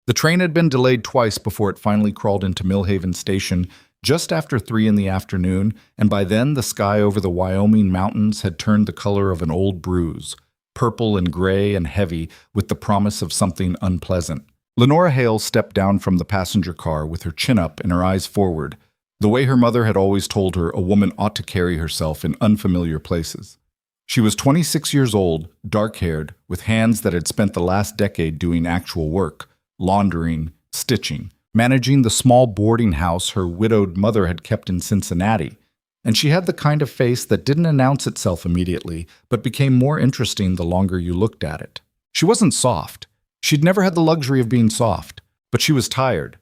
The train had been delayed twice before it finally crawled into Millhaven Station just after 3 in the afternoon, and by then the sky over the Wyoming mountains had turned the color of an old bruise, purple and gray and heavy with the promise of something unpleasant. Lenora Hale stepped down from the passenger car with her chin up and her eyes forward, the way her mother had always told her a woman ought to carry herself in unfamiliar places. She was 26 years old, dark-haired, with hands that had spent the last decade doing actual work, laundering, stitching, managing the small boarding house her widowed mother had kept in Cincinnati. And she had the kind of face that didn't announce itself immediately, but became more interesting the longer you looked at it. She wasn't soft. She'd never had the luxury of being soft, but she was tired.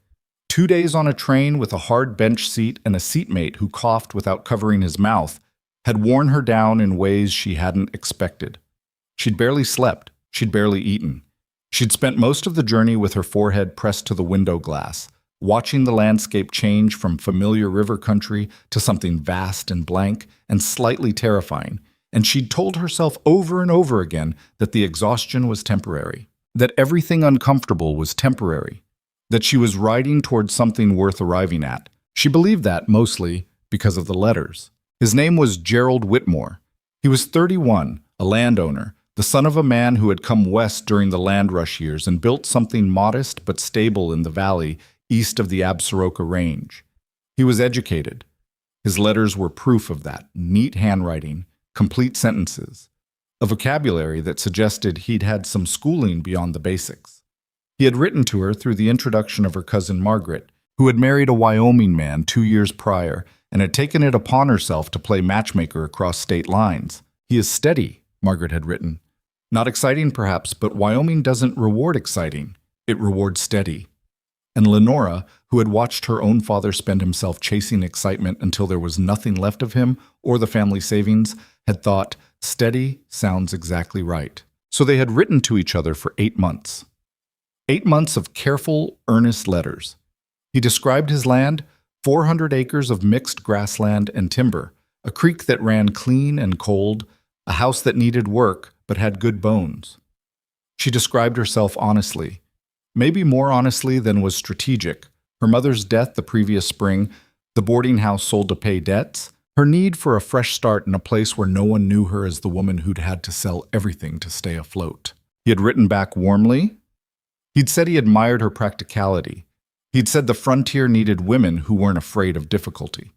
2 days on a train with a hard bench seat and a seatmate who coughed without covering his mouth had worn her down in ways she hadn't expected. She'd barely slept. She'd barely eaten. She'd spent most of the journey with her forehead pressed to the window glass, watching the landscape change from familiar river country to something vast and blank and slightly terrifying, and she'd told herself over and over again that the exhaustion was temporary, that everything uncomfortable was temporary, that she was riding towards something worth arriving at. She believed that mostly because of the letters. His name was Gerald Whitmore. He was 31, a landowner, the son of a man who had come west during the land rush years and built something modest but stable in the valley east of the Absaroka Range. He was educated. His letters were proof of that, neat handwriting, complete sentences, a vocabulary that suggested he'd had some schooling beyond the basics. He had written to her through the introduction of her cousin Margaret, who had married a Wyoming man 2 years prior and had taken it upon herself to play matchmaker across state lines. "He is steady," Margaret had written. "Not exciting, perhaps, but Wyoming doesn't reward exciting. It rewards steady." And Lenora, who had watched her own father spend himself chasing excitement until there was nothing left of him or the family savings, had thought, steady sounds exactly right. So they had written to each other for 8 months. 8 months of careful, earnest letters. He described his land, 400 acres of mixed grassland and timber, a creek that ran clean and cold, a house that needed work but had good bones. She described herself honestly, maybe more honestly than was strategic. Her mother's death the previous spring, the boarding house sold to pay debts, her need for a fresh start in a place where no one knew her as the woman who'd had to sell everything to stay afloat. He had written back warmly. He'd said he admired her practicality. He'd said the frontier needed women who weren't afraid of difficulty.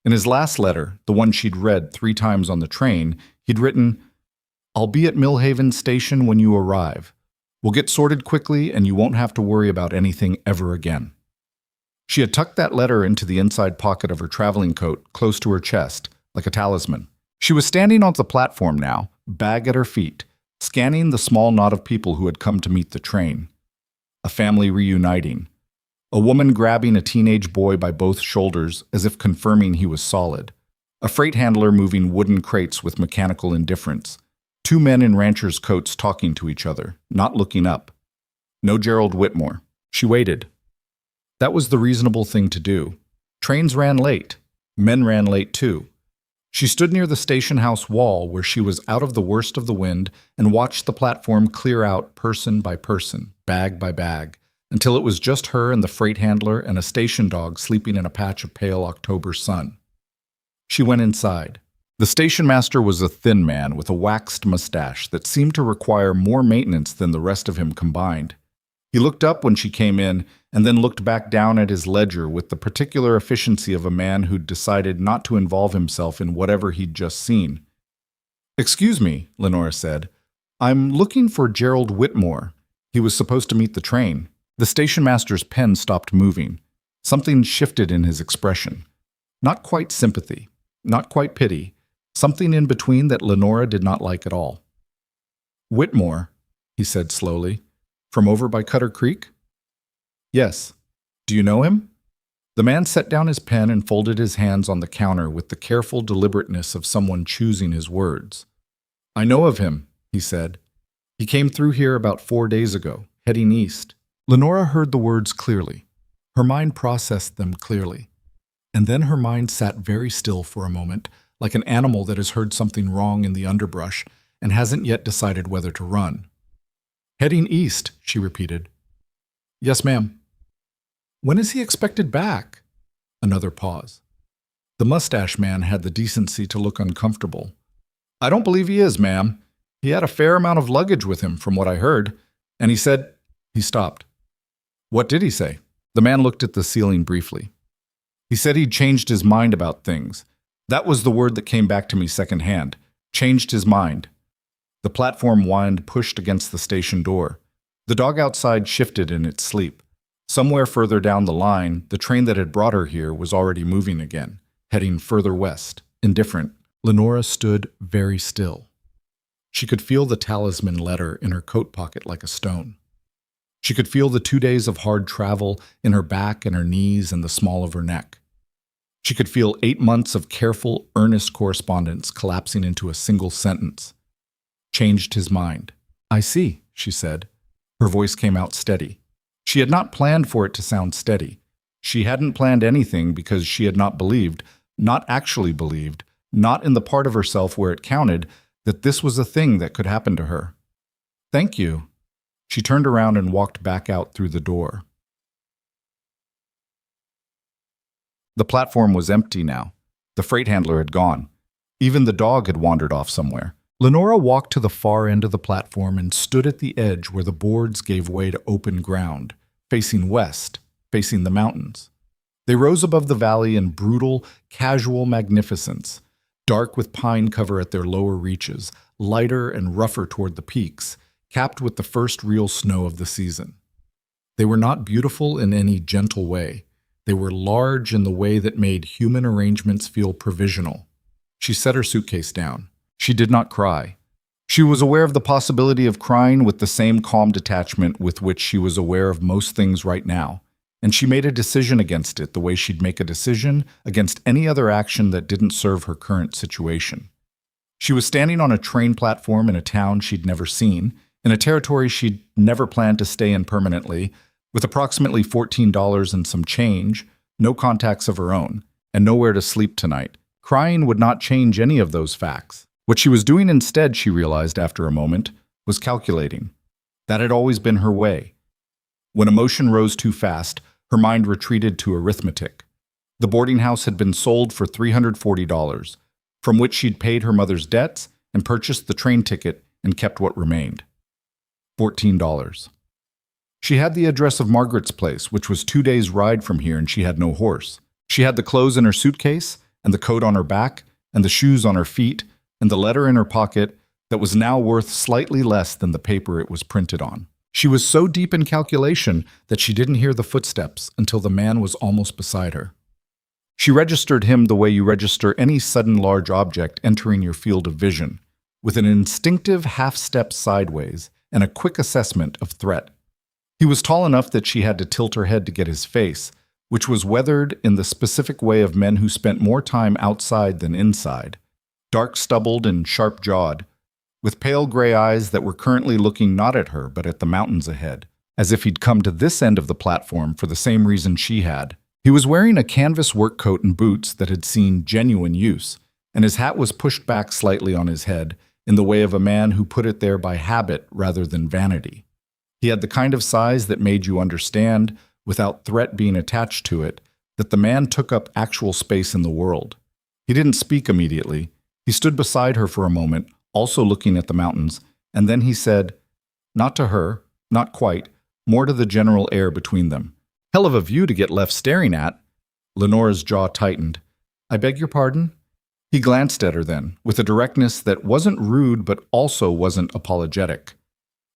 In his last letter, the one she'd read 3 times on the train, he'd written, "I'll be at Millhaven Station when you arrive. We'll get sorted quickly and you won't have to worry about anything ever again." She had tucked that letter into the inside pocket of her traveling coat, close to her chest, like a talisman. She was standing on the platform now, bag at her feet, scanning the small knot of people who had come to meet the train. A family reuniting. A woman grabbing a teenage boy by both shoulders as if confirming he was solid. A freight handler moving wooden crates with mechanical indifference. 2 men in ranchers' coats talking to each other, not looking up. No Gerald Whitmore. She waited. That was the reasonable thing to do. Trains ran late. Men ran late too. She stood near the station house wall where she was out of the worst of the wind and watched the platform clear out person by person, bag by bag, until it was just her and the freight handler and a station dog sleeping in a patch of pale October sun. She went inside. The station master was a thin man with a waxed mustache that seemed to require more maintenance than the rest of him combined. He looked up when she came in and then looked back down at his ledger with the particular efficiency of a man who'd decided not to involve himself in whatever he'd just seen. "Excuse me," Lenora said. "I'm looking for Gerald Whitmore. He was supposed to meet the train." The station master's pen stopped moving. Something shifted in his expression. Not quite sympathy, not quite pity, something in between that Lenora did not like at all. "Whitmore," he said slowly, "from over by Cutter Creek?" "Yes. Do you know him?" The man set down his pen and folded his hands on the counter with the careful deliberateness of someone choosing his words. "I know of him," he said. "He came through here about 4 days ago, heading east." Lenora heard the words clearly. Her mind processed them clearly. And then her mind sat very still for a moment, like an animal that has heard something wrong in the underbrush and hasn't yet decided whether to run. "Heading east," she repeated. Yes, ma'am. When is he expected back? Another pause. The mustache man had the decency to look uncomfortable. I don't believe he is, ma'am. He had a fair amount of luggage with him, from what I heard, and he said. He stopped. What did he say? The man looked at the ceiling briefly. He said he'd changed his mind about things. That was the word that came back to me secondhand. Changed his mind. The platform whined, pushed against the station door. The dog outside shifted in its sleep. Somewhere further down the line, the train that had brought her here was already moving again, heading further west, indifferent. Lenora stood very still. She could feel the talisman letter in her coat pocket like a stone. She could feel the 2 days of hard travel in her back and her knees and the small of her neck. She could feel 8 months of careful, earnest correspondence collapsing into a single sentence. Changed his mind. I see, she said. Her voice came out steady. She had not planned for it to sound steady. She hadn't planned anything because she had not believed, not actually believed, not in the part of herself where it counted, that this was a thing that could happen to her. Thank you. She turned around and walked back out through the door. The platform was empty now. The freight handler had gone. Even the dog had wandered off somewhere. Lenora walked to the far end of the platform and stood at the edge where the boards gave way to open ground, facing west, facing the mountains. They rose above the valley in brutal, casual magnificence, dark with pine cover at their lower reaches, lighter and rougher toward the peaks, capped with the first real snow of the season. They were not beautiful in any gentle way. They were large in the way that made human arrangements feel provisional. She set her suitcase down. She did not cry. She was aware of the possibility of crying with the same calm detachment with which she was aware of most things right now, and she made a decision against it the way she'd make a decision against any other action that didn't serve her current situation. She was standing on a train platform in a town she'd never seen, in a territory she'd never planned to stay in permanently, with approximately $14 and some change, no contacts of her own, and nowhere to sleep tonight. Crying would not change any of those facts. What she was doing instead, she realized after a moment, was calculating. That had always been her way. When emotion rose too fast, her mind retreated to arithmetic. The boarding house had been sold for $340, from which she'd paid her mother's debts and purchased the train ticket and kept what remained. $14. She had the address of Margaret's place, which was 2 days' ride from here, and she had no horse. She had the clothes in her suitcase, and the coat on her back, and the shoes on her feet, and the letter in her pocket that was now worth slightly less than the paper it was printed on. She was so deep in calculation that she didn't hear the footsteps until the man was almost beside her. She registered him the way you register any sudden large object entering your field of vision, with an instinctive half-step sideways and a quick assessment of threat. He was tall enough that she had to tilt her head to get his face, which was weathered in the specific way of men who spent more time outside than inside, dark-stubbled and sharp-jawed, with pale gray eyes that were currently looking not at her but at the mountains ahead, as if he'd come to this end of the platform for the same reason she had. He was wearing a canvas work coat and boots that had seen genuine use, and his hat was pushed back slightly on his head in the way of a man who put it there by habit rather than vanity. He had the kind of size that made you understand, without threat being attached to it, that the man took up actual space in the world. He didn't speak immediately. He stood beside her for a moment, also looking at the mountains, and then he said, not to her, not quite, more to the general air between them. Hell of a view to get left staring at. Lenora's jaw tightened. I beg your pardon? He glanced at her then, with a directness that wasn't rude but also wasn't apologetic.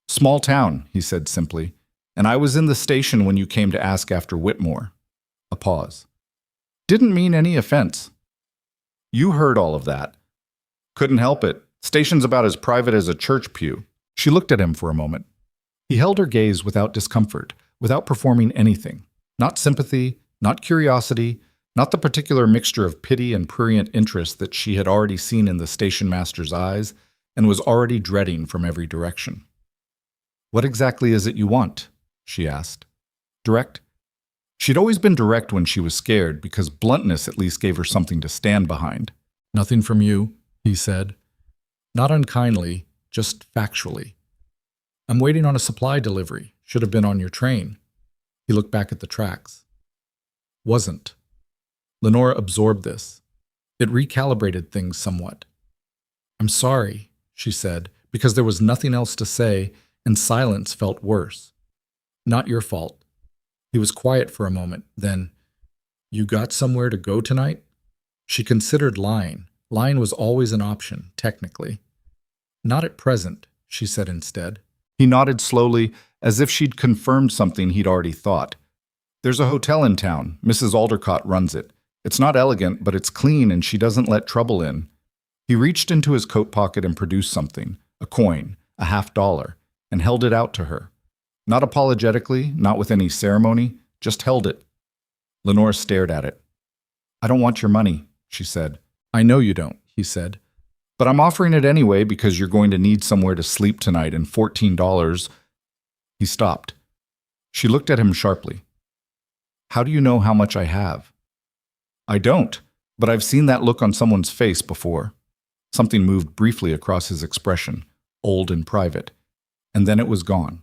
Small town, he said simply, and I was in the station when you came to ask after Whitmore. A pause. Didn't mean any offense. You heard all of that. Couldn't help it. Station's about as private as a church pew. She looked at him for a moment. He held her gaze without discomfort, without performing anything. Not sympathy, not curiosity, not the particular mixture of pity and prurient interest that she had already seen in the station master's eyes and was already dreading from every direction. What exactly is it you want? She asked. Direct? She'd always been direct when she was scared because bluntness at least gave her something to stand behind. Nothing from you, he said. Not unkindly, just factually. I'm waiting on a supply delivery. Should have been on your train. He looked back at the tracks. Wasn't. Lenora absorbed this. It recalibrated things somewhat. I'm sorry, she said, because there was nothing else to say, and silence felt worse. Not your fault. He was quiet for a moment, then, You got somewhere to go tonight? She considered lying. Lying was always an option, technically. Not at present, she said instead. He nodded slowly, as if she'd confirmed something he'd already thought. There's a hotel in town. Mrs. Aldercott runs it. It's not elegant, but it's clean and she doesn't let trouble in. He reached into his coat pocket and produced something, a coin, a $50, and held it out to her. Not apologetically, not with any ceremony, just held it. Lenora stared at it. I don't want your money, she said. I know you don't, he said. But I'm offering it anyway because you're going to need somewhere to sleep tonight and $14. He stopped. She looked at him sharply. How do you know how much I have? I don't, but I've seen that look on someone's face before. Something moved briefly across his expression, old and private, and then it was gone.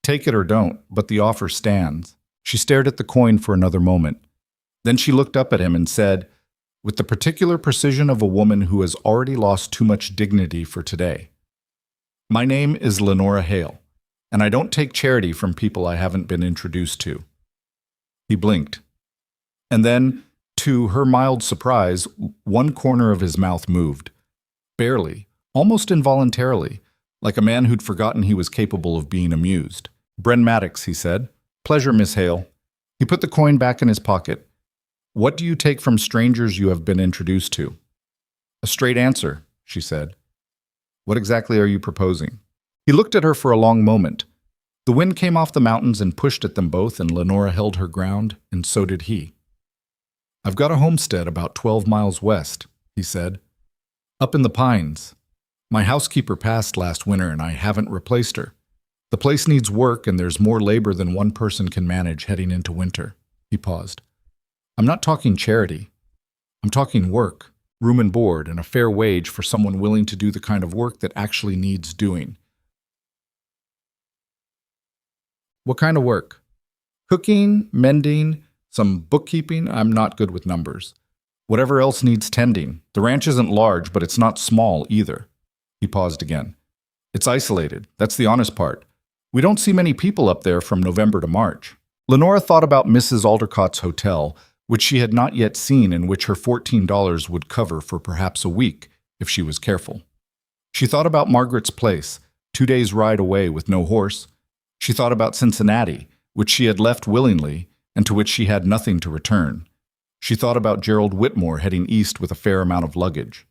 Take it or don't, but the offer stands. She stared at the coin for another moment. Then she looked up at him and said, with the particular precision of a woman who has already lost too much dignity for today, my name is Lenora Hale, and I don't take charity from people I haven't been introduced to. He blinked. And then, to her mild surprise, one corner of his mouth moved. Barely, almost involuntarily, like a man who'd forgotten he was capable of being amused. Bren Maddox, he said. Pleasure, Miss Hale. He put the coin back in his pocket. What do you take from strangers you have been introduced to? A straight answer, she said. What exactly are you proposing? He looked at her for a long moment. The wind came off the mountains and pushed at them both, and Lenora held her ground, and so did he. I've got a homestead about 12 miles west, he said. Up in the pines. My housekeeper passed last winter, and I haven't replaced her. The place needs work, and there's more labor than one person can manage heading into winter. He paused. I'm not talking charity. I'm talking work, room and board, and a fair wage for someone willing to do the kind of work that actually needs doing. What kind of work? Cooking, mending, some bookkeeping. I'm not good with numbers. Whatever else needs tending. The ranch isn't large, but it's not small either. He paused again. It's isolated. That's the honest part. We don't see many people up there from November to March. Lenora thought about Mrs. Aldercott's hotel, which she had not yet seen and which her $14 would cover for perhaps a week, if she was careful. She thought about Margaret's place, 2 days' ride away with no horse. She thought about Cincinnati, which she had left willingly and to which she had nothing to return. She thought about Gerald Whitmore heading east with a fair amount of luggage.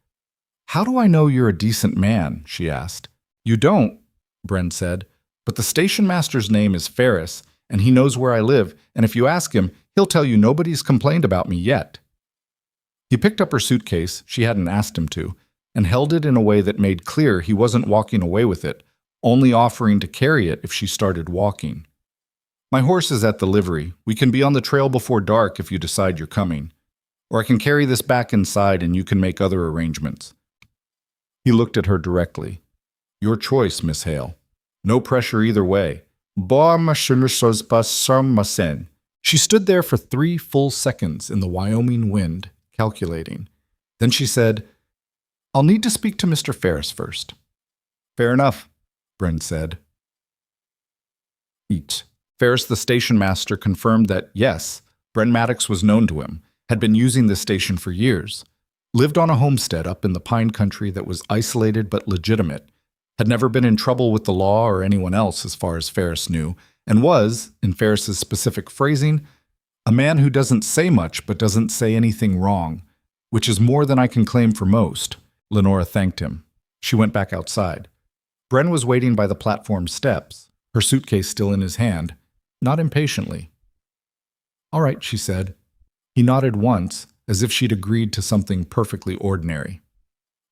How do I know you're a decent man? She asked. You don't, Bren said, but the station master's name is Ferris, and he knows where I live, and if you ask him, he'll tell you nobody's complained about me yet. He picked up her suitcase, she hadn't asked him to, and held it in a way that made clear he wasn't walking away with it, only offering to carry it if she started walking. My horse is at the livery. We can be on the trail before dark if you decide you're coming. Or I can carry this back inside and you can make other arrangements. He looked at her directly. Your choice, Miss Hale. No pressure either way. She stood there for 3 full seconds in the Wyoming wind, calculating. Then she said, I'll need to speak to Mr. Ferris first. Fair enough, Bren said. Ferris, the station master, confirmed that, yes, Bren Maddox was known to him, had been using the station for years, lived on a homestead up in the pine country that was isolated but legitimate, had never been in trouble with the law or anyone else as far as Ferris knew, and was, in Ferris's specific phrasing, a man who doesn't say much but doesn't say anything wrong, which is more than I can claim for most. Lenora thanked him. She went back outside. Bren was waiting by the platform steps, her suitcase still in his hand, not impatiently. All right, she said. He nodded once, as if she'd agreed to something perfectly ordinary.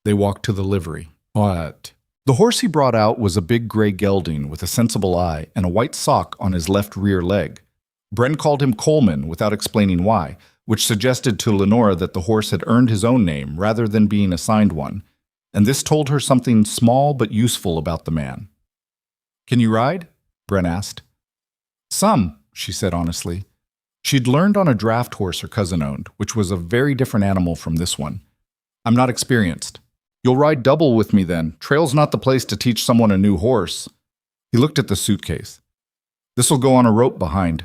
They walked to the livery. What? The horse he brought out was a big gray gelding with a sensible eye and a white sock on his left rear leg. Bren called him Coleman without explaining why, which suggested to Lenora that the horse had earned his own name rather than being assigned one, and this told her something small but useful about the man. Can you ride? Bren asked. Some, she said honestly. She'd learned on a draft horse her cousin owned, which was a very different animal from this one. I'm not experienced. You'll ride double with me then. Trail's not the place to teach someone a new horse. He looked at the suitcase. This'll go on a rope behind.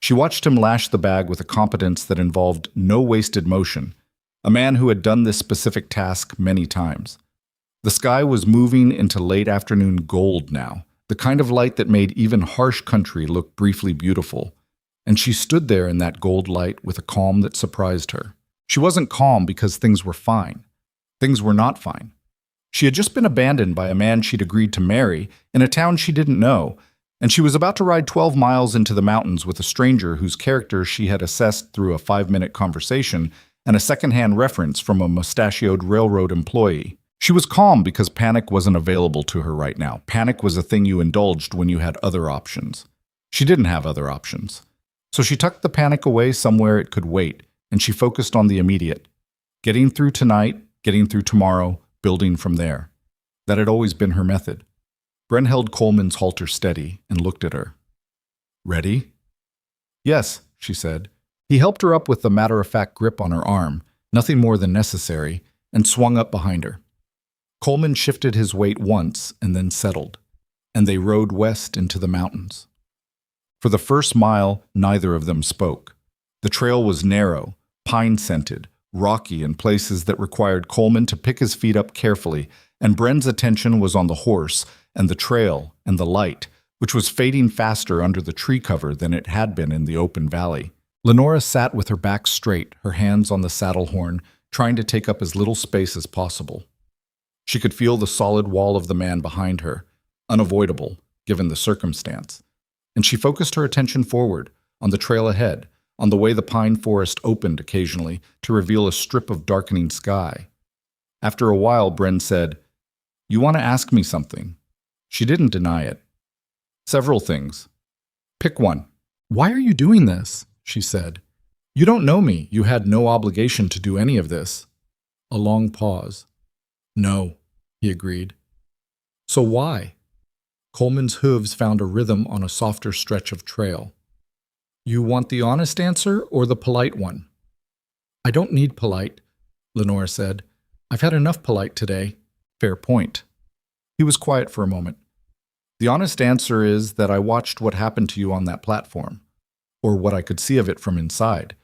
She watched him lash the bag with a competence that involved no wasted motion, a man who had done this specific task many times. The sky was moving into late afternoon gold now, the kind of light that made even harsh country look briefly beautiful, and she stood there in that gold light with a calm that surprised her. She wasn't calm because things were fine. Things were not fine. She had just been abandoned by a man she'd agreed to marry in a town she didn't know, and she was about to ride 12 miles into the mountains with a stranger whose character she had assessed through a 5-minute conversation and a second-hand reference from a mustachioed railroad employee. She was calm because panic wasn't available to her right now. Panic was a thing you indulged when you had other options. She didn't have other options. So she tucked the panic away somewhere it could wait, and she focused on the immediate. Getting through tonight, getting through tomorrow, building from there. That had always been her method. Bren held Coleman's halter steady and looked at her. Ready? Yes, she said. He helped her up with the matter-of-fact grip on her arm, nothing more than necessary, and swung up behind her. Coleman shifted his weight once and then settled, and they rode west into the mountains. For the first mile, neither of them spoke. The trail was narrow, pine-scented, rocky in places that required Coleman to pick his feet up carefully, and Bren's attention was on the horse and the trail and the light, which was fading faster under the tree cover than it had been in the open valley. Lenora sat with her back straight, her hands on the saddle horn, trying to take up as little space as possible. She could feel the solid wall of the man behind her, unavoidable, given the circumstance, and she focused her attention forward, on the trail ahead, on the way the pine forest opened occasionally to reveal a strip of darkening sky. After a while, Bren said, "You want to ask me something?" She didn't deny it. "Several things." "Pick one." "Why are you doing this?" she said. "You don't know me. You had no obligation to do any of this." A long pause. "No," he agreed. "So why?" Coleman's hooves found a rhythm on a softer stretch of trail. "You want the honest answer or the polite one?" "I don't need polite," Lenora said. "I've had enough polite today." "Fair point." He was quiet for a moment. "The honest answer is that I watched what happened to you on that platform, or what I could see of it from inside.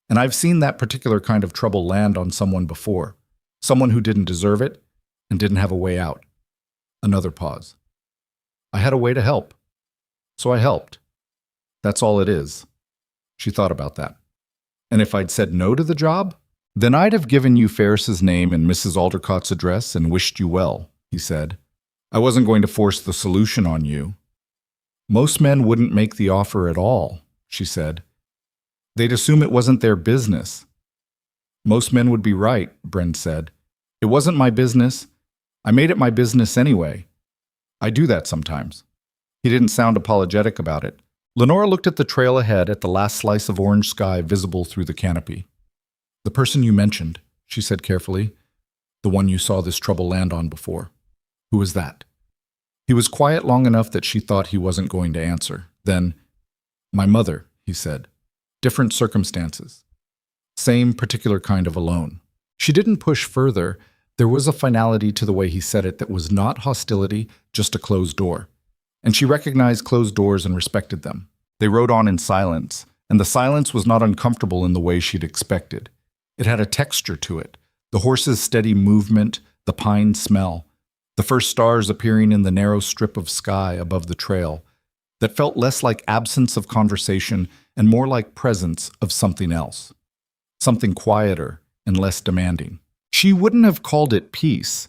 And I've seen that particular kind of trouble land on someone before. Someone who didn't deserve it and didn't have a way out." Another pause. "I had a way to help. So I helped. That's all it is." She thought about that. "And if I'd said no to the job, then I'd have given you Ferris's name and Mrs. Aldercott's address and wished you well," he said. "I wasn't going to force the solution on you." "Most men wouldn't make the offer at all," she said. "They'd assume it wasn't their business." "Most men would be right," Brent said. "It wasn't my business. I made it my business anyway. I do that sometimes." He didn't sound apologetic about it. Lenora looked at the trail ahead at the last slice of orange sky visible through the canopy. "The person you mentioned," she said carefully. "The one you saw this trouble land on before. Who was that?" He was quiet long enough that she thought he wasn't going to answer. Then, "My mother," he said. "Different circumstances. Same particular kind of alone." She didn't push further. There was a finality to the way he said it that was not hostility, just a closed door. And she recognized closed doors and respected them. They rode on in silence, and the silence was not uncomfortable in the way she'd expected. It had a texture to it, the horse's steady movement, the pine smell, the first stars appearing in the narrow strip of sky above the trail, that felt less like absence of conversation and more like presence of something else, something quieter and less demanding. She wouldn't have called it peace,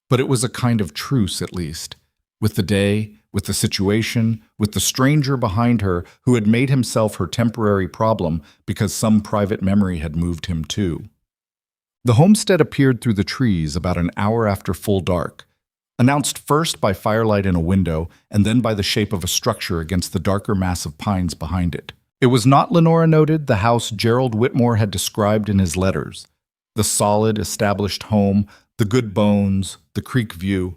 but it was a kind of truce at least, with the day, with the situation, with the stranger behind her who had made himself her temporary problem because some private memory had moved him too. The homestead appeared through the trees about an hour after full dark, announced first by firelight in a window and then by the shape of a structure against the darker mass of pines behind it. It was not, Lenora noted, the house Gerald Whitmore had described in his letters. The solid, established home, the good bones, the creek view.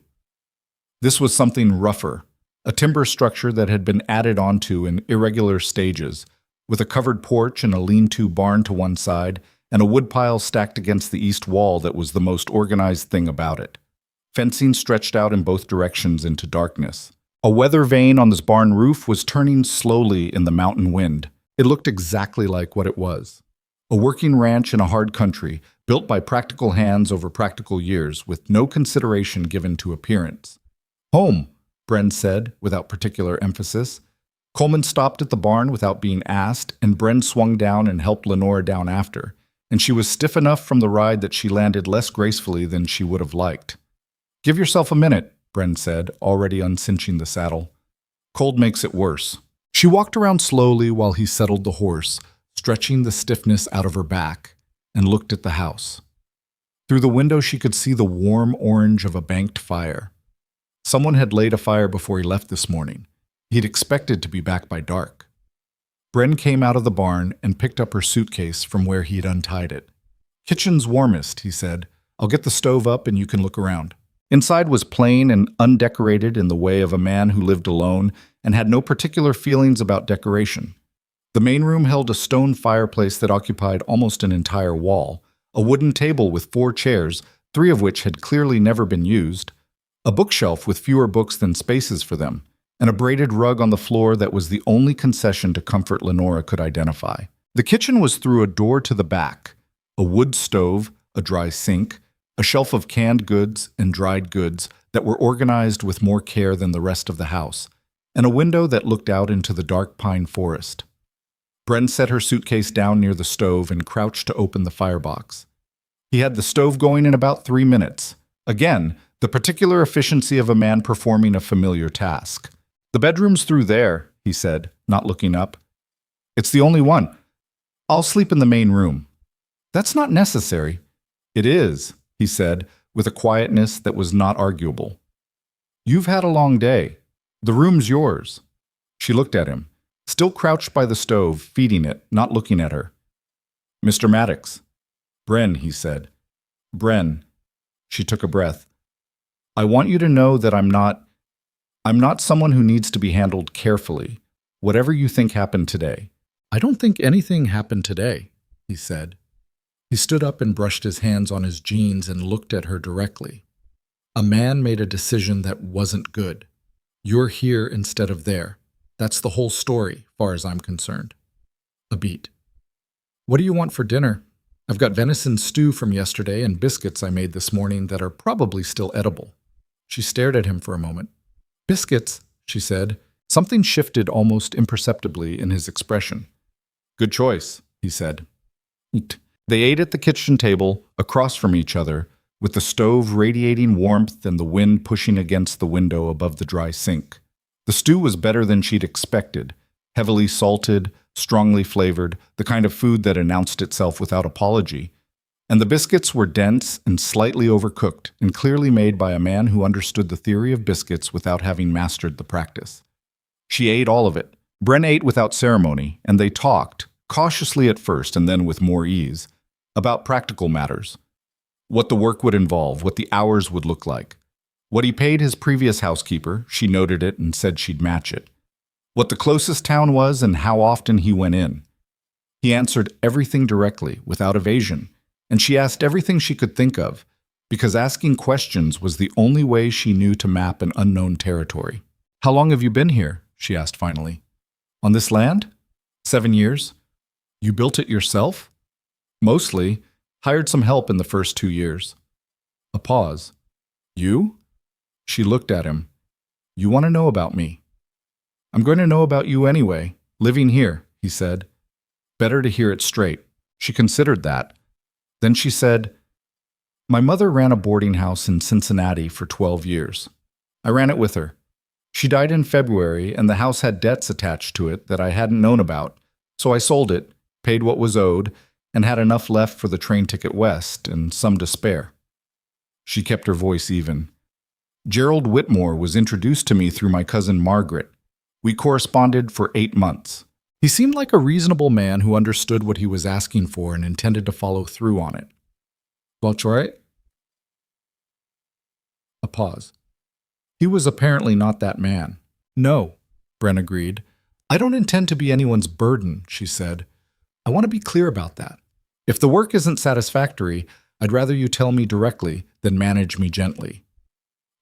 This was something rougher, a timber structure that had been added onto in irregular stages, with a covered porch and a lean-to barn to one side, and a woodpile stacked against the east wall that was the most organized thing about it. Fencing stretched out in both directions into darkness. A weather vane on this barn roof was turning slowly in the mountain wind. It looked exactly like what it was. A working ranch in a hard country, built by practical hands over practical years, with no consideration given to appearance. "Home," Bren said, without particular emphasis. Coleman stopped at the barn without being asked, and Bren swung down and helped Lenora down after, and she was stiff enough from the ride that she landed less gracefully than she would have liked. "Give yourself a minute," Bren said, already uncinching the saddle. "Cold makes it worse." She walked around slowly while he settled the horse, stretching the stiffness out of her back, and looked at the house. Through the window she could see the warm orange of a banked fire. Someone had laid a fire before he left this morning. He'd expected to be back by dark. Bren came out of the barn and picked up her suitcase from where he'd untied it. "Kitchen's warmest," he said. "I'll get the stove up and you can look around." Inside was plain and undecorated in the way of a man who lived alone and had no particular feelings about decoration. The main room held a stone fireplace that occupied almost an entire wall, a wooden table with 4 chairs, 3 of which had clearly never been used, a bookshelf with fewer books than spaces for them, and a braided rug on the floor that was the only concession to comfort Lenora could identify. The kitchen was through a door to the back, a wood stove, a dry sink, a shelf of canned goods and dried goods that were organized with more care than the rest of the house, and a window that looked out into the dark pine forest. Bren set her suitcase down near the stove and crouched to open the firebox. He had the stove going in about 3 minutes. Again, the particular efficiency of a man performing a familiar task. "The bedroom's through there," he said, not looking up. "It's the only one. I'll sleep in the main room." "That's not necessary." "It is," he said, with a quietness that was not arguable. "You've had a long day. The room's yours." She looked at him, still crouched by the stove, feeding it, not looking at her. "Mr. Maddox." "Bren," he said. "Bren." She took a breath. "I want you to know that I'm not someone who needs to be handled carefully, whatever you think happened today." "I don't think anything happened today," he said. He stood up and brushed his hands on his jeans and looked at her directly. "A man made a decision that wasn't good. You're here instead of there. That's the whole story, far as I'm concerned." A beat. "What do you want for dinner? I've got venison stew from yesterday and biscuits I made this morning that are probably still edible." She stared at him for a moment. "Biscuits," she said. Something shifted almost imperceptibly in his expression. "Good choice," he said. They ate at the kitchen table, across from each other, with the stove radiating warmth and the wind pushing against the window above the dry sink. The stew was better than she'd expected, heavily salted, strongly flavored, the kind of food that announced itself without apology. And the biscuits were dense and slightly overcooked, and clearly made by a man who understood the theory of biscuits without having mastered the practice. She ate all of it. Bren ate without ceremony, and they talked, cautiously at first and then with more ease, about practical matters. What the work would involve, what the hours would look like. What he paid his previous housekeeper, she noted it and said she'd match it. What the closest town was and how often he went in. He answered everything directly, without evasion, and she asked everything she could think of, because asking questions was the only way she knew to map an unknown territory. "How long have you been here?" she asked finally. "On this land? 7 years. You built it yourself?" "Mostly. Hired some help in the first 2 years." A pause. "You?" She looked at him. "You want to know about me?" "I'm going to know about you anyway, living here," he said. Better to hear it straight. She considered that. Then she said, "My mother ran a boarding house in Cincinnati for 12 years. I ran it with her. She died in February, and the house had debts attached to it that I hadn't known about, so I sold it, paid what was owed, and had enough left for the train ticket west and some to spare." She kept her voice even. "Gerald Whitmore was introduced to me through my cousin Margaret. We corresponded for 8 months. He seemed like a reasonable man who understood what he was asking for and intended to follow through on it." "That's right." A pause. "He was apparently not that man. No, Bren agreed. I don't intend to be anyone's burden, she said. I want to be clear about that. If the work isn't satisfactory, I'd rather you tell me directly than manage me gently.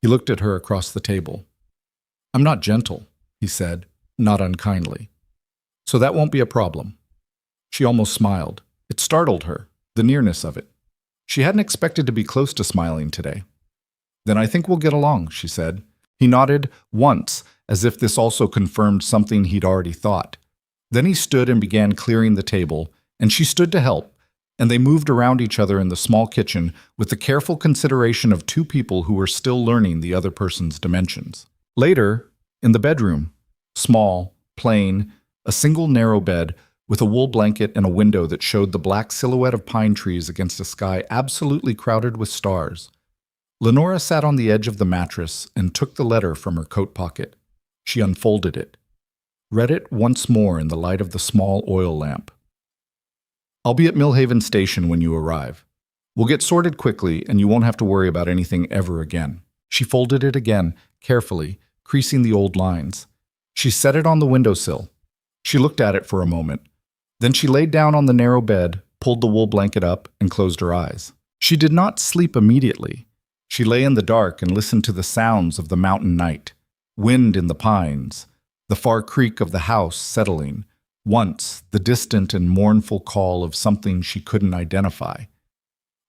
He looked at her across the table. I'm not gentle, he said, not unkindly. So that won't be a problem. She almost smiled. It startled her, the nearness of it. She hadn't expected to be close to smiling today. Then I think we'll get along, she said. He nodded once, as if this also confirmed something he'd already thought. Then he stood and began clearing the table, and she stood to help, and they moved around each other in the small kitchen with the careful consideration of two people who were still learning the other person's dimensions. Later, in the bedroom, small, plain, a single narrow bed with a wool blanket and a window that showed the black silhouette of pine trees against a sky absolutely crowded with stars. Lenora sat on the edge of the mattress and took the letter from her coat pocket. She unfolded it, read it once more in the light of the small oil lamp. I'll be at Millhaven Station when you arrive. We'll get sorted quickly, and you won't have to worry about anything ever again. She folded it again, carefully, creasing the old lines. She set it on the windowsill. She looked at it for a moment. Then she laid down on the narrow bed, pulled the wool blanket up, and closed her eyes. She did not sleep immediately. She lay in the dark and listened to the sounds of the mountain night, wind in the pines, the far creak of the house settling, once the distant and mournful call of something she couldn't identify.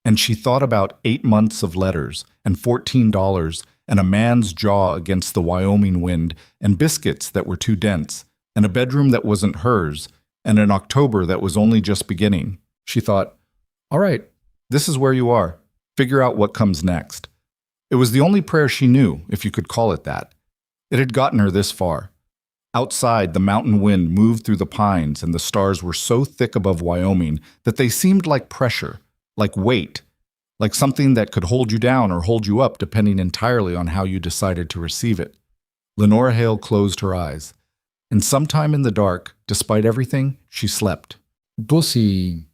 And she thought about 8 months of letters and $14 and a man's jaw against the Wyoming wind and biscuits that were too dense and a bedroom that wasn't hers and an October that was only just beginning. She thought, all right, this is where you are. Figure out what comes next. It was the only prayer she knew, if you could call it that. It had gotten her this far. Outside, the mountain wind moved through the pines, and the stars were so thick above Wyoming that they seemed like pressure, like weight, like something that could hold you down or hold you up depending entirely on how you decided to receive it. Lenora Hale closed her eyes, and sometime in the dark, despite everything, she slept. Doce.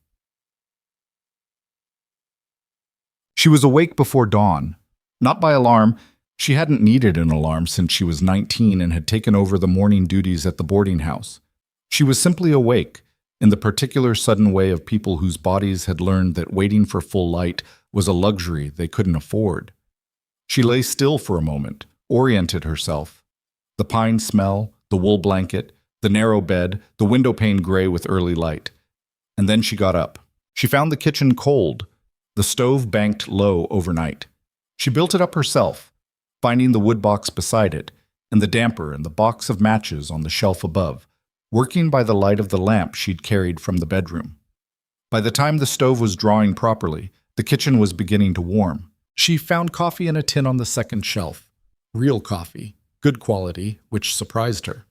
She was awake before dawn. Not by alarm. She hadn't needed an alarm since she was 19 and had taken over the morning duties at the boarding house. She was simply awake, in the particular sudden way of people whose bodies had learned that waiting for full light was a luxury they couldn't afford. She lay still for a moment, oriented herself. The pine smell, the wool blanket, the narrow bed, the window pane gray with early light. And then she got up. She found the kitchen cold, the stove banked low overnight. She built it up herself, finding the wood box beside it, and the damper and the box of matches on the shelf above, working by the light of the lamp she'd carried from the bedroom. By the time the stove was drawing properly, the kitchen was beginning to warm. She found coffee in a tin on the second shelf. Real coffee, good quality, which surprised her.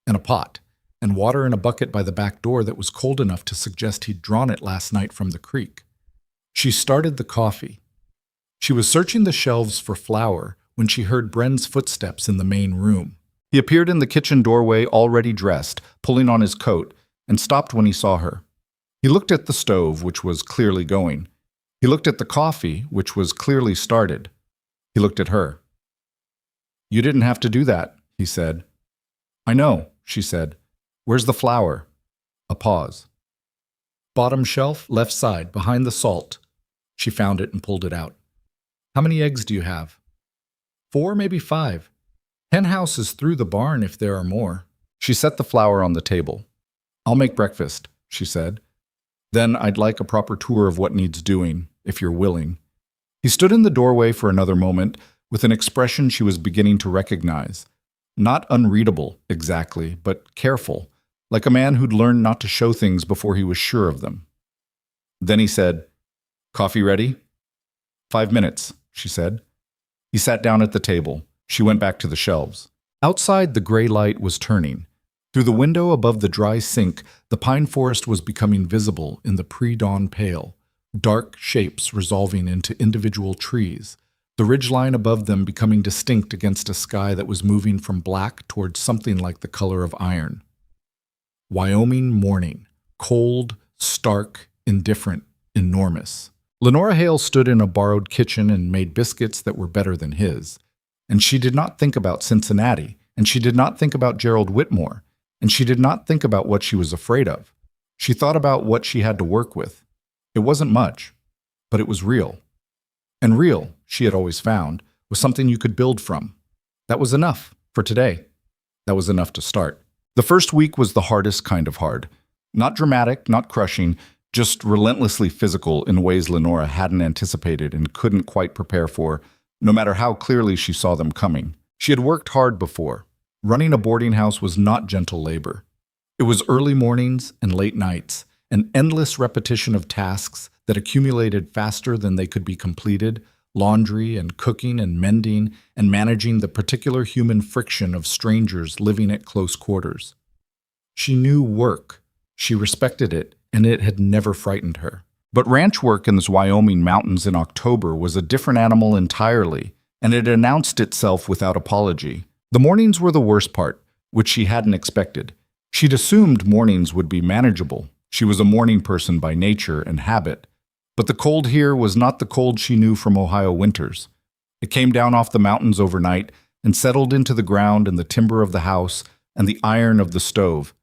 And a pot, and water in a bucket by the back door that was cold enough to suggest he'd drawn it last night from the creek. She started the coffee. She was searching the shelves for flour when she heard Bren's footsteps in the main room. He appeared in the kitchen doorway already dressed, pulling on his coat, and stopped when he saw her. He looked at the stove, which was clearly going. He looked at the coffee, which was clearly started. He looked at her. You didn't have to do that, he said. I know, she said. Where's the flour? A pause. Bottom shelf, left side, behind the salt. She found it and pulled it out. How many eggs do you have? 4, maybe 5. Hen house is through the barn if there are more. She set the flour on the table. I'll make breakfast, she said. Then I'd like a proper tour of what needs doing, if you're willing. He stood in the doorway for another moment with an expression she was beginning to recognize. Not unreadable, exactly, but careful, like a man who'd learned not to show things before he was sure of them. Then he said, Coffee ready? 5 minutes, she said. He sat down at the table. She went back to the shelves. Outside, the gray light was turning. Through the window above the dry sink, the pine forest was becoming visible in the pre-dawn pale, dark shapes resolving into individual trees, the ridgeline above them becoming distinct against a sky that was moving from black towards something like the color of iron. Wyoming morning, cold, stark, indifferent, enormous. Lenora Hale stood in a borrowed kitchen and made biscuits that were better than his. And she did not think about Cincinnati, and she did not think about Gerald Whitmore, and she did not think about what she was afraid of. She thought about what she had to work with. It wasn't much, but it was real. And real, she had always found, was something you could build from. That was enough for today. That was enough to start. The first week was the hardest kind of hard. Not dramatic, not crushing, just relentlessly physical in ways Lenora hadn't anticipated and couldn't quite prepare for, no matter how clearly she saw them coming. She had worked hard before. Running a boarding house was not gentle labor. It was early mornings and late nights, an endless repetition of tasks that accumulated faster than they could be completed, laundry and cooking and mending and managing the particular human friction of strangers living at close quarters. She knew work. She respected it, and it had never frightened her. But ranch work in the Wyoming mountains in October was a different animal entirely, and it announced itself without apology. The mornings were the worst part, which she hadn't expected. She'd assumed mornings would be manageable. She was a morning person by nature and habit. But the cold here was not the cold she knew from Ohio winters. It came down off the mountains overnight and settled into the ground and the timber of the house and the iron of the stove.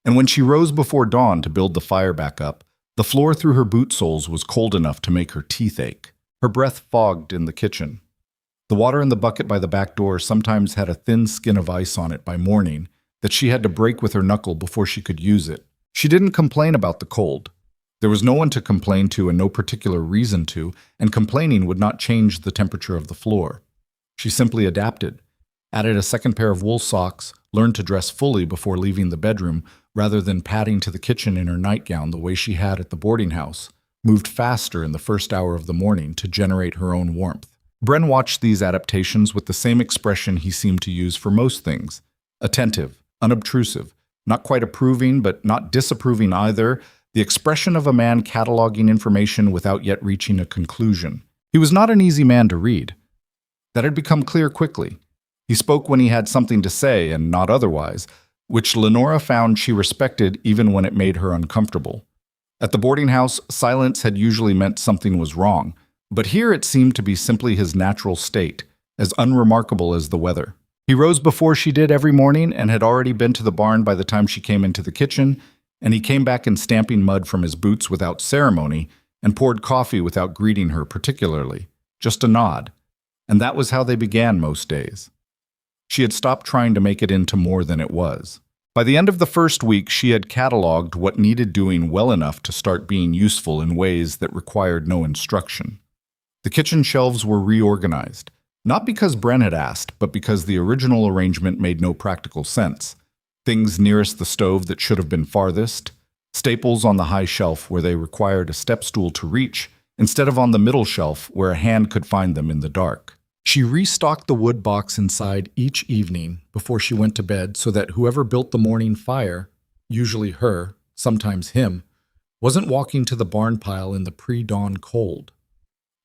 And when she rose before dawn to build the fire back up, the floor through her boot soles was cold enough to make her teeth ache. Her breath fogged in the kitchen. The water in the bucket by the back door sometimes had a thin skin of ice on it by morning that she had to break with her knuckle before she could use it. She didn't complain about the cold. There was no one to complain to and no particular reason to, and complaining would not change the temperature of the floor. She simply adapted, added a second pair of wool socks, learned to dress fully before leaving the bedroom, rather than padding to the kitchen in her nightgown the way she had at the boarding house, moved faster in the first hour of the morning to generate her own warmth. Bren watched these adaptations with the same expression he seemed to use for most things: attentive, unobtrusive, not quite approving but not disapproving either, the expression of a man cataloging information without yet reaching a conclusion. He was not an easy man to read. That had become clear quickly. He spoke when he had something to say and not otherwise, which Lenora found she respected even when it made her uncomfortable. At the boarding house, silence had usually meant something was wrong, but here it seemed to be simply his natural state, as unremarkable as the weather. He rose before she did every morning and had already been to the barn by the time she came into the kitchen, and he came back in stamping mud from his boots without ceremony and poured coffee without greeting her particularly, just a nod. And that was how they began most days. She had stopped trying to make it into more than it was. By the end of the first week, she had cataloged what needed doing well enough to start being useful in ways that required no instruction. The kitchen shelves were reorganized, not because Bren had asked, but because the original arrangement made no practical sense. Things nearest the stove that should have been farthest, staples on the high shelf where they required a step stool to reach, instead of on the middle shelf where a hand could find them in the dark. She restocked the wood box inside each evening before she went to bed so that whoever built the morning fire, usually her, sometimes him, wasn't walking to the barn pile in the pre-dawn cold.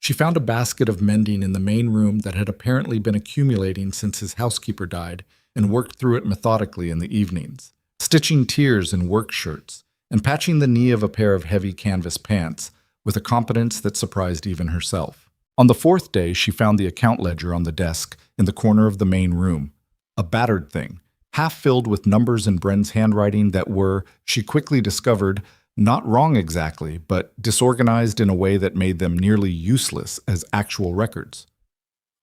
She found a basket of mending in the main room that had apparently been accumulating since his housekeeper died and worked through it methodically in the evenings, stitching tiers in work shirts and patching the knee of a pair of heavy canvas pants with a competence that surprised even herself. On the fourth day, she found the account ledger on the desk in the corner of the main room, a battered thing, half filled with numbers in Bren's handwriting that were, she quickly discovered, not wrong exactly, but disorganized in a way that made them nearly useless as actual records.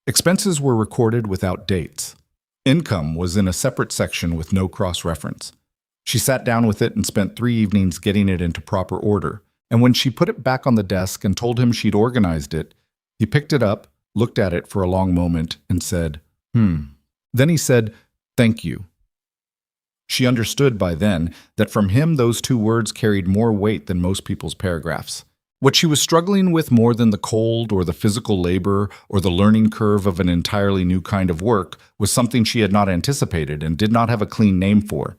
Expenses were recorded without dates. Income was in a separate section with no cross-reference. She sat down with it and spent 3 evenings getting it into proper order, and when she put it back on the desk and told him she'd organized it, he picked it up, looked at it for a long moment, and said, Then he said, "Thank you." She understood by then that from him those 2 words carried more weight than most people's paragraphs. What she was struggling with more than the cold or the physical labor or the learning curve of an entirely new kind of work was something she had not anticipated and did not have a clean name for.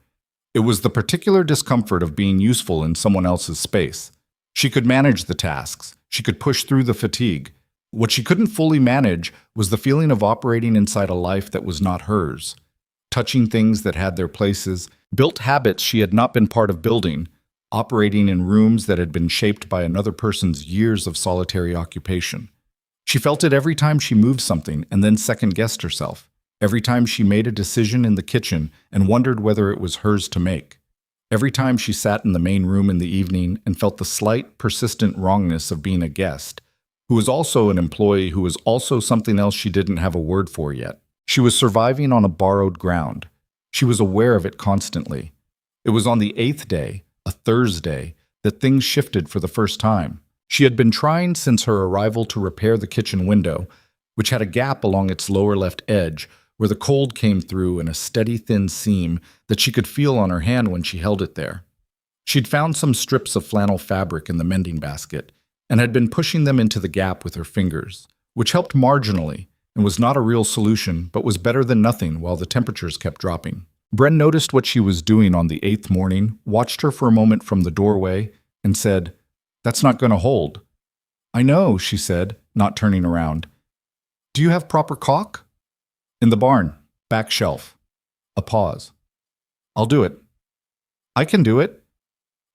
It was the particular discomfort of being useful in someone else's space. She could manage the tasks. She could push through the fatigue. What she couldn't fully manage was the feeling of operating inside a life that was not hers, touching things that had their places, built habits she had not been part of building, operating in rooms that had been shaped by another person's years of solitary occupation. She felt it every time she moved something and then second-guessed herself. Every time she made a decision in the kitchen and wondered whether it was hers to make. Every time she sat in the main room in the evening and felt the slight, persistent wrongness of being a guest, who was also an employee who was also something else she didn't have a word for yet. She was surviving on a borrowed ground. She was aware of it constantly. It was on the 8th day, a Thursday, that things shifted for the first time. She had been trying since her arrival to repair the kitchen window, which had a gap along its lower left edge, where the cold came through in a steady thin seam that she could feel on her hand when she held it there. She'd found some strips of flannel fabric in the mending basket and had been pushing them into the gap with her fingers, which helped marginally and was not a real solution but was better than nothing while the temperatures kept dropping. Bren noticed what she was doing on the 8th morning, watched her for a moment from the doorway, and said, "That's not going to hold." "I know," she said, not turning around. "Do you have proper caulk?" "In the barn, back shelf." A pause. "I'll do it." "I can do it."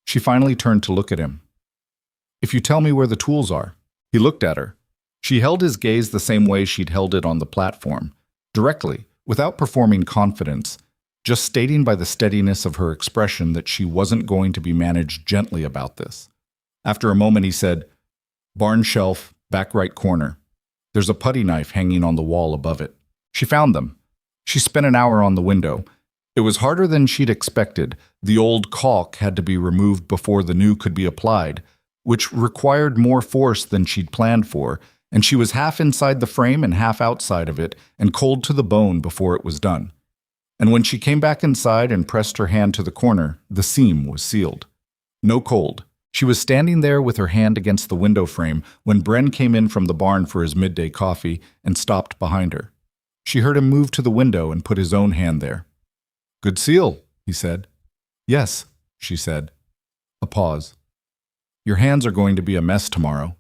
She finally turned to look at him. "If you tell me where the tools are." He looked at her. She held his gaze the same way she'd held it on the platform, directly, without performing confidence, just stating by the steadiness of her expression that she wasn't going to be managed gently about this. After a moment he said, "Barn shelf, back right corner. There's a putty knife hanging on the wall above it." She found them. She spent an hour on the window. It was harder than she'd expected. The old caulk had to be removed before the new could be applied, which required more force than she'd planned for, and she was half inside the frame and half outside of it, and cold to the bone before it was done. And when she came back inside and pressed her hand to the corner, the seam was sealed. No cold. She was standing there with her hand against the window frame when Bren came in from the barn for his midday coffee and stopped behind her. She heard him move to the window and put his own hand there. "Good seal," he said. "Yes," she said. A pause. "Your hands are going to be a mess tomorrow."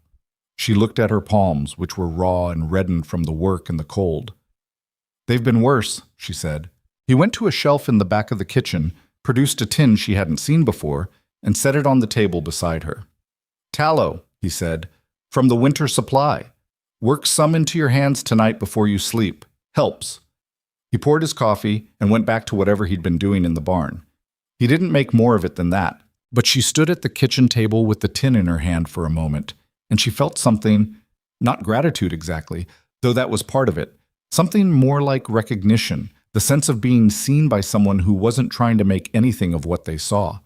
She looked at her palms, which were raw and reddened from the work and the cold. "They've been worse," she said. He went to a shelf in the back of the kitchen, produced a tin she hadn't seen before, and set it on the table beside her. "Tallow," he said, "from the winter supply. Work some into your hands tonight before you sleep. Helps." He poured his coffee and went back to whatever he'd been doing in the barn. He didn't make more of it than that, but she stood at the kitchen table with the tin in her hand for a moment, and she felt something, not gratitude exactly, though that was part of it, something more like recognition, the sense of being seen by someone who wasn't trying to make anything of what they saw.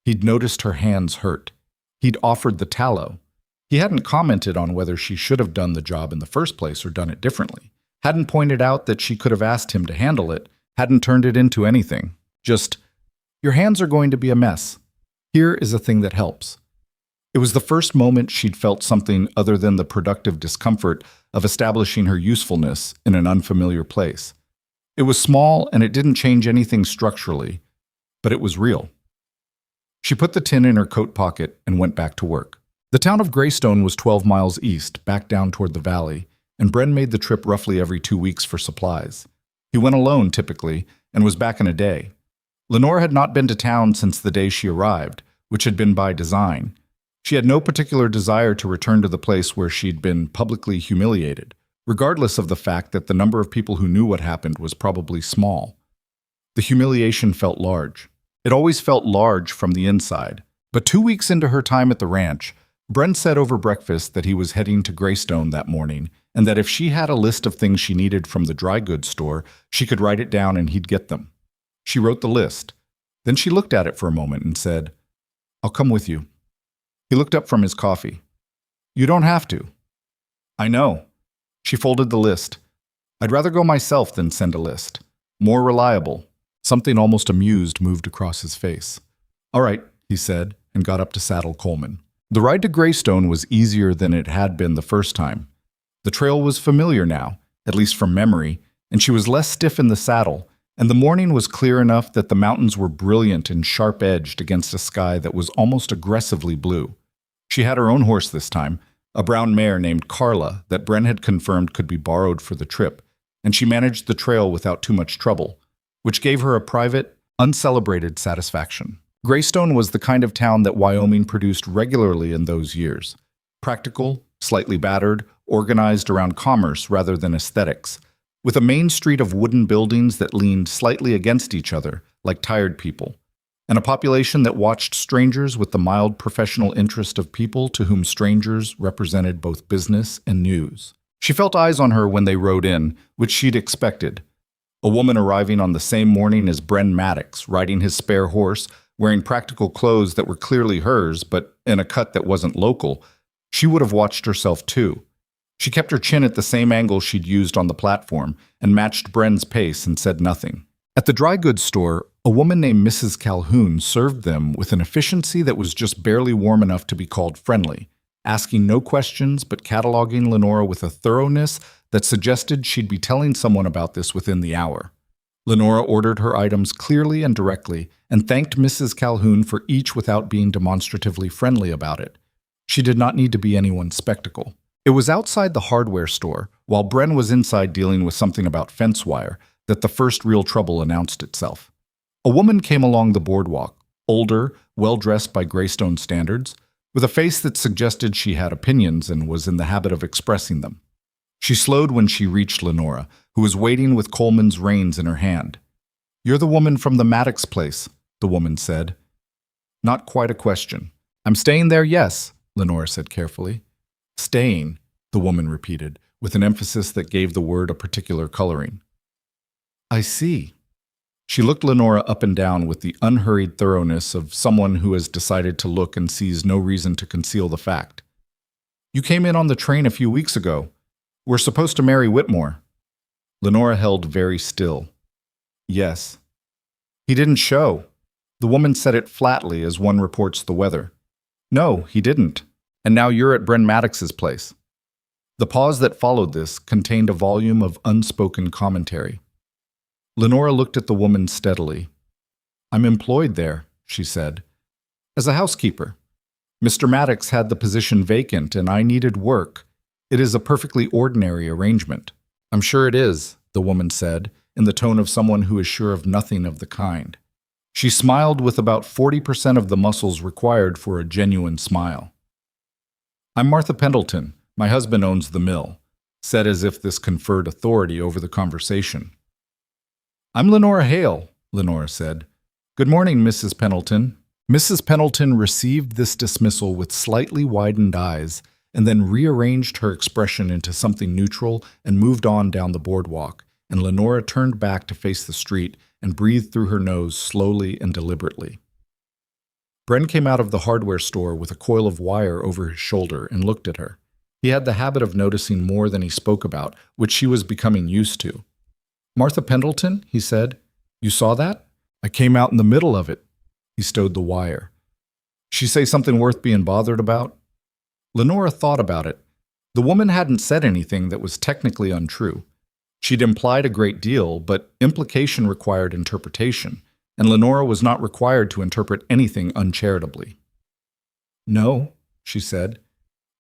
He'd noticed her hands hurt. He'd offered the tallow. He hadn't commented on whether she should have done the job in the first place or done it differently. Hadn't pointed out that she could have asked him to handle it, hadn't turned it into anything. Just, "Your hands are going to be a mess. Here is a thing that helps." It was the first moment she'd felt something other than the productive discomfort of establishing her usefulness in an unfamiliar place. It was small and it didn't change anything structurally, but it was real. She put the tin in her coat pocket and went back to work. The town of Greystone was 12 miles east, back down toward the valley, and Bren made the trip roughly every 2 weeks for supplies. He went alone, typically, and was back in a day. Lenora had not been to town since the day she arrived, which had been by design. She had no particular desire to return to the place where she'd been publicly humiliated, regardless of the fact that the number of people who knew what happened was probably small. The humiliation felt large. It always felt large from the inside. But 2 weeks into her time at the ranch, Bren said over breakfast that he was heading to Greystone that morning, and that if she had a list of things she needed from the dry goods store, she could write it down and he'd get them. She wrote the list. Then she looked at it for a moment and said, "I'll come with you." He looked up from his coffee. "You don't have to." "I know." She folded the list. "I'd rather go myself than send a list. More reliable." Something almost amused moved across his face. "All right," he said, and got up to saddle Coleman. The ride to Greystone was easier than it had been the first time. The trail was familiar now, at least from memory, and she was less stiff in the saddle, and the morning was clear enough that the mountains were brilliant and sharp-edged against a sky that was almost aggressively blue. She had her own horse this time, a brown mare named Carla that Bren had confirmed could be borrowed for the trip, and she managed the trail without too much trouble, which gave her a private, uncelebrated satisfaction. Greystone was the kind of town that Wyoming produced regularly in those years. Practical, slightly battered, organized around commerce rather than aesthetics. with a main street of wooden buildings that leaned slightly against each other, like tired people, and a population that watched strangers with the mild professional interest of people to whom strangers represented both business and news. She felt eyes on her when they rode in, which she'd expected. A woman arriving on the same morning as Bren Maddox, riding his spare horse, wearing practical clothes that were clearly hers, but in a cut that wasn't local. She would have watched herself too. She kept her chin at the same angle she'd used on the platform and matched Bren's pace and said nothing. At the dry goods store, a woman named Mrs. Calhoun served them with an efficiency that was just barely warm enough to be called friendly, asking no questions but cataloging Lenora with a thoroughness that suggested she'd be telling someone about this within the hour. Lenora ordered her items clearly and directly and thanked Mrs. Calhoun for each without being demonstratively friendly about it. She did not need to be anyone's spectacle. It was outside the hardware store, while Bren was inside dealing with something about fence wire, that the first real trouble announced itself. A woman came along the boardwalk, older, well-dressed by Greystone standards, with a face that suggested she had opinions and was in the habit of expressing them. She slowed when she reached Lenora, who was waiting with Coleman's reins in her hand. "You're the woman from the Maddox place," the woman said. Not quite a question. "I'm staying there, yes," Lenora said carefully. "Staying," the woman repeated, with an emphasis that gave the word a particular coloring. "I see." She looked Lenora up and down with the unhurried thoroughness of someone who has decided to look and sees no reason to conceal the fact. "You came in on the train a few weeks ago. We're supposed to marry Whitmore." Lenora held very still. "Yes." "He didn't show." The woman said it flatly as one reports the weather. "No, he didn't. And now you're at Bren Maddox's place." The pause that followed this contained a volume of unspoken commentary. Lenora looked at the woman steadily. "I'm employed there," she said, "as a housekeeper. Mr. Maddox had the position vacant and I needed work. It is a perfectly ordinary arrangement." "I'm sure it is," the woman said, in the tone of someone who is sure of nothing of the kind. She smiled with about 40% of the muscles required for a genuine smile. "I'm Martha Pendleton. My husband owns the mill," said as if this conferred authority over the conversation. "I'm Lenora Hale," Lenora said. "Good morning, Mrs. Pendleton." Mrs. Pendleton received this dismissal with slightly widened eyes and then rearranged her expression into something neutral and moved on down the boardwalk, and Lenora turned back to face the street and breathed through her nose slowly and deliberately. Bren came out of the hardware store with a coil of wire over his shoulder and looked at her. He had the habit of noticing more than he spoke about, which she was becoming used to. "Martha Pendleton," he said, "you saw that? I came out in the middle of it." He stowed the wire. "She say something worth being bothered about?" Lenora thought about it. The woman hadn't said anything that was technically untrue. She'd implied a great deal, but implication required interpretation, and Lenora was not required to interpret anything uncharitably. "No," she said.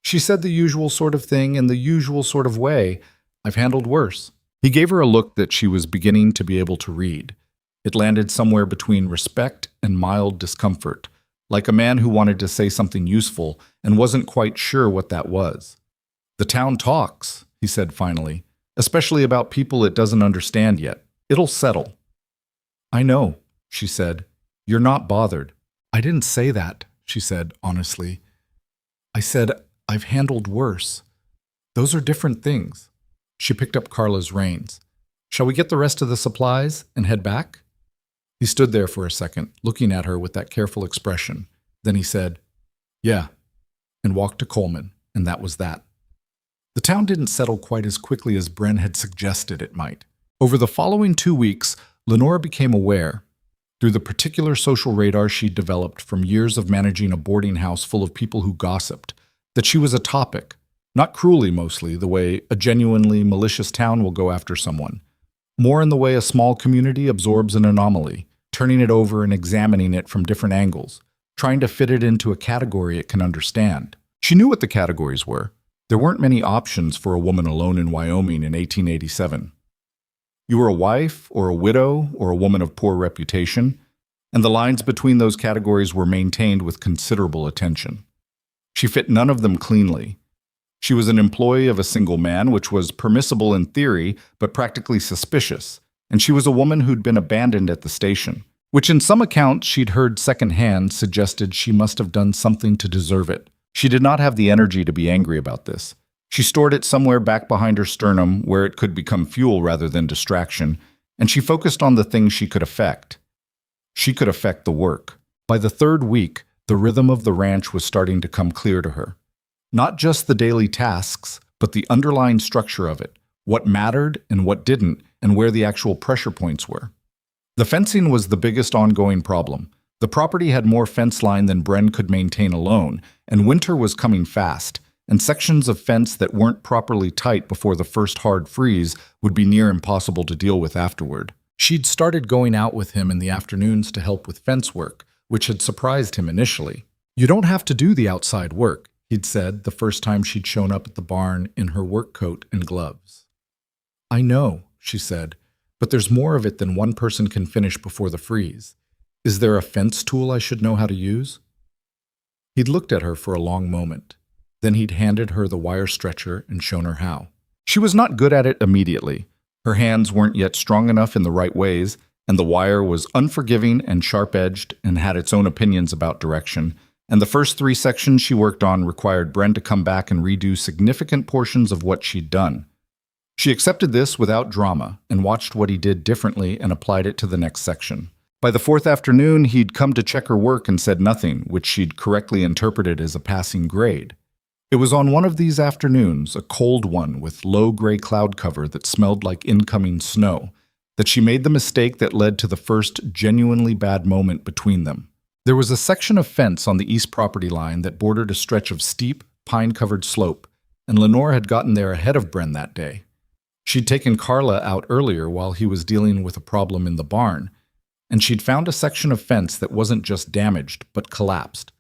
"She said the usual sort of thing in the usual sort of way. I've handled worse." He gave her a look that she was beginning to be able to read. It landed somewhere between respect and mild discomfort, like a man who wanted to say something useful and wasn't quite sure what that was. "The town talks," he said finally, "especially about people it doesn't understand yet. It'll settle." "I know," she said. "You're not bothered." "I didn't say that," she said honestly. "I said I've handled worse. Those are different things." She picked up Carla's reins. "Shall we get the rest of the supplies and head back?" He stood there for a second, looking at her with that careful expression. Then he said, "Yeah," and walked to Coleman, and that was that. The town didn't settle quite as quickly as Bren had suggested it might. Over the following 2 weeks, Lenora became aware, through the particular social radar she'd developed from years of managing a boarding house full of people who gossiped, that she was a topic, not cruelly mostly, the way a genuinely malicious town will go after someone, more in the way a small community absorbs an anomaly, turning it over and examining it from different angles, trying to fit it into a category it can understand. She knew what the categories were. There weren't many options for a woman alone in Wyoming in 1887. You were a wife, or a widow, or a woman of poor reputation, and the lines between those categories were maintained with considerable attention. She fit none of them cleanly. She was an employee of a single man, which was permissible in theory, but practically suspicious. And she was a woman who'd been abandoned at the station, which in some accounts she'd heard secondhand suggested she must have done something to deserve it. She did not have the energy to be angry about this. She stored it somewhere back behind her sternum where it could become fuel rather than distraction, and she focused on the things she could affect. She could affect the work. By the third week, the rhythm of the ranch was starting to come clear to her. Not just the daily tasks, but the underlying structure of it, what mattered and what didn't, and where the actual pressure points were. The fencing was the biggest ongoing problem. The property had more fence line than Bren could maintain alone, and winter was coming fast, and sections of fence that weren't properly tight before the first hard freeze would be near impossible to deal with afterward. She'd started going out with him in the afternoons to help with fence work, which had surprised him initially. "You don't have to do the outside work," he'd said the first time she'd shown up at the barn in her work coat and gloves. "I know," she said, "but there's more of it than one person can finish before the freeze. Is there a fence tool I should know how to use?" He'd looked at her for a long moment. Then he'd handed her the wire stretcher and shown her how. She was not good at it immediately. Her hands weren't yet strong enough in the right ways, and the wire was unforgiving and sharp-edged and had its own opinions about direction, and the first 3 sections she worked on required Bren to come back and redo significant portions of what she'd done. She accepted this without drama and watched what he did differently and applied it to the next section. By the 4th afternoon, he'd come to check her work and said nothing, which she'd correctly interpreted as a passing grade. It was on one of these afternoons, a cold one with low gray cloud cover that smelled like incoming snow, that she made the mistake that led to the first genuinely bad moment between them. There was a section of fence on the east property line that bordered a stretch of steep, pine-covered slope, and Lenora had gotten there ahead of Bren that day. She'd taken Carla out earlier while he was dealing with a problem in the barn, and she'd found a section of fence that wasn't just damaged, but collapsed.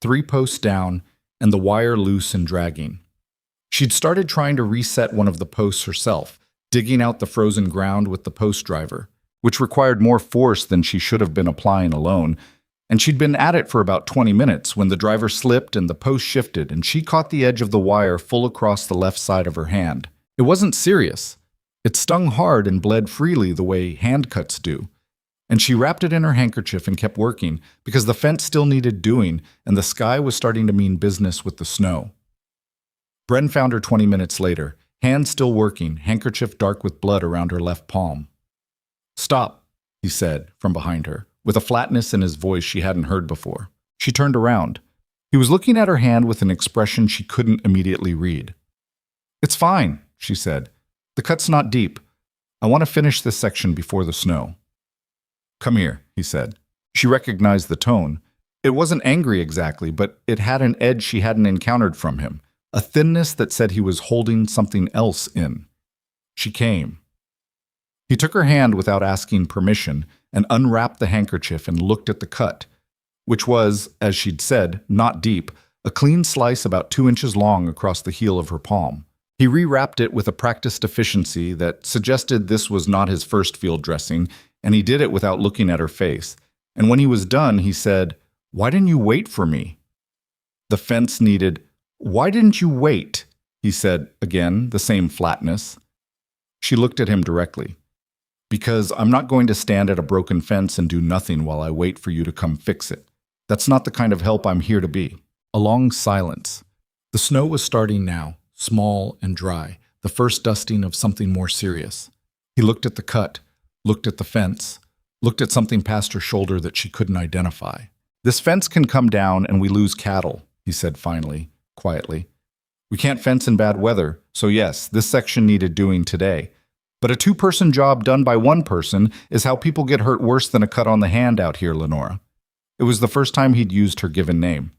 3 posts down, and the wire loose and dragging. She'd started trying to reset one of the posts herself, digging out the frozen ground with the post driver, which required more force than she should have been applying alone, and she'd been at it for about 20 minutes when the driver slipped and the post shifted, and she caught the edge of the wire full across the left side of her hand. It wasn't serious. It stung hard and bled freely the way hand cuts do. And she wrapped it in her handkerchief and kept working because the fence still needed doing and the sky was starting to mean business with the snow. Bren found her 20 minutes later, hand still working, handkerchief dark with blood around her left palm. "Stop," he said from behind her, with a flatness in his voice she hadn't heard before. She turned around. He was looking at her hand with an expression she couldn't immediately read. "It's fine," she said. "The cut's not deep. I want to finish this section before the snow." "Come here," he said. She recognized the tone. It wasn't angry exactly, but it had an edge she hadn't encountered from him, a thinness that said he was holding something else in. She came. He took her hand without asking permission and unwrapped the handkerchief and looked at the cut, which was, as she'd said, not deep, a clean slice about 2 inches long across the heel of her palm. He rewrapped it with a practiced efficiency that suggested this was not his first field dressing, and he did it without looking at her face. And when he was done, he said, "Why didn't you wait for me?" The fence needed, "Why didn't you wait?" he said again, the same flatness. She looked at him directly. "Because I'm not going to stand at a broken fence and do nothing while I wait for you to come fix it. That's not the kind of help I'm here to be." A long silence. The snow was starting now, small and dry, the first dusting of something more serious. He looked at the cut, looked at the fence, looked at something past her shoulder that she couldn't identify. "This fence can come down and we lose cattle," he said finally, quietly. "We can't fence in bad weather, so yes, this section needed doing today. But a 2-person job done by 1 person is how people get hurt worse than a cut on the hand out here, Lenora." It was the first time he'd used her given name.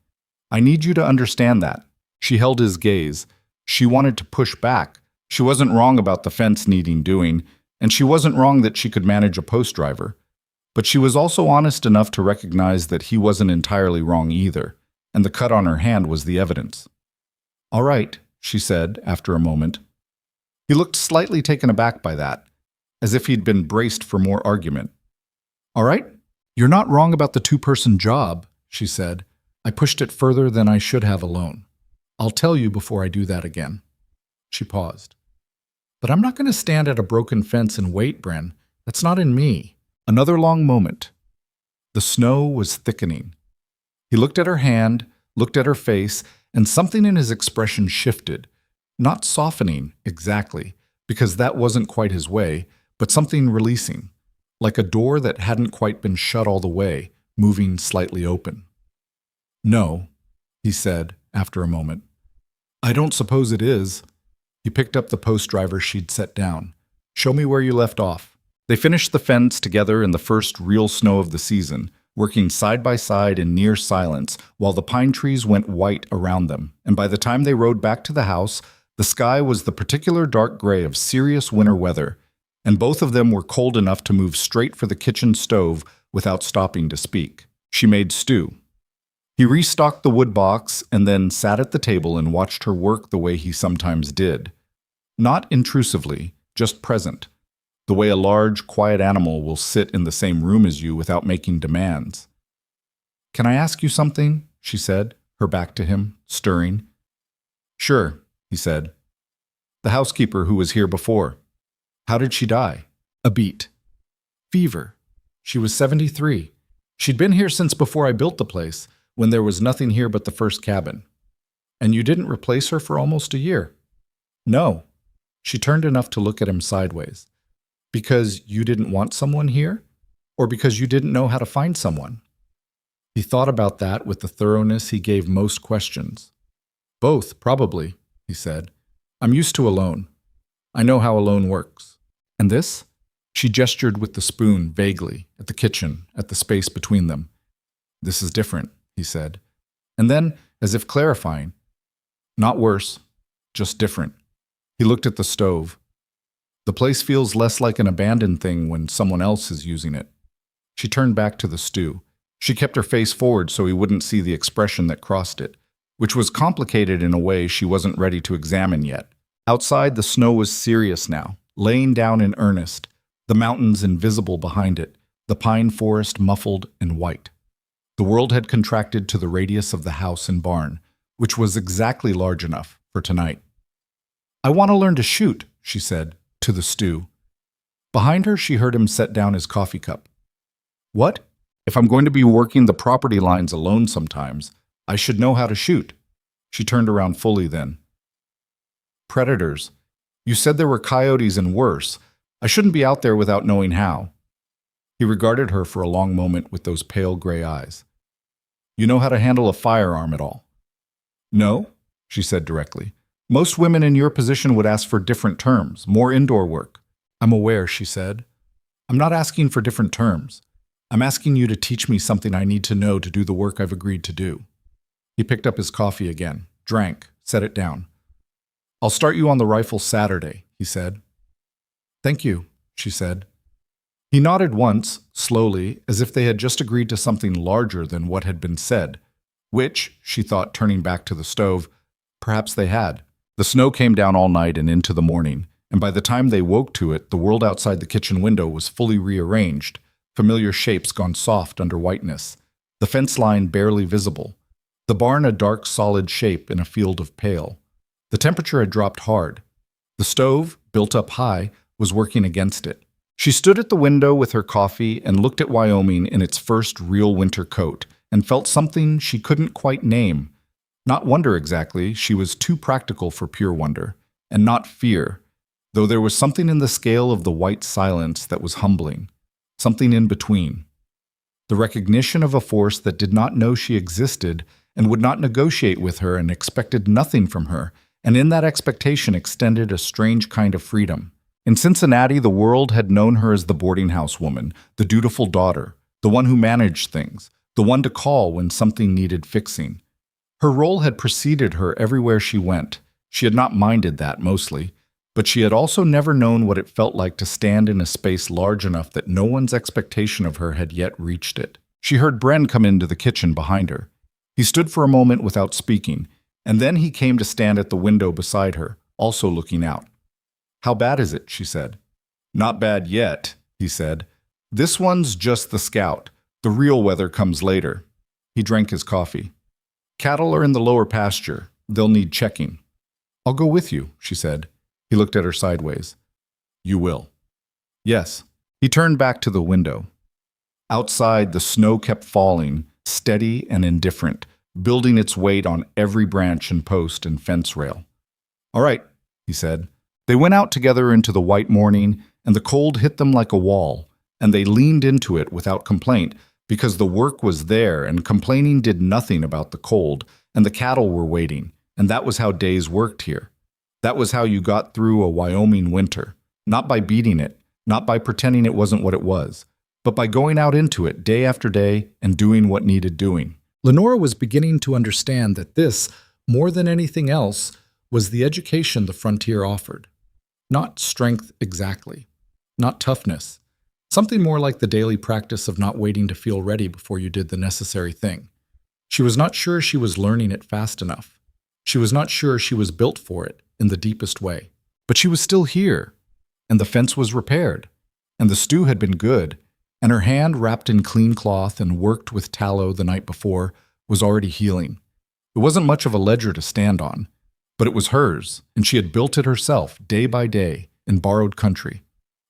"I need you to understand that." She held his gaze. She wanted to push back. She wasn't wrong about the fence needing doing, and she wasn't wrong that she could manage a post driver. But she was also honest enough to recognize that he wasn't entirely wrong either, and the cut on her hand was the evidence. "All right," she said after a moment. He looked slightly taken aback by that, as if he'd been braced for more argument. "All right? You're not wrong about the 2-person job," she said. "I pushed it further than I should have alone. I'll tell you before I do that again. She paused. But I'm not going to stand at a broken fence and wait, Bren. That's not in me. Another long moment. The snow was thickening. He looked at her hand, looked at her face, and something in his expression shifted. Not softening, exactly, because that wasn't quite his way, but something releasing, like a door that hadn't quite been shut all the way, moving slightly open. No, he said after a moment. I don't suppose it is. He picked up the post driver she'd set down. Show me where you left off. They finished the fence together in the first real snow of the season, working side by side in near silence while the pine trees went white around them, and by the time they rode back to the house, the sky was the particular dark gray of serious winter weather, and both of them were cold enough to move straight for the kitchen stove without stopping to speak. She made stew. He restocked the wood box and then sat at the table and watched her work the way he sometimes did. Not intrusively, just present. The way a large, quiet animal will sit in the same room as you without making demands. Can I ask you something? She said, her back to him, stirring. Sure, he said. The housekeeper who was here before. How did she die? A beat. Fever. She was 73. She'd been here since before I built the place, when there was nothing here but the first cabin. And you didn't replace her for almost a year. No. She turned enough to look at him sideways. Because you didn't want someone here? Or because you didn't know how to find someone? He thought about that with the thoroughness he gave most questions. Both, probably, he said. I'm used to alone. I know how alone works. And this? She gestured with the spoon vaguely, at the kitchen, at the space between them. This is different, he said. And then, as if clarifying, not worse, just different. He looked at the stove. The place feels less like an abandoned thing when someone else is using it. She turned back to the stew. She kept her face forward so he wouldn't see the expression that crossed it, which was complicated in a way she wasn't ready to examine yet. Outside, the snow was serious now, laying down in earnest, the mountains invisible behind it, the pine forest muffled and white. The world had contracted to the radius of the house and barn, which was exactly large enough for tonight. I want to learn to shoot, she said, to the stew. Behind her, she heard him set down his coffee cup. What? If I'm going to be working the property lines alone sometimes, I should know how to shoot. She turned around fully then. Predators. You said there were coyotes and worse. I shouldn't be out there without knowing how. He regarded her for a long moment with those pale gray eyes. You know how to handle a firearm at all? No, she said directly. Most women in your position would ask for different terms, more indoor work. I'm aware, she said. I'm not asking for different terms. I'm asking you to teach me something I need to know to do the work I've agreed to do. He picked up his coffee again, drank, set it down. I'll start you on the rifle Saturday, he said. Thank you, she said. He nodded once, slowly, as if they had just agreed to something larger than what had been said, which, she thought, turning back to the stove, perhaps they had. The snow came down all night and into the morning, and by the time they woke to it, the world outside the kitchen window was fully rearranged, familiar shapes gone soft under whiteness, the fence line barely visible, the barn a dark, solid shape in a field of pale. The temperature had dropped hard. The stove, built up high, was working against it. She stood at the window with her coffee and looked at Wyoming in its first real winter coat and felt something she couldn't quite name. Not wonder exactly, she was too practical for pure wonder, and not fear, though there was something in the scale of the white silence that was humbling, something in between. The recognition of a force that did not know she existed and would not negotiate with her and expected nothing from her, and in that expectation extended a strange kind of freedom. In Cincinnati, the world had known her as the boarding house woman, the dutiful daughter, the one who managed things, the one to call when something needed fixing. Her role had preceded her everywhere she went. She had not minded that mostly, but she had also never known what it felt like to stand in a space large enough that no one's expectation of her had yet reached it. She heard Bren come into the kitchen behind her. He stood for a moment without speaking, and then he came to stand at the window beside her, also looking out. How bad is it? She said. Not bad yet, he said. This one's just the scout. The real weather comes later. He drank his coffee. Cattle are in the lower pasture. They'll need checking. I'll go with you, she said. He looked at her sideways. You will. Yes. He turned back to the window. Outside, the snow kept falling, steady and indifferent, building its weight on every branch and post and fence rail. All right, he said. They went out together into the white morning, and the cold hit them like a wall, and they leaned into it without complaint, because the work was there and complaining did nothing about the cold, and the cattle were waiting, and that was how days worked here. That was how you got through a Wyoming winter, not by beating it, not by pretending it wasn't what it was, but by going out into it day after day and doing what needed doing. Lenora was beginning to understand that this, more than anything else, was the education the frontier offered. Not strength exactly, not toughness, something more like the daily practice of not waiting to feel ready before you did the necessary thing. She was not sure she was learning it fast enough. She was not sure she was built for it in the deepest way. But she was still here, and the fence was repaired, and the stew had been good, and her hand wrapped in clean cloth and worked with tallow the night before was already healing. It wasn't much of a ledger to stand on, but it was hers, and she had built it herself day by day in borrowed country.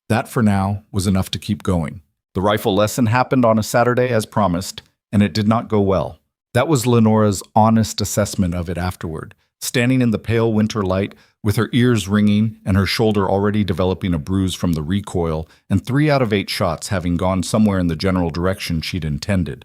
That, for now, was enough to keep going. The rifle lesson happened on a Saturday as promised, and it did not go well. That was Lenora's honest assessment of it afterward, standing in the pale winter light with her ears ringing and her shoulder already developing a bruise from the recoil, and 3 out of 8 shots having gone somewhere in the general direction she'd intended.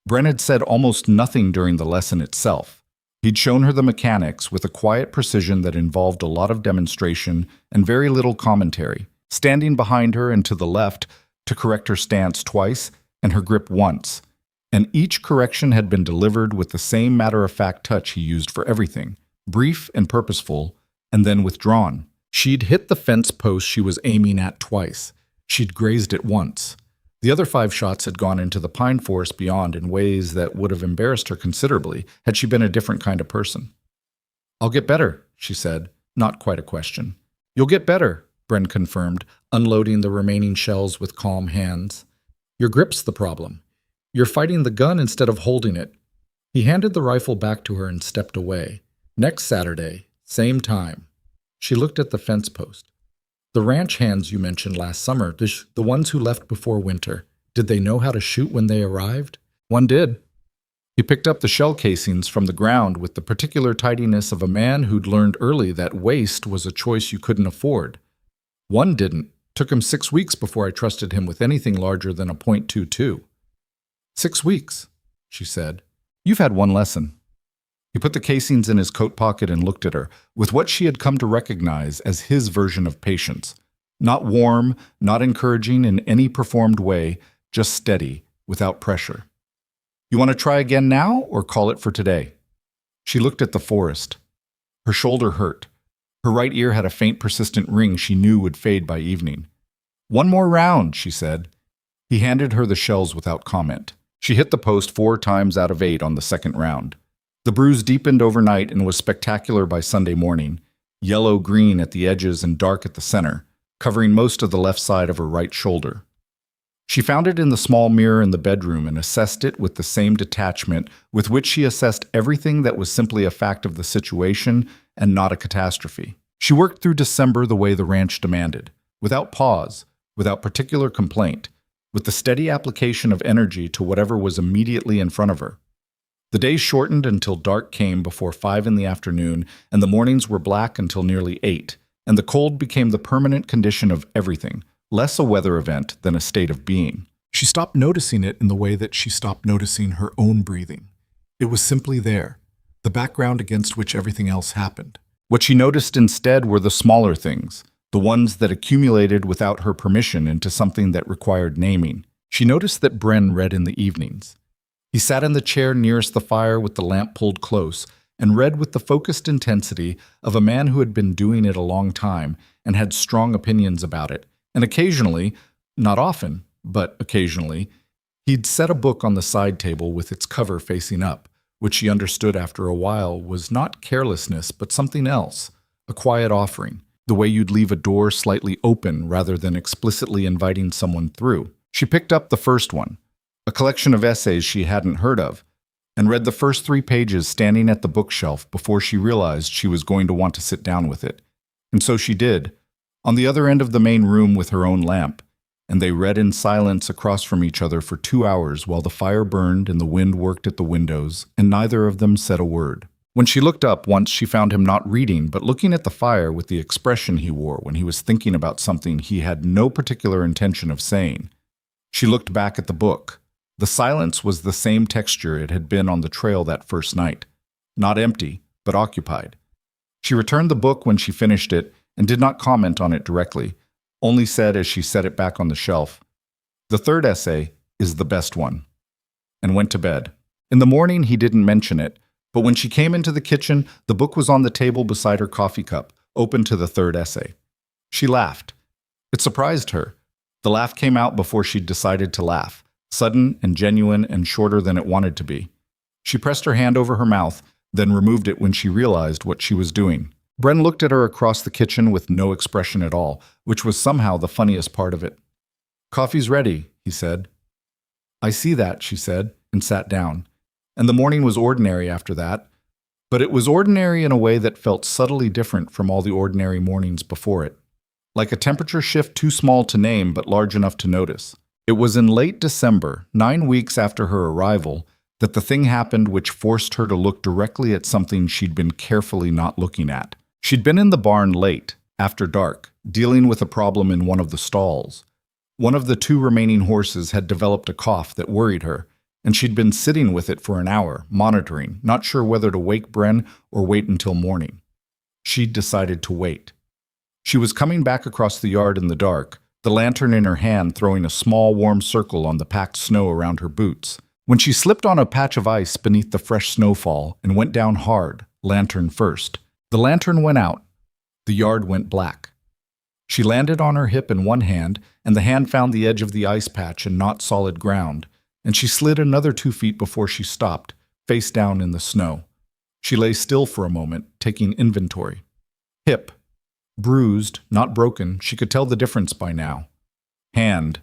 Bren had said almost nothing during the lesson itself. He'd shown her the mechanics with a quiet precision that involved a lot of demonstration and very little commentary, standing behind her and to the left to correct her stance twice and her grip once, and each correction had been delivered with the same matter-of-fact touch he used for everything, brief and purposeful, and then withdrawn. She'd hit the fence post she was aiming at twice. She'd grazed it once. The other 5 shots had gone into the pine forest beyond in ways that would have embarrassed her considerably had she been a different kind of person. I'll get better, she said, not quite a question. You'll get better, Bren confirmed, unloading the remaining shells with calm hands. Your grip's the problem. You're fighting the gun instead of holding it. He handed the rifle back to her and stepped away. Next Saturday, same time. She looked at the fence post. The ranch hands you mentioned last summer, the ones who left before winter, did they know how to shoot when they arrived? One did. He picked up the shell casings from the ground with the particular tidiness of a man who'd learned early that waste was a choice you couldn't afford. One didn't. Took him 6 weeks before I trusted him with anything larger than a .22. 6 weeks, she said. You've had one lesson. He put the casings in his coat pocket and looked at her, with what she had come to recognize as his version of patience. Not warm, not encouraging in any performed way, just steady, without pressure. You want to try again now, or call it for today? She looked at the forest. Her shoulder hurt. Her right ear had a faint, persistent ring she knew would fade by evening. One more round, she said. He handed her the shells without comment. She hit the post 4 times out of 8 on the second round. The bruise deepened overnight and was spectacular by Sunday morning, yellow-green at the edges and dark at the center, covering most of the left side of her right shoulder. She found it in the small mirror in the bedroom and assessed it with the same detachment with which she assessed everything that was simply a fact of the situation and not a catastrophe. She worked through December the way the ranch demanded, without pause, without particular complaint, with the steady application of energy to whatever was immediately in front of her. The days shortened until dark came before 5 in the afternoon, and the mornings were black until nearly 8, and the cold became the permanent condition of everything, less a weather event than a state of being. She stopped noticing it in the way that she stopped noticing her own breathing. It was simply there, the background against which everything else happened. What she noticed instead were the smaller things, the ones that accumulated without her permission into something that required naming. She noticed that Bren read in the evenings. He sat in the chair nearest the fire with the lamp pulled close and read with the focused intensity of a man who had been doing it a long time and had strong opinions about it. And occasionally, not often, but occasionally, he'd set a book on the side table with its cover facing up, which she understood after a while was not carelessness but something else, a quiet offering, the way you'd leave a door slightly open rather than explicitly inviting someone through. She picked up the first one, a collection of essays she hadn't heard of, and read the first 3 pages standing at the bookshelf before she realized she was going to want to sit down with it. And so she did, on the other end of the main room with her own lamp, and they read in silence across from each other for 2 hours while the fire burned and the wind worked at the windows, and neither of them said a word. When she looked up once, she found him not reading, but looking at the fire with the expression he wore when he was thinking about something he had no particular intention of saying. She looked back at the book. The silence was the same texture it had been on the trail that first night. Not empty, but occupied. She returned the book when she finished it and did not comment on it directly, only said as she set it back on the shelf, "The third essay is the best one," and went to bed. In the morning, he didn't mention it, but when she came into the kitchen, the book was on the table beside her coffee cup, open to the third essay. She laughed. It surprised her. The laugh came out before she'd decided to laugh, sudden and genuine and shorter than it wanted to be. She pressed her hand over her mouth, then removed it when she realized what she was doing. Bren looked at her across the kitchen with no expression at all, which was somehow the funniest part of it. "Coffee's ready," he said. "I see that," she said, and sat down. And the morning was ordinary after that, but it was ordinary in a way that felt subtly different from all the ordinary mornings before it. Like a temperature shift too small to name but large enough to notice. It was in late December, 9 weeks after her arrival, that the thing happened which forced her to look directly at something she'd been carefully not looking at. She'd been in the barn late, after dark, dealing with a problem in one of the stalls. One of the 2 remaining horses had developed a cough that worried her, and she'd been sitting with it for an hour, monitoring, not sure whether to wake Bren or wait until morning. She'd decided to wait. She was coming back across the yard in the dark, the lantern in her hand throwing a small warm circle on the packed snow around her boots, when she slipped on a patch of ice beneath the fresh snowfall and went down hard, lantern first. The lantern went out. The yard went black. She landed on her hip in one hand, and the hand found the edge of the ice patch and not solid ground, and she slid another 2 feet before she stopped, face down in the snow. She lay still for a moment, taking inventory. Hip. Bruised, not broken, she could tell the difference by now. Hand.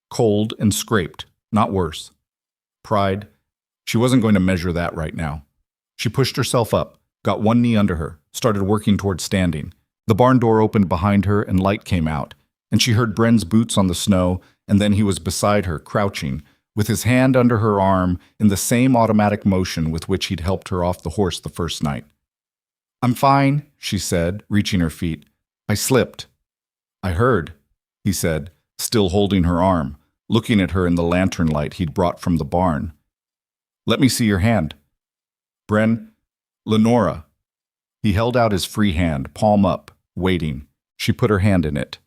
Cold and scraped, not worse. Pride. She wasn't going to measure that right now. She pushed herself up, got one knee under her, started working toward standing. The barn door opened behind her and light came out, and she heard Bren's boots on the snow, and then he was beside her, crouching, with his hand under her arm in the same automatic motion with which he'd helped her off the horse the first night. "I'm fine," she said, reaching her feet. "I slipped." "I heard," he said, still holding her arm, looking at her in the lantern light he'd brought from the barn. "Let me see your hand." "Bren, Lenora." He held out his free hand, palm up, waiting. She put her hand in it.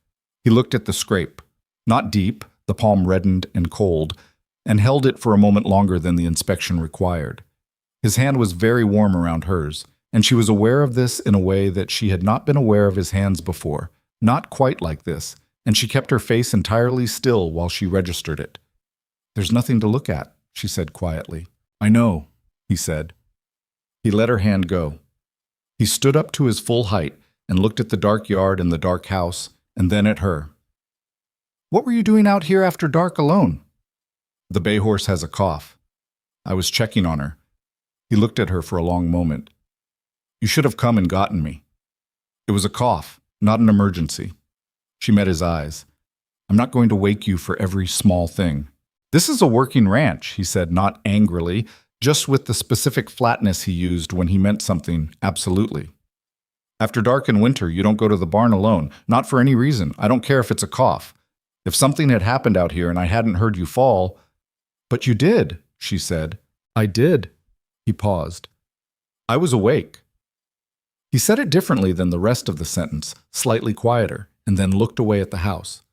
He looked at the scrape. Not deep, the palm reddened and cold, and held it for a moment longer than the inspection required. His hand was very warm around hers, and she was aware of this in a way that she had not been aware of his hands before, not quite like this, and she kept her face entirely still while she registered it. "There's nothing to look at," she said quietly. "I know," he said. He let her hand go. He stood up to his full height and looked at the dark yard and the dark house, and then at her. "What were you doing out here after dark alone?" "The bay horse has a cough. I was checking on her." He looked at her for a long moment. "You should have come and gotten me." "It was a cough, not an emergency." She met his eyes. "I'm not going to wake you for every small thing." "This is a working ranch," he said, not angrily, just with the specific flatness he used when he meant something absolutely. "After dark in winter, you don't go to the barn alone, not for any reason. I don't care if it's a cough. If something had happened out here and I hadn't heard you fall—" "But you did," she said. "I did." He paused. "I was awake." He said it differently than the rest of the sentence, slightly quieter, and then looked away at the house.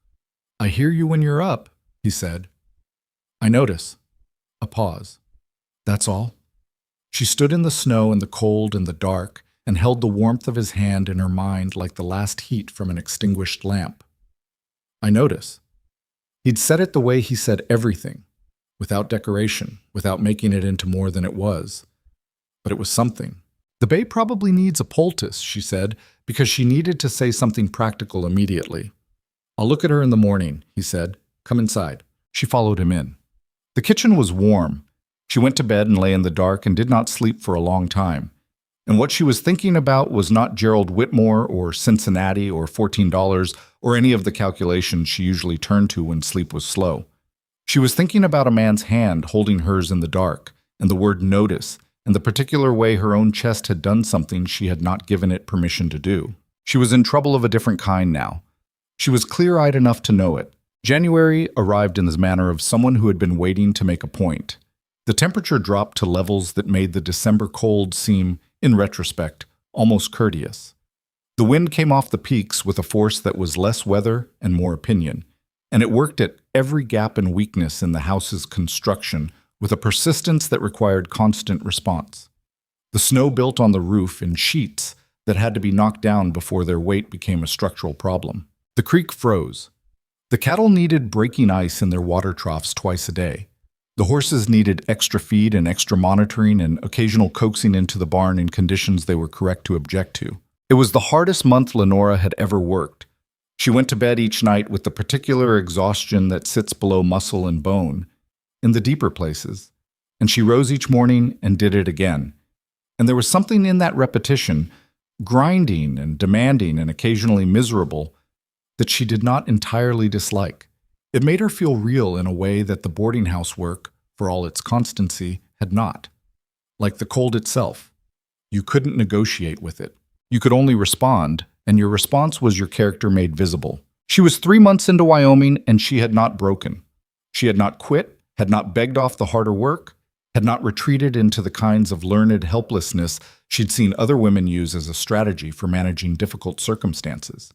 "I hear you when you're up," he said. "I notice." A pause. "That's all?" She stood in the snow and the cold and the dark and held the warmth of his hand in her mind like the last heat from an extinguished lamp. "I notice." He'd said it the way he said everything, without decoration, without making it into more than it was. But it was something. "The bay probably needs a poultice," she said, because she needed to say something practical immediately. "I'll look at her in the morning," he said. "Come inside." She followed him in. The kitchen was warm. She went to bed and lay in the dark and did not sleep for a long time. And what she was thinking about was not Gerald Whitmore or Cincinnati or $14 or any of the calculations she usually turned to when sleep was slow. She was thinking about a man's hand holding hers in the dark, and the word notice, and the particular way her own chest had done something she had not given it permission to do. She was in trouble of a different kind now. She was clear-eyed enough to know it. January arrived in the manner of someone who had been waiting to make a point. The temperature dropped to levels that made the December cold seem, in retrospect, almost courteous. The wind came off the peaks with a force that was less weather and more opinion, and it worked at every gap and weakness in the house's construction with a persistence that required constant response. The snow built on the roof in sheets that had to be knocked down before their weight became a structural problem. The creek froze. The cattle needed breaking ice in their water troughs twice a day. The horses needed extra feed and extra monitoring and occasional coaxing into the barn in conditions they were correct to object to. It was the hardest month Lenora had ever worked. She went to bed each night with the particular exhaustion that sits below muscle and bone, in the deeper places, and she rose each morning and did it again. And there was something in that repetition, grinding and demanding and occasionally miserable, that she did not entirely dislike. It made her feel real in a way that the boarding house work, for all its constancy, had not. Like the cold itself. You couldn't negotiate with it. You could only respond, and your response was your character made visible. She was 3 months into Wyoming, and she had not broken. She had not quit, had not begged off the harder work, had not retreated into the kinds of learned helplessness she'd seen other women use as a strategy for managing difficult circumstances.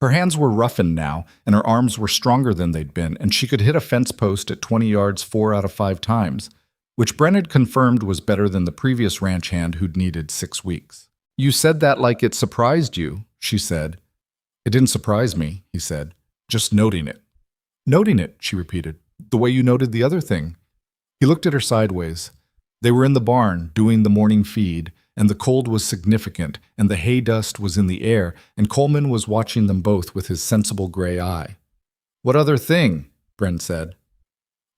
Her hands were roughened now, and her arms were stronger than they'd been, and she could hit a fence post at 20 yards 4 out of 5 times, which Bren had confirmed was better than the previous ranch hand who'd needed 6 weeks. "You said that like it surprised you," she said. "It didn't surprise me," he said, "just noting it." "Noting it," she repeated, "the way you noted the other thing." He looked at her sideways. They were in the barn, doing the morning feed, and the cold was significant, and the hay dust was in the air, and Coleman was watching them both with his sensible gray eye. "What other thing?" Brent said.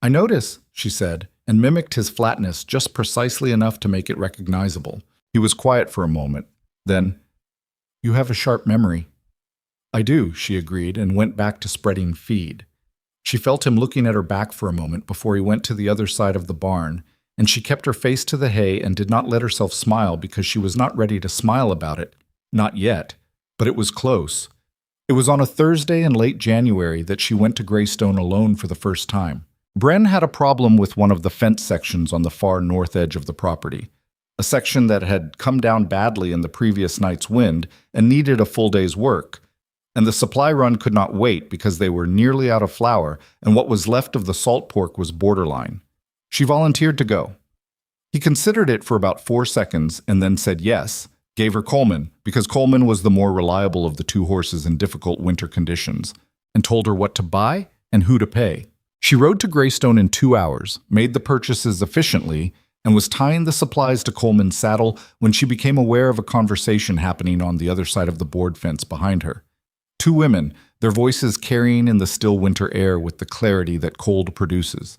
"I notice," she said, and mimicked his flatness just precisely enough to make it recognizable. He was quiet for a moment. Then, "You have a sharp memory." "I do," she agreed, and went back to spreading feed. She felt him looking at her back for a moment before he went to the other side of the barn, and she kept her face to the hay and did not let herself smile because she was not ready to smile about it. Not yet, but it was close. It was on a Thursday in late January that she went to Greystone alone for the first time. Bren had a problem with one of the fence sections on the far north edge of the property, a section that had come down badly in the previous night's wind and needed a full day's work. And the supply run could not wait because they were nearly out of flour, and what was left of the salt pork was borderline. She volunteered to go. He considered it for about 4 seconds and then said yes, gave her Coleman, because Coleman was the more reliable of the 2 horses in difficult winter conditions, and told her what to buy and who to pay. She rode to Greystone in 2 hours, made the purchases efficiently, and was tying the supplies to Coleman's saddle when she became aware of a conversation happening on the other side of the board fence behind her. 2 women, their voices carrying in the still winter air with the clarity that cold produces.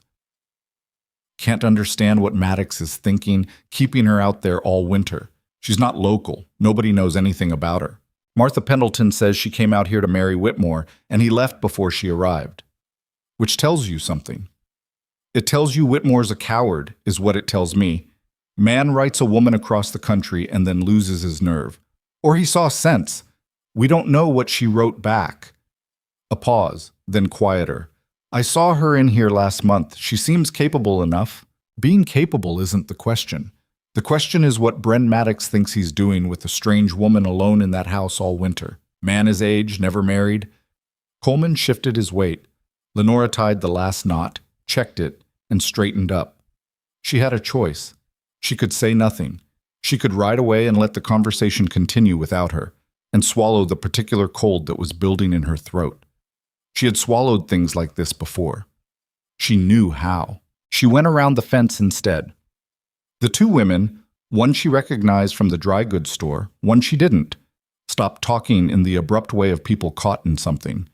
"Can't understand what Maddox is thinking, keeping her out there all winter. She's not local. Nobody knows anything about her. Martha Pendleton says she came out here to marry Whitmore, and he left before she arrived." Which tells you something. It tells you Whitmore's a coward, is what it tells me. Man writes a woman across the country and then loses his nerve. Or he saw sense. We don't know what she wrote back. A pause, then quieter. "I saw her in here last month. She seems capable enough." Being capable isn't the question. The question is what Bren Maddox thinks he's doing with a strange woman alone in that house all winter. Man his age, never married. Coleman shifted his weight. Lenora tied the last knot, checked it, and straightened up. She had a choice. She could say nothing. She could ride away and let the conversation continue without her, and swallow the particular cold that was building in her throat. She had swallowed things like this before. She knew how. She went around the fence instead. The 2 women, one she recognized from the dry goods store, one she didn't, stopped talking in the abrupt way of people caught in something.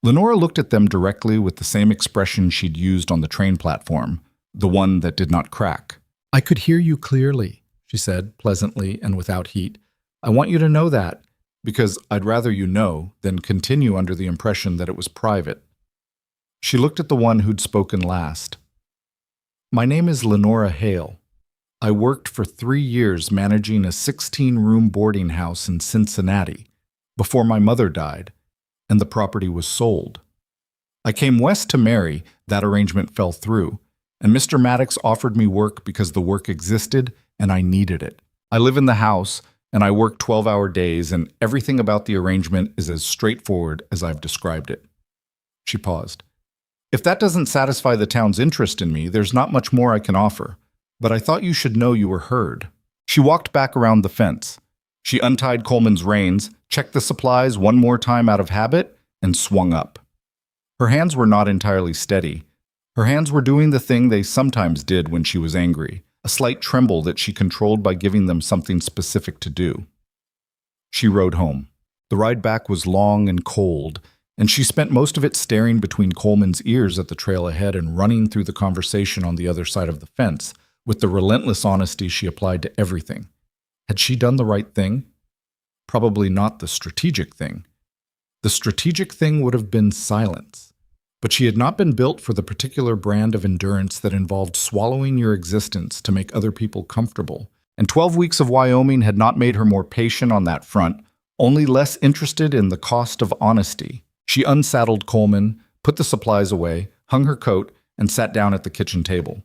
Lenora looked at them directly with the same expression she'd used on the train platform, the one that did not crack. "I could hear you clearly," she said, pleasantly and without heat. "I want you to know that, because I'd rather you know than continue under the impression that it was private." She looked at the one who'd spoken last. "My name is Lenora Hale. I worked for 3 years managing a 16-room boarding house in Cincinnati before my mother died, and the property was sold. I came west to marry, that arrangement fell through, and Mr. Maddox offered me work because the work existed and I needed it. I live in the house, and I work 12-hour days, and everything about the arrangement is as straightforward as I've described it." She paused. "If that doesn't satisfy the town's interest in me, there's not much more I can offer, but I thought you should know you were heard." She walked back around the fence. She untied Coleman's reins, checked the supplies one more time out of habit, and swung up. Her hands were not entirely steady. Her hands were doing the thing they sometimes did when she was angry, a slight tremble that she controlled by giving them something specific to do. She rode home. The ride back was long and cold, and she spent most of it staring between Coleman's ears at the trail ahead and running through the conversation on the other side of the fence, with the relentless honesty she applied to everything. Had she done the right thing? Probably not the strategic thing. The strategic thing would have been silence. But she had not been built for the particular brand of endurance that involved swallowing your existence to make other people comfortable. And 12 weeks of Wyoming had not made her more patient on that front, only less interested in the cost of honesty. She unsaddled Coleman, put the supplies away, hung her coat, and sat down at the kitchen table.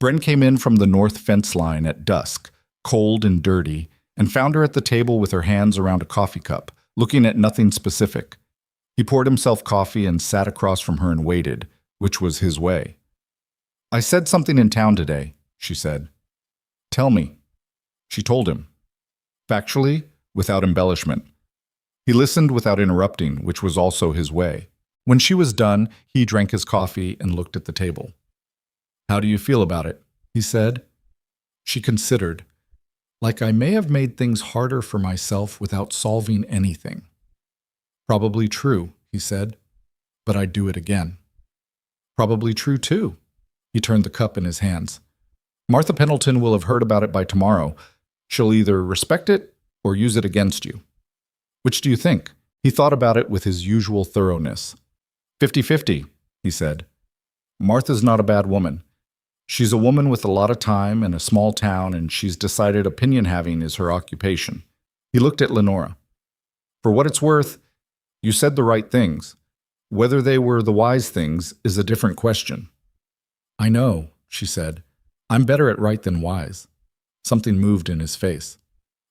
Bren came in from the north fence line at dusk, cold and dirty, and found her at the table with her hands around a coffee cup, looking at nothing specific. He poured himself coffee and sat across from her and waited, which was his way. "I said something in town today," she said. "Tell me." She told him. Factually, without embellishment. He listened without interrupting, which was also his way. When she was done, he drank his coffee and looked at the table. "How do you feel about it?" he said. She considered. "Like I may have made things harder for myself without solving anything." "Probably true," he said, "but I'd do it again." "Probably true, too." He turned the cup in his hands. "Martha Pendleton will have heard about it by tomorrow. She'll either respect it or use it against you. Which do you think?" He thought about it with his usual thoroughness. 50-50, he said. "Martha's not a bad woman. She's a woman with a lot of time in a small town, and she's decided opinion-having is her occupation." He looked at Lenora. "For what it's worth, you said the right things. Whether they were the wise things is a different question." "I know," she said. "I'm better at right than wise." Something moved in his face.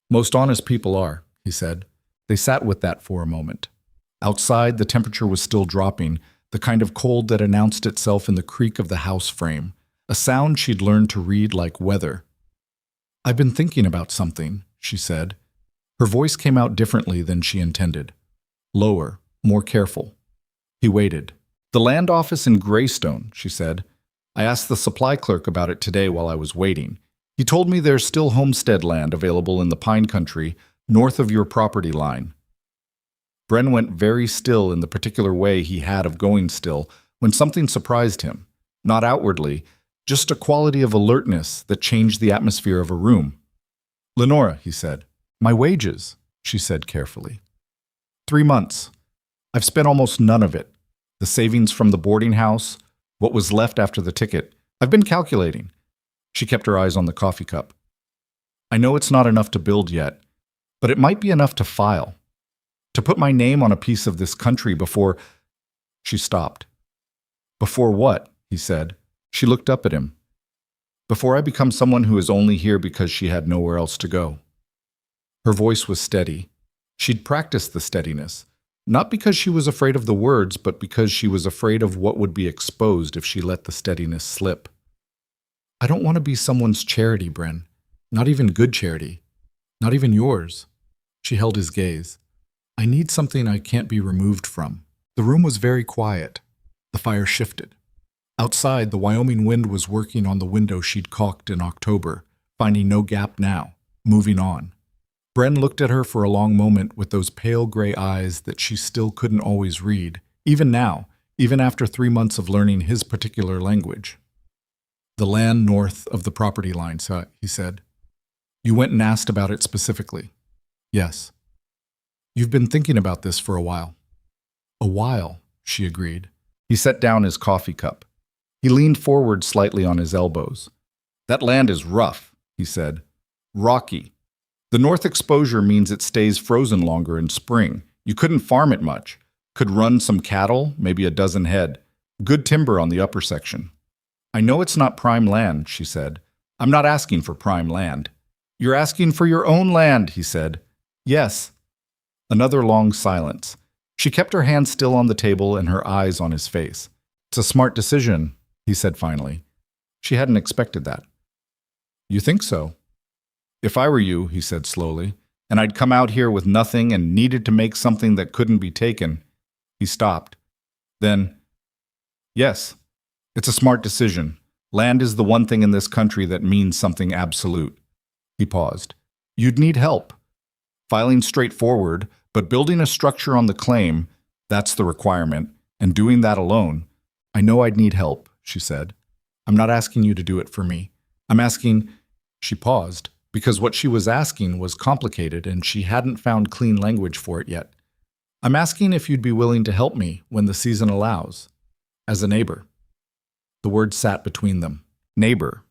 "Most honest people are," he said. They sat with that for a moment. Outside, the temperature was still dropping, the kind of cold that announced itself in the creak of the house frame, a sound she'd learned to read like weather. "I've been thinking about something," she said. Her voice came out differently than she intended. Lower, more careful. He waited. "The land office in Greystone," she said. "I asked the supply clerk about it today while I was waiting. He told me there's still homestead land available in the pine country north of your property line." Bren went very still in the particular way he had of going still when something surprised him, not outwardly, just a quality of alertness that changed the atmosphere of a room. "Lenora," he said. "My wages," she said carefully. 3 months. I've spent almost none of it. The savings from the boarding house, what was left after the ticket. I've been calculating." She kept her eyes on the coffee cup. "I know it's not enough to build yet, but it might be enough to file. To put my name on a piece of this country before—" She stopped. "Before what?" he said. She looked up at him. "Before I become someone who is only here because she had nowhere else to go." Her voice was steady. She'd practiced the steadiness, not because she was afraid of the words, but because she was afraid of what would be exposed if she let the steadiness slip. "I don't want to be someone's charity, Bren. Not even good charity. Not even yours." She held his gaze. "I need something I can't be removed from." The room was very quiet. The fire shifted. Outside, the Wyoming wind was working on the window she'd caulked in October, finding no gap now, moving on. Bren looked at her for a long moment with those pale gray eyes that she still couldn't always read, even now, even after 3 months of learning his particular language. The land north of the property line, he said. You went and asked about it specifically. Yes. You've been thinking about this for a while. A while, she agreed. He set down his coffee cup. He leaned forward slightly on his elbows. That land is rough, he said. Rocky. The north exposure means it stays frozen longer in spring. You couldn't farm it much. Could run some cattle, maybe a dozen head. Good timber on the upper section. I know it's not prime land, she said. I'm not asking for prime land. You're asking for your own land, he said. Yes. Another long silence. She kept her hand still on the table and her eyes on his face. It's a smart decision, he said finally. She hadn't expected that. You think so? If I were you, he said slowly, and I'd come out here with nothing and needed to make something that couldn't be taken. He stopped. Then, yes, it's a smart decision. Land is the one thing in this country that means something absolute. He paused. You'd need help. Filing straightforward, but building a structure on the claim, that's the requirement, and doing that alone. I know I'd need help, she said. I'm not asking you to do it for me. I'm asking, she paused, because what she was asking was complicated and she hadn't found clean language for it yet. I'm asking if you'd be willing to help me when the season allows, as a neighbor. The word sat between them. Neighbor,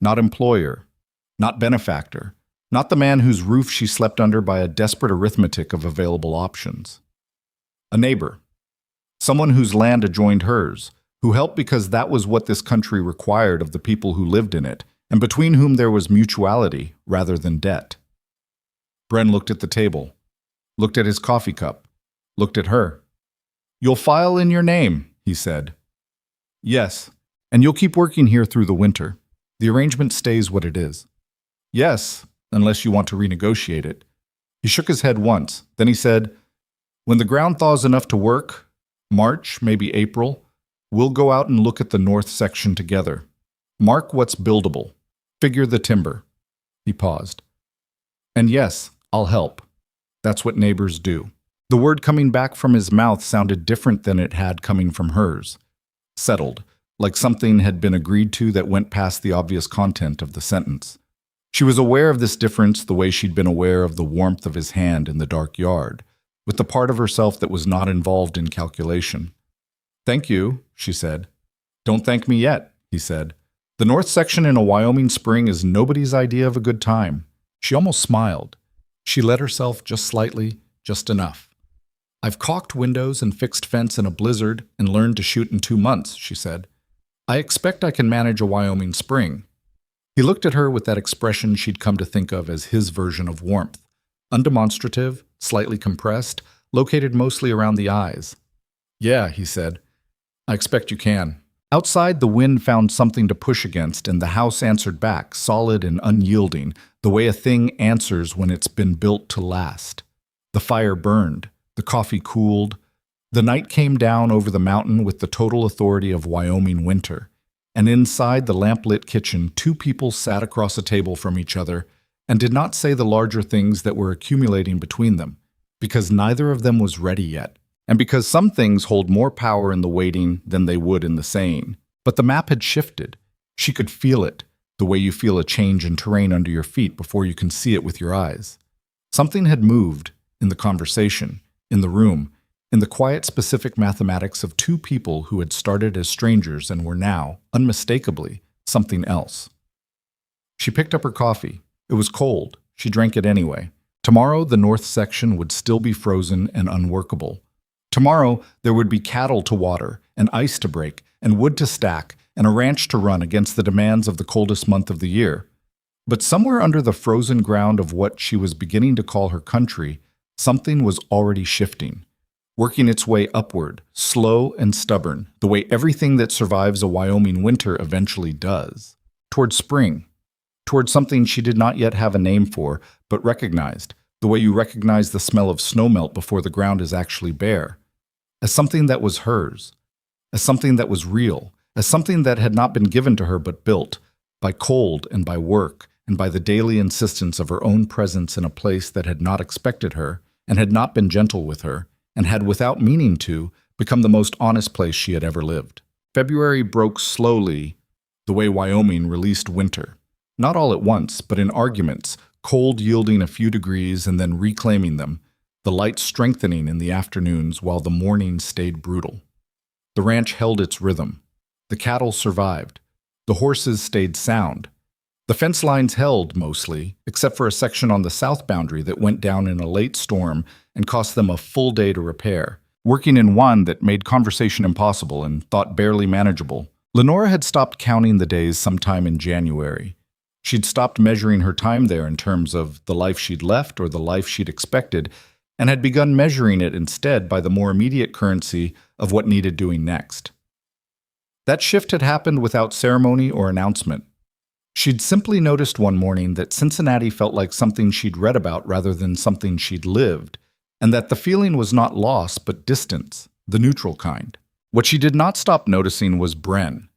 not employer, not benefactor, not the man whose roof she slept under by a desperate arithmetic of available options. A neighbor, someone whose land adjoined hers, who helped because that was what this country required of the people who lived in it, and between whom there was mutuality rather than debt. Bren looked at the table, looked at his coffee cup, looked at her. You'll file in your name, he said. Yes, and you'll keep working here through the winter. The arrangement stays what it is. Yes, unless you want to renegotiate it. He shook his head once. Then he said, when the ground thaws enough to work, March, maybe April, we'll go out and look at the north section together. Mark what's buildable. Figure the timber. He paused. And yes, I'll help. That's what neighbors do. The word coming back from his mouth sounded different than it had coming from hers. Settled, like something had been agreed to that went past the obvious content of the sentence. She was aware of this difference the way she'd been aware of the warmth of his hand in the dark yard, with the part of herself that was not involved in calculation. Thank you, she said. Don't thank me yet, he said. The north section in a Wyoming spring is nobody's idea of a good time. She almost smiled. She let herself just slightly, just enough. I've caulked windows and fixed fence in a blizzard and learned to shoot in 2 months, she said. I expect I can manage a Wyoming spring. He looked at her with that expression she'd come to think of as his version of warmth. Undemonstrative, slightly compressed, located mostly around the eyes. Yeah, he said. I expect you can. Outside, the wind found something to push against, and the house answered back, solid and unyielding, the way a thing answers when it's been built to last. The fire burned. The coffee cooled. The night came down over the mountain with the total authority of Wyoming winter. And inside the lamp-lit kitchen, 2 people sat across a table from each other and did not say the larger things that were accumulating between them, because neither of them was ready yet, and because some things hold more power in the waiting than they would in the saying. But the map had shifted. She could feel it, the way you feel a change in terrain under your feet before you can see it with your eyes. Something had moved in the conversation, in the room, in the quiet specific mathematics of 2 people who had started as strangers and were now, unmistakably, something else. She picked up her coffee. It was cold. She drank it anyway. Tomorrow, the north section would still be frozen and unworkable. Tomorrow, there would be cattle to water, and ice to break, and wood to stack, and a ranch to run against the demands of the coldest month of the year. But somewhere under the frozen ground of what she was beginning to call her country, something was already shifting. Working its way upward, slow and stubborn, the way everything that survives a Wyoming winter eventually does. Toward spring, toward something she did not yet have a name for, but recognized, the way you recognize the smell of snowmelt before the ground is actually bare. As something that was hers, as something that was real, as something that had not been given to her but built, by cold and by work, and by the daily insistence of her own presence in a place that had not expected her, and had not been gentle with her, and had, without meaning to, become the most honest place she had ever lived. February broke slowly, the way Wyoming released winter. Not all at once, but in arguments, cold yielding a few degrees and then reclaiming them, the light strengthening in the afternoons while the mornings stayed brutal. The ranch held its rhythm. The cattle survived. The horses stayed sound. The fence lines held, mostly, except for a section on the south boundary that went down in a late storm and cost them a full day to repair. Working in one that made conversation impossible and thought barely manageable, Lenora had stopped counting the days sometime in January. She'd stopped measuring her time there in terms of the life she'd left or the life she'd expected, and had begun measuring it instead by the more immediate currency of what needed doing next. That shift had happened without ceremony or announcement. She'd simply noticed one morning that Cincinnati felt like something she'd read about rather than something she'd lived, and that the feeling was not loss but distance, the neutral kind. What she did not stop noticing was Bren.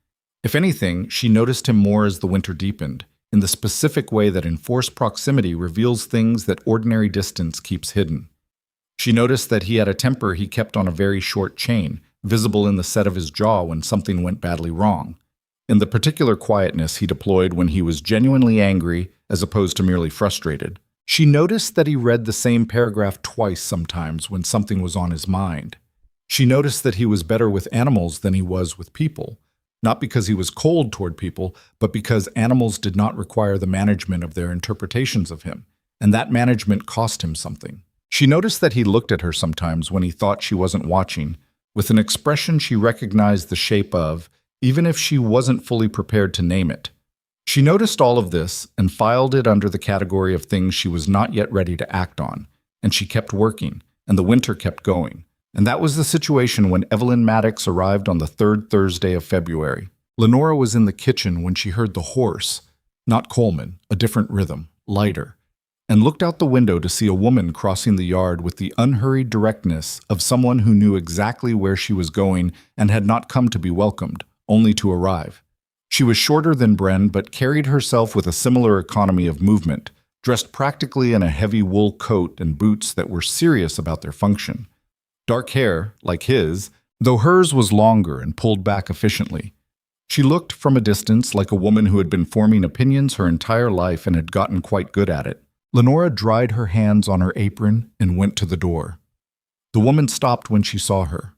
If anything, she noticed him more as the winter deepened, in the specific way that enforced proximity reveals things that ordinary distance keeps hidden. She noticed that he had a temper he kept on a very short chain, visible in the set of his jaw when something went badly wrong, in the particular quietness he deployed when he was genuinely angry as opposed to merely frustrated. She noticed that he read the same paragraph twice sometimes when something was on his mind. She noticed that he was better with animals than he was with people, not because he was cold toward people, but because animals did not require the management of their interpretations of him, and that management cost him something. She noticed that he looked at her sometimes when he thought she wasn't watching, with an expression she recognized the shape of, even if she wasn't fully prepared to name it. She noticed all of this and filed it under the category of things she was not yet ready to act on, and she kept working, and the winter kept going. And that was the situation when Evelyn Maddox arrived on the third Thursday of February. Lenora was in the kitchen when she heard the horse, not Coleman, a different rhythm, lighter, and looked out the window to see a woman crossing the yard with the unhurried directness of someone who knew exactly where she was going and had not come to be welcomed, only to arrive. She was shorter than Bren, but carried herself with a similar economy of movement, dressed practically in a heavy wool coat and boots that were serious about their function. Dark hair, like his, though hers was longer and pulled back efficiently. She looked from a distance like a woman who had been forming opinions her entire life and had gotten quite good at it. Lenora dried her hands on her apron and went to the door. The woman stopped when she saw her.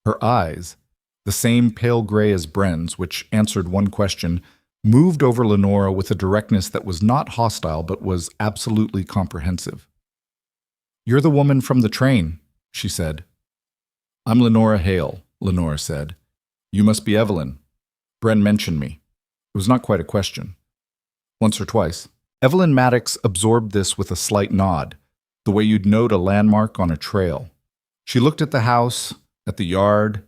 Her eyes, the same pale gray as Bren's, which answered one question, moved over Lenora with a directness that was not hostile but was absolutely comprehensive. "You're the woman from the train," she said. "I'm Lenora Hale," Lenora said. "You must be Evelyn. Bren mentioned me." It was not quite a question. Once or twice. Evelyn Maddox absorbed this with a slight nod, the way you'd note a landmark on a trail. She looked at the house, at the yard,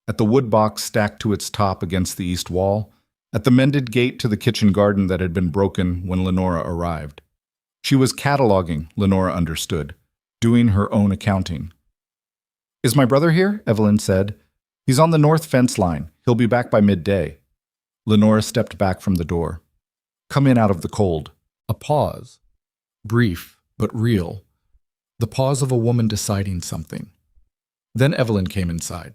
at the wood box stacked to its top against the east wall, at the mended gate to the kitchen garden that had been broken when Lenora arrived. She was cataloging, Lenora understood, doing her own accounting. "Is my brother here?" Evelyn said. "He's on the north fence line. He'll be back by midday." Lenora stepped back from the door. "Come in out of the cold." A pause. Brief, but real. The pause of a woman deciding something. Then Evelyn came inside.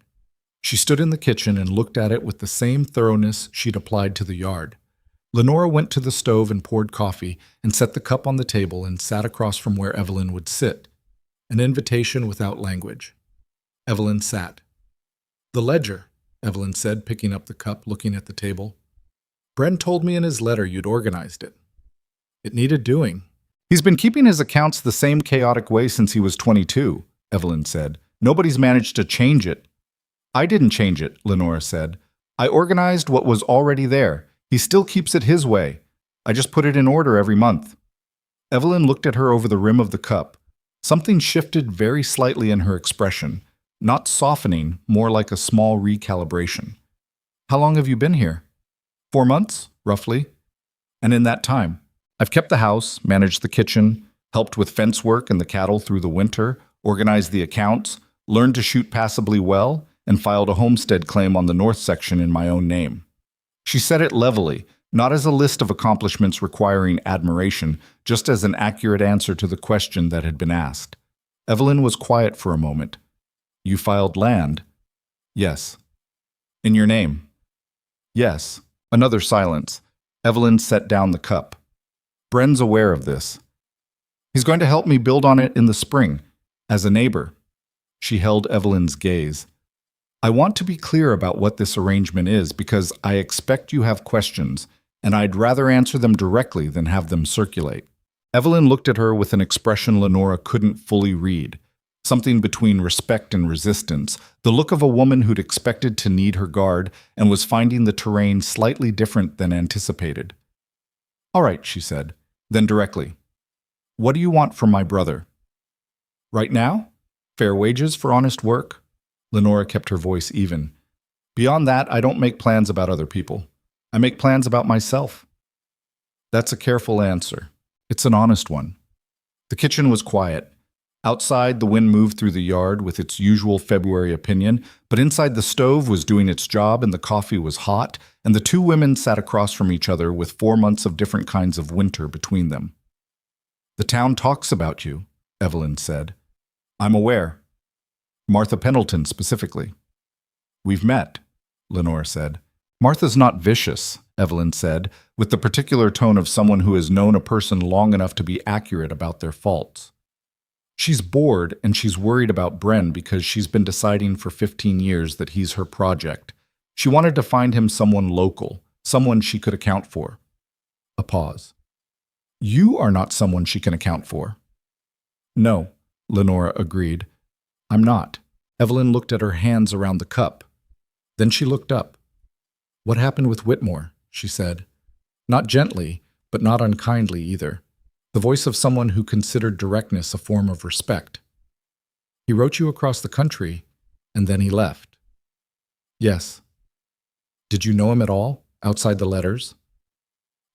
She stood in the kitchen and looked at it with the same thoroughness she'd applied to the yard. Lenora went to the stove and poured coffee and set the cup on the table and sat across from where Evelyn would sit. An invitation without language. Evelyn sat. "The ledger," Evelyn said, picking up the cup, looking at the table. "Bren told me in his letter you'd organized it. It needed doing." "He's been keeping his accounts the same chaotic way since he was 22, Evelyn said. "Nobody's managed to change it." "I didn't change it," Lenora said. "I organized what was already there. He still keeps it his way. I just put it in order every month." Evelyn looked at her over the rim of the cup. Something shifted very slightly in her expression, not softening, more like a small recalibration. "How long have you been here?" 4 months, roughly. "And in that time, I've kept the house, managed the kitchen, helped with fence work and the cattle through the winter, organized the accounts, learned to shoot passably well, and filed a homestead claim on the north section in my own name." She said it levelly, not as a list of accomplishments requiring admiration, just as an accurate answer to the question that had been asked. Evelyn was quiet for a moment. "You filed land?" "Yes." "In your name?" "Yes." Another silence. Evelyn set down the cup. Bren's aware of this. He's going to help me build on it in the spring, as a neighbor. She held Evelyn's gaze. I want to be clear about what this arrangement is because I expect you have questions, and I'd rather answer them directly than have them circulate. Evelyn looked at her with an expression Lenora couldn't fully read, something between respect and resistance, the look of a woman who'd expected to need her guard and was finding the terrain slightly different than anticipated. All right, she said, then directly. What do you want from my brother? Right now? Fair wages for honest work? Lenora kept her voice even. Beyond that, I don't make plans about other people. I make plans about myself. That's a careful answer. It's an honest one. The kitchen was quiet. Outside, the wind moved through the yard with its usual February opinion, but inside the stove was doing its job and the coffee was hot, and the two women sat across from each other with 4 months of different kinds of winter between them. The town talks about you, Evelyn said. I'm aware. Martha Pendleton specifically. We've met, Lenora said. Martha's not vicious, Evelyn said, with the particular tone of someone who has known a person long enough to be accurate about their faults. She's bored and she's worried about Bren because she's been deciding for 15 years that he's her project. She wanted to find him someone local, someone she could account for. A pause. You are not someone she can account for. No, Lenora agreed. I'm not. Evelyn looked at her hands around the cup. Then she looked up. What happened with Whitmore? She said. Not gently, but not unkindly either. The voice of someone who considered directness a form of respect. He wrote you across the country, and then he left. Yes. Did you know him at all, outside the letters?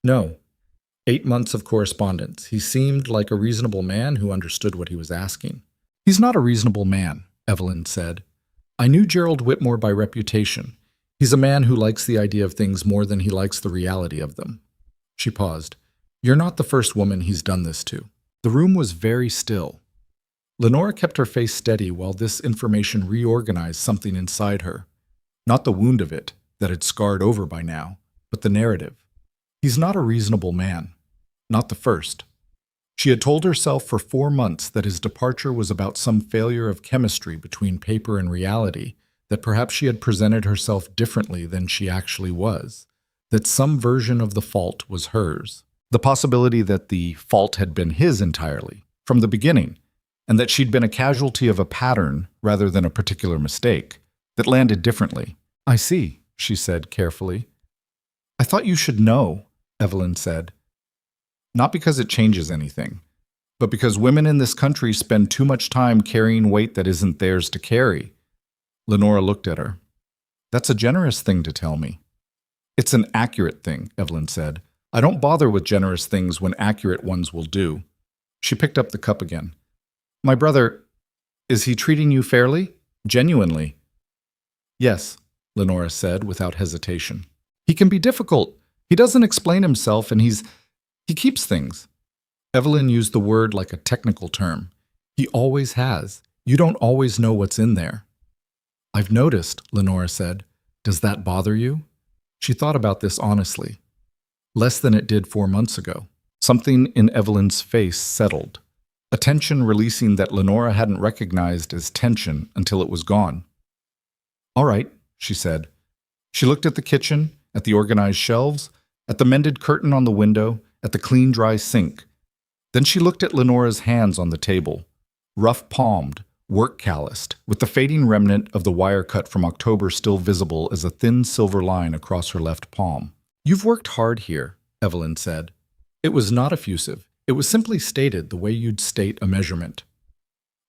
No. 8 months of correspondence. He seemed like a reasonable man who understood what he was asking. He's not a reasonable man, Evelyn said. I knew Gerald Whitmore by reputation. He's a man who likes the idea of things more than he likes the reality of them. She paused. You're not the first woman he's done this to. The room was very still. Lenora kept her face steady while this information reorganized something inside her. Not the wound of it, that had scarred over by now, but the narrative. He's not a reasonable man. Not the first. She had told herself for 4 months that his departure was about some failure of chemistry between paper and reality, that perhaps she had presented herself differently than she actually was, that some version of the fault was hers. The possibility that the fault had been his entirely, from the beginning, and that she'd been a casualty of a pattern rather than a particular mistake, that landed differently. I see, she said carefully. I thought you should know, Evelyn said. Not because it changes anything, but because women in this country spend too much time carrying weight that isn't theirs to carry. Lenora looked at her. That's a generous thing to tell me. It's an accurate thing, Evelyn said. I don't bother with generous things when accurate ones will do. She picked up the cup again. My brother, is he treating you fairly? Genuinely? Yes, Lenora said without hesitation. He can be difficult. He doesn't explain himself and he keeps things. Evelyn used the word like a technical term. He always has. You don't always know what's in there. I've noticed, Lenora said. Does that bother you? She thought about this honestly. Less than it did 4 months ago. Something in Evelyn's face settled. A tension releasing that Lenora hadn't recognized as tension until it was gone. All right, she said. She looked at the kitchen, at the organized shelves, at the mended curtain on the window, at the clean, dry sink. Then she looked at Lenora's hands on the table, rough-palmed, work-calloused, with the fading remnant of the wire cut from October still visible as a thin silver line across her left palm. You've worked hard here, Evelyn said. It was not effusive. It was simply stated the way you'd state a measurement.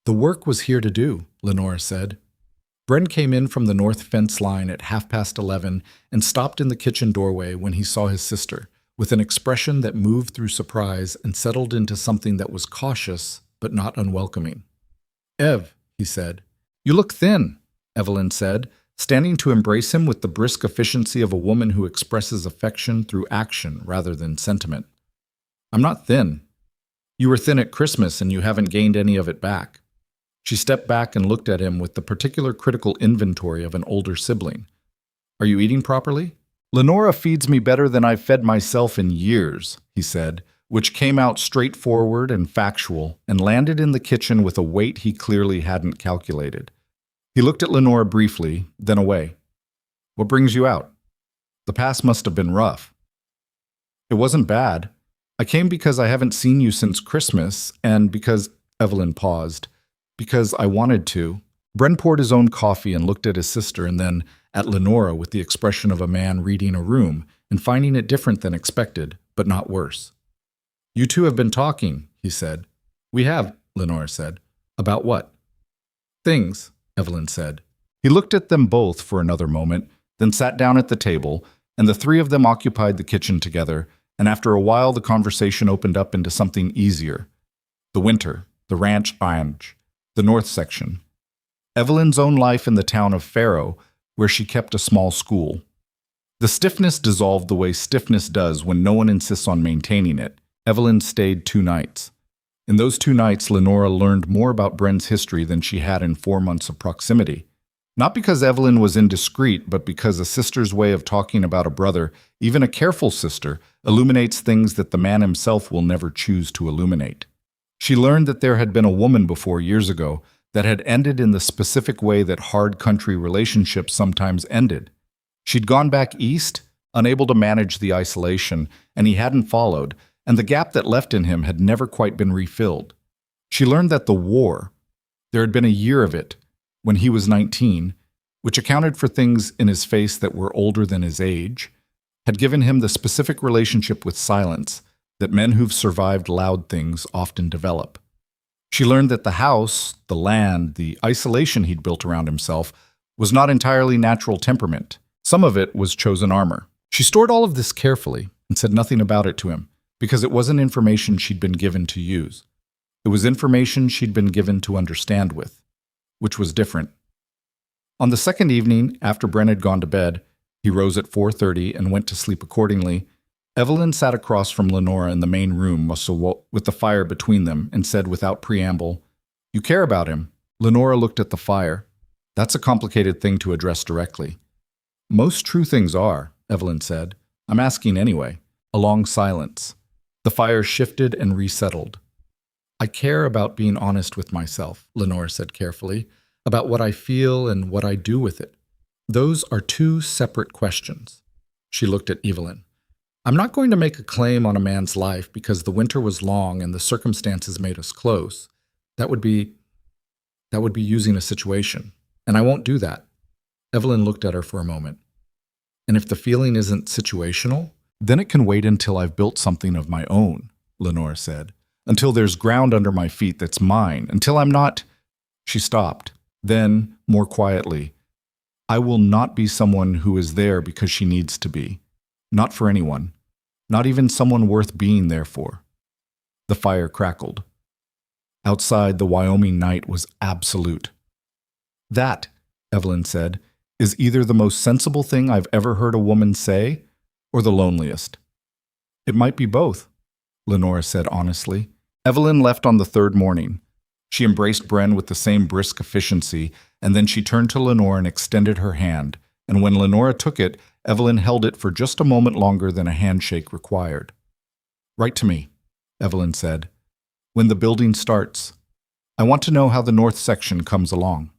The work was here to do, Lenora said. Bren came in from the north fence line at 11:30 and stopped in the kitchen doorway when he saw his sister, with an expression that moved through surprise and settled into something that was cautious but not unwelcoming. Ev, he said. You look thin, Evelyn said, standing to embrace him with the brisk efficiency of a woman who expresses affection through action rather than sentiment. I'm not thin. You were thin at Christmas and you haven't gained any of it back. She stepped back and looked at him with the particular critical inventory of an older sibling. Are you eating properly? Lenora feeds me better than I've fed myself in years, he said, which came out straightforward and factual and landed in the kitchen with a weight he clearly hadn't calculated. He looked at Lenora briefly, then away. What brings you out? The past must have been rough. It wasn't bad. I came because I haven't seen you since Christmas, and because, Evelyn paused, because I wanted to. Bren poured his own coffee and looked at his sister and then at Lenora with the expression of a man reading a room and finding it different than expected, but not worse. You two have been talking, he said. We have, Lenora said. About what? Things, Evelyn said. He looked at them both for another moment, then sat down at the table, and the three of them occupied the kitchen together, and after a while the conversation opened up into something easier. The winter, the ranch, the north section. Evelyn's own life in the town of Faro, where she kept a small school. The stiffness dissolved the way stiffness does when no one insists on maintaining it. Evelyn stayed 2 nights. In those 2 nights, Lenora learned more about Bren's history than she had in 4 months of proximity. Not because Evelyn was indiscreet, but because a sister's way of talking about a brother, even a careful sister, illuminates things that the man himself will never choose to illuminate. She learned that there had been a woman before years ago that had ended in the specific way that hard country relationships sometimes ended. She'd gone back east, unable to manage the isolation, and he hadn't followed, and the gap that left in him had never quite been refilled. She learned that the war, there had been a year of it, when he was 19, which accounted for things in his face that were older than his age, had given him the specific relationship with silence that men who've survived loud things often develop. She learned that the house, the land, the isolation he'd built around himself was not entirely natural temperament. Some of it was chosen armor. She stored all of this carefully and said nothing about it to him, because it wasn't information she'd been given to use. It was information she'd been given to understand with, which was different. On the second evening, after Bren had gone to bed, he rose at 4:30 and went to sleep accordingly. Evelyn sat across from Lenora in the main room with the fire between them and said without preamble, "You care about him." Lenora looked at the fire. "That's a complicated thing to address directly." "Most true things are," Evelyn said. "I'm asking anyway." A long silence. The fire shifted and resettled. "I care about being honest with myself," Lenora said carefully, "about what I feel and what I do with it. Those are 2 separate questions." She looked at Evelyn. "I'm not going to make a claim on a man's life because the winter was long and the circumstances made us close. That would be using a situation, and I won't do that." Evelyn looked at her for a moment. "And if the feeling isn't situational, then it can wait until I've built something of my own," Lenora said. "Until there's ground under my feet that's mine, until I'm not—" She stopped. Then, more quietly, "I will not be someone who is there because she needs to be. Not for anyone. Not even someone worth being there for." The fire crackled. Outside, the Wyoming night was absolute. "That," Evelyn said, "is either the most sensible thing I've ever heard a woman say, or the loneliest." "It might be both," Lenora said honestly. Evelyn left on the 3rd morning. She embraced Bren with the same brisk efficiency, and then she turned to Lenora and extended her hand, and when Lenora took it, Evelyn held it for just a moment longer than a handshake required. "Write to me," Evelyn said, "when the building starts. I want to know how the north section comes along."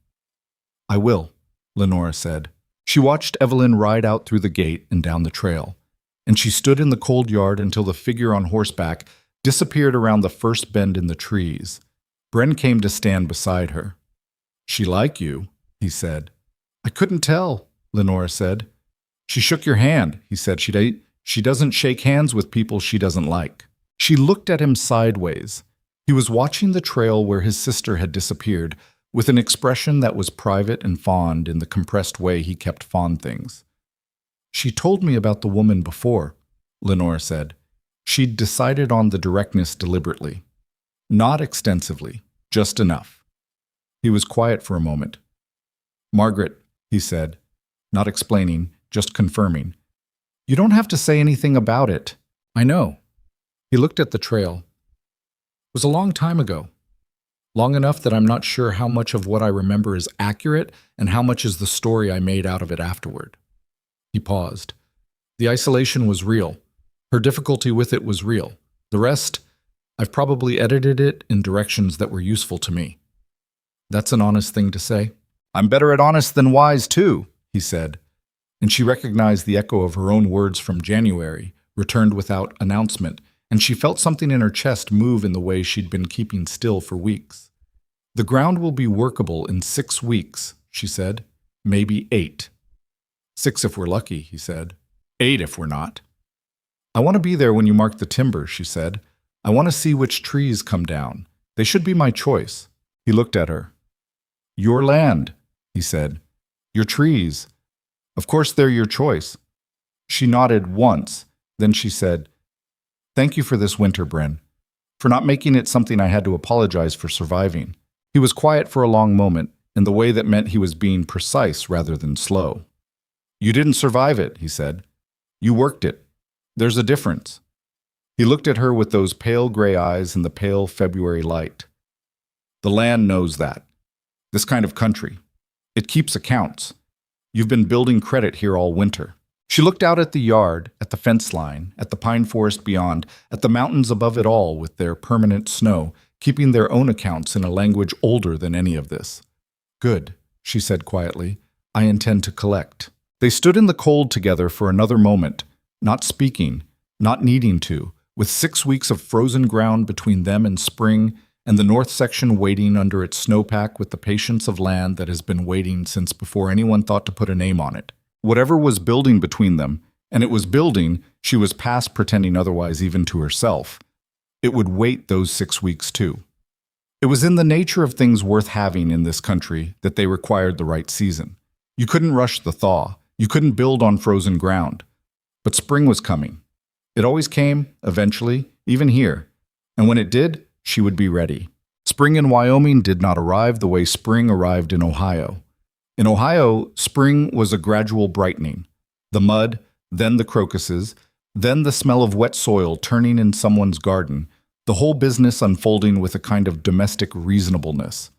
"I will," Lenora said. She watched Evelyn ride out through the gate and down the trail, and she stood in the cold yard until the figure on horseback disappeared around the first bend in the trees. Bren came to stand beside her. "She like you," he said. "I couldn't tell," Lenora said. "She shook your hand," he said. She doesn't shake hands with people she doesn't like." She looked at him sideways. He was watching the trail where his sister had disappeared, with an expression that was private and fond in the compressed way he kept fond things. "She told me about the woman before," Lenora said. She'd decided on the directness deliberately. Not extensively, just enough. He was quiet for a moment. "Margaret," he said, not explaining, just confirming. "You don't have to say anything about it." "I know." He looked at the trail. "It was a long time ago. Long enough that I'm not sure how much of what I remember is accurate and how much is the story I made out of it afterward." He paused. The isolation was real. Her difficulty with it was real. The rest, I've probably edited it in directions that were useful to me. That's an honest thing to say. I'm better at honest than wise, too, he said. And she recognized the echo of her own words from January, returned without announcement, and she felt something in her chest move in the way she'd been keeping still for weeks. The ground will be workable in 6 weeks, she said. Maybe 8. 6 if we're lucky, he said. 8 if we're not. I want to be there when you mark the timber, she said. I want to see which trees come down. They should be my choice. He looked at her. Your land, he said. Your trees. Of course they're your choice. She nodded once. Then she said, Thank you for this winter, Bren. For not making it something I had to apologize for surviving. He was quiet for a long moment, in the way that meant he was being precise rather than slow. You didn't survive it, he said. You worked it. There's a difference. He looked at her with those pale gray eyes in the pale February light. The land knows that. This kind of country. It keeps accounts. You've been building credit here all winter. She looked out at the yard, at the fence line, at the pine forest beyond, at the mountains above it all with their permanent snow, keeping their own accounts in a language older than any of this. Good, she said quietly. I intend to collect. They stood in the cold together for another moment, not speaking, not needing to, with 6 weeks of frozen ground between them and spring, and the north section waiting under its snowpack with the patience of land that has been waiting since before anyone thought to put a name on it. Whatever was building between them, and it was building, she was past pretending otherwise even to herself. It would wait those 6 weeks too. It was in the nature of things worth having in this country that they required the right season. You couldn't rush the thaw. You couldn't build on frozen ground. But spring was coming. It always came, eventually, even here. And when it did, she would be ready. Spring in Wyoming did not arrive the way spring arrived in Ohio. In Ohio, spring was a gradual brightening. The mud, then the crocuses, then the smell of wet soil turning in someone's garden, the whole business unfolding with a kind of domestic reasonableness.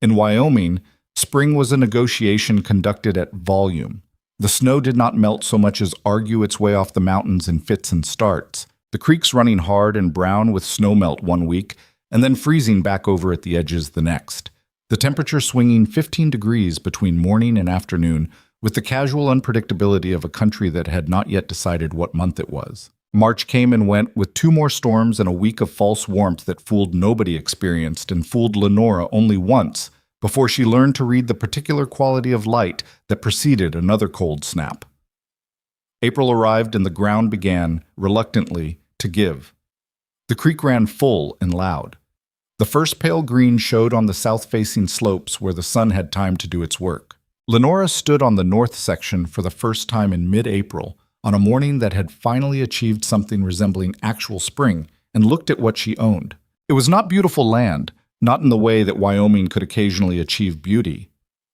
In Wyoming, spring was a negotiation conducted at volume. The snow did not melt so much as argue its way off the mountains in fits and starts, the creeks running hard and brown with snowmelt one week, and then freezing back over at the edges the next. The temperature swinging 15 degrees between morning and afternoon, with the casual unpredictability of a country that had not yet decided what month it was. March came and went with 2 more storms and a week of false warmth that fooled nobody experienced and fooled Lenora only once, before she learned to read the particular quality of light that preceded another cold snap. April arrived and the ground began, reluctantly, to give. The creek ran full and loud. The first pale green showed on the south-facing slopes where the sun had time to do its work. Lenora stood on the north section for the first time in mid-April, on a morning that had finally achieved something resembling actual spring, and looked at what she owned. It was not beautiful land, not in the way that Wyoming could occasionally achieve beauty.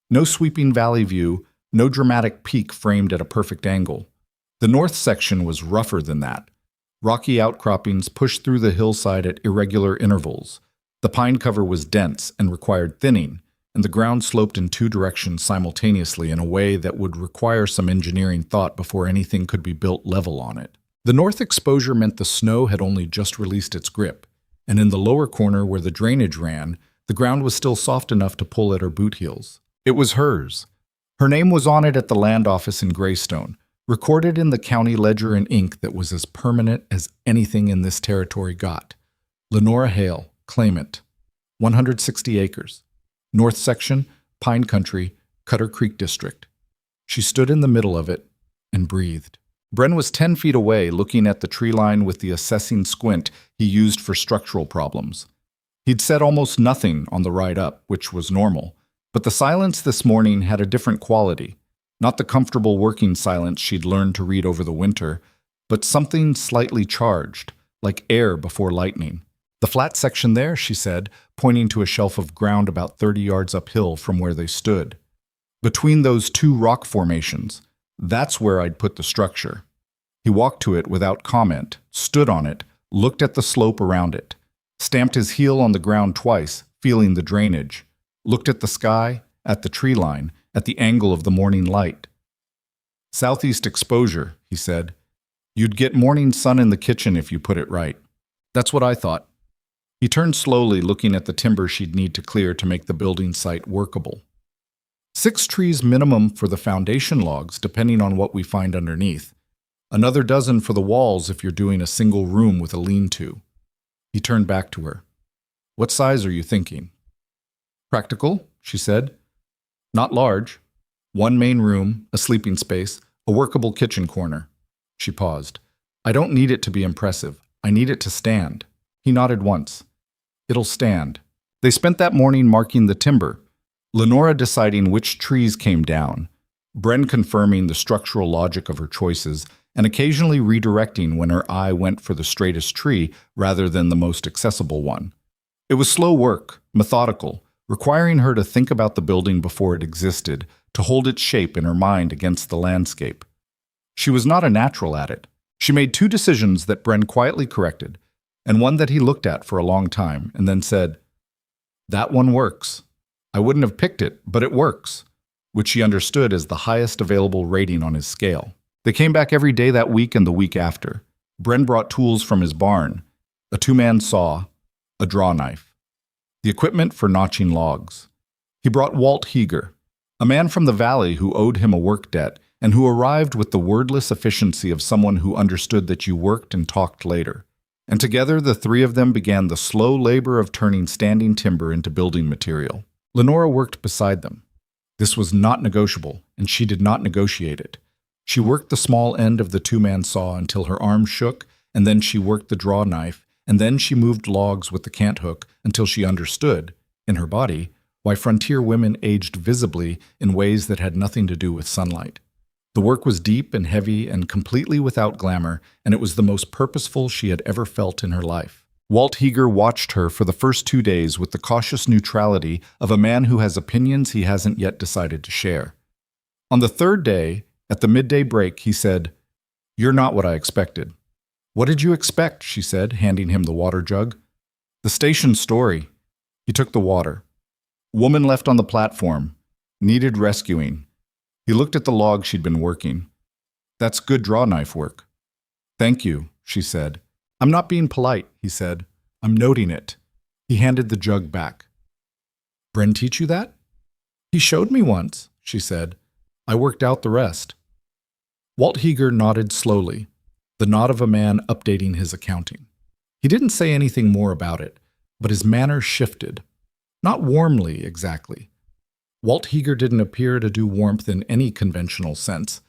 No sweeping valley view, no dramatic peak framed at a perfect angle. The north section was rougher than that. Rocky outcroppings pushed through the hillside at irregular intervals. The pine cover was dense and required thinning, and the ground sloped in 2 directions simultaneously in a way that would require some engineering thought before anything could be built level on it. The north exposure meant the snow had only just released its grip, and in the lower corner where the drainage ran, the ground was still soft enough to pull at her boot heels. It was hers. Her name was on it at the land office in Greystone, recorded in the county ledger in ink that was as permanent as anything in this territory got. Lenora Hale, claimant. 160 acres. North section, Pine Country, Cutter Creek District. She stood in the middle of it and breathed. Bren was 10 feet away, looking at the tree line with the assessing squint he used for structural problems. He'd said almost nothing on the ride up, which was normal, but the silence this morning had a different quality. Not the comfortable working silence she'd learned to read over the winter, but something slightly charged, like air before lightning. The flat section there, she said, pointing to a shelf of ground about 30 yards uphill from where they stood. Between those 2 rock formations, that's where I'd put the structure. He walked to it without comment, stood on it, looked at the slope around it, stamped his heel on the ground twice, feeling the drainage, looked at the sky, at the tree line, at the angle of the morning light. Southeast exposure, he said. You'd get morning sun in the kitchen if you put it right. That's what I thought. He turned slowly, looking at the timber she'd need to clear to make the building site workable. 6 trees minimum for the foundation logs, depending on what we find underneath. Another dozen for the walls if you're doing a single room with a lean-to. He turned back to her. What size are you thinking? Practical, she said. Not large. 1 main room, a sleeping space, a workable kitchen corner. She paused. I don't need it to be impressive. I need it to stand. He nodded once. It'll stand. They spent that morning marking the timber, Lenora deciding which trees came down, Bren confirming the structural logic of her choices, and occasionally redirecting when her eye went for the straightest tree rather than the most accessible one. It was slow work, methodical, requiring her to think about the building before it existed, to hold its shape in her mind against the landscape. She was not a natural at it. She made 2 decisions that Bren quietly corrected, and one that he looked at for a long time, and then said, "That one works. I wouldn't have picked it, but it works," which she understood as the highest available rating on his scale. They came back every day that week and the week after. Bren brought tools from his barn, a 2-man saw, a draw knife, the equipment for notching logs. He brought Walt Heger, a man from the valley who owed him a work debt and who arrived with the wordless efficiency of someone who understood that you worked and talked later. And together the 3 of them began the slow labor of turning standing timber into building material. Lenora worked beside them. This was not negotiable, and she did not negotiate it. She worked the small end of the 2-man saw until her arm shook, and then she worked the draw knife, and then she moved logs with the cant hook until she understood, in her body, why frontier women aged visibly in ways that had nothing to do with sunlight. The work was deep and heavy and completely without glamour, and it was the most purposeful she had ever felt in her life. Walt Heger watched her for the first 2 days with the cautious neutrality of a man who has opinions he hasn't yet decided to share. On the 3rd day, at the midday break, he said, "You're not what I expected." "What did you expect?" she said, handing him the water jug. "The station story." He took the water. Woman left on the platform. Needed rescuing. He looked at the log she'd been working. "That's good draw knife work." "Thank you," she said. "I'm not being polite," he said. "I'm noting it." He handed the jug back. "Bren teach you that?" "He showed me once," she said. "I worked out the rest." Walt Heger nodded slowly, the nod of a man updating his accounting. He didn't say anything more about it, but his manner shifted. Not warmly, exactly. Walt Heger didn't appear to do warmth in any conventional sense,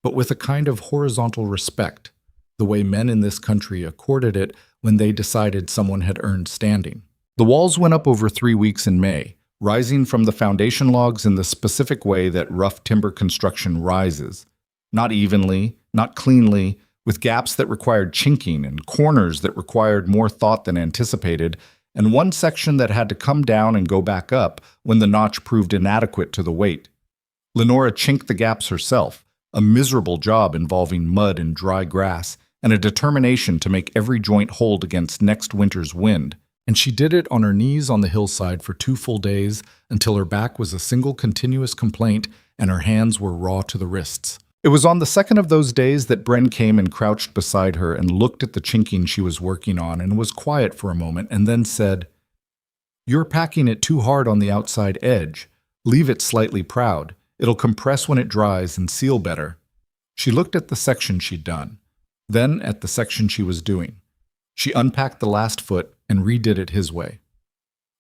but with a kind of horizontal respect, the way men in this country accorded it when they decided someone had earned standing. The walls went up over 3 weeks in May, rising from the foundation logs in the specific way that rough timber construction rises. Not evenly, not cleanly, with gaps that required chinking and corners that required more thought than anticipated, and one section that had to come down and go back up when the notch proved inadequate to the weight. Lenora chinked the gaps herself, a miserable job involving mud and dry grass, and a determination to make every joint hold against next winter's wind. And she did it on her knees on the hillside for 2 full days until her back was a single continuous complaint and her hands were raw to the wrists. It was on the second of those days that Bren came and crouched beside her and looked at the chinking she was working on and was quiet for a moment and then said, "You're packing it too hard on the outside edge. Leave it slightly proud. It'll compress when it dries and seal better." She looked at the section she'd done, then at the section she was doing. She unpacked the last foot and redid it his way.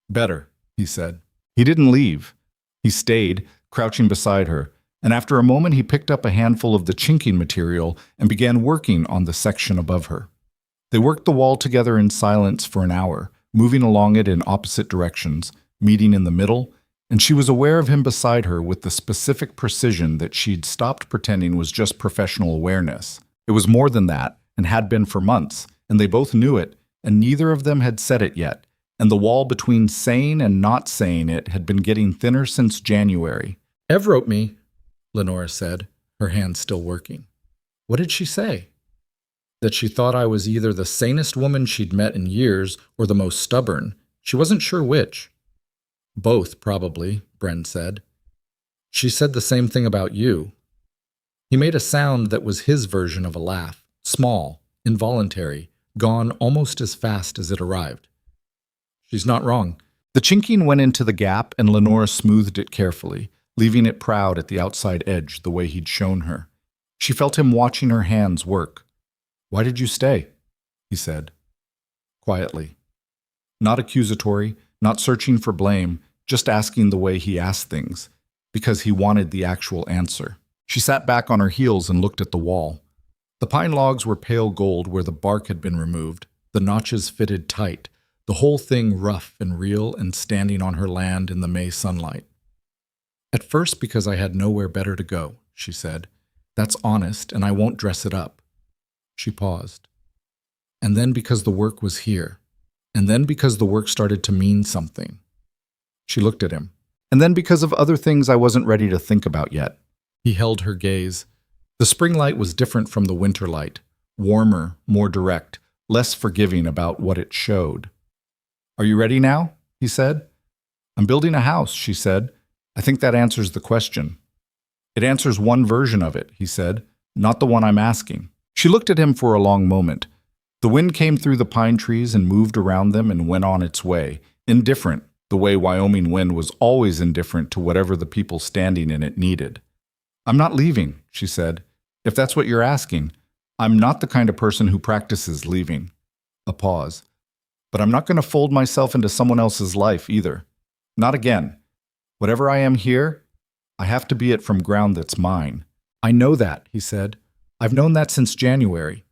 "Better," he said. He didn't leave. He stayed, crouching beside her, and after a moment he picked up a handful of the chinking material and began working on the section above her. They worked the wall together in silence for an hour, moving along it in opposite directions, meeting in the middle, and she was aware of him beside her with the specific precision that she'd stopped pretending was just professional awareness. It was more than that, and had been for months, and they both knew it, and neither of them had said it yet, and the wall between saying and not saying it had been getting thinner since January. "Ev wrote me," Lenora said, her hands still working. "What did she say?" "That she thought I was either the sanest woman she'd met in years or the most stubborn. She wasn't sure which." "Both, probably," Bren said. "She said the same thing about you." He made a sound that was his version of a laugh, small, involuntary, gone almost as fast as it arrived. She's not wrong. The chinking went into the gap and Lenora smoothed it carefully, leaving it proud at the outside edge the way he'd shown her. She felt him watching her hands work. "Why did you stay?" he said, quietly. Not accusatory, not searching for blame, just asking the way he asked things, because he wanted the actual answer. She sat back on her heels and looked at the wall. The pine logs were pale gold where the bark had been removed, the notches fitted tight, the whole thing rough and real and standing on her land in the May sunlight. "At first because I had nowhere better to go," she said. "That's honest, and I won't dress it up." She paused. "And then because the work was here. And then because the work started to mean something." She looked at him. "And then because of other things I wasn't ready to think about yet." He held her gaze. The spring light was different from the winter light, warmer, more direct, less forgiving about what it showed. "Are you ready now?" he said. "I'm building a house," she said. "I think that answers the question." "It answers one version of it," he said, "not the one I'm asking." She looked at him for a long moment. The wind came through the pine trees and moved around them and went on its way, indifferent, the way Wyoming wind was always indifferent to whatever the people standing in it needed. "I'm not leaving," she said. "If that's what you're asking, I'm not the kind of person who practices leaving." A pause. "But I'm not going to fold myself into someone else's life either. Not again. Whatever I am here, I have to be it from ground that's mine." "I know that," he said. "I've known that since January."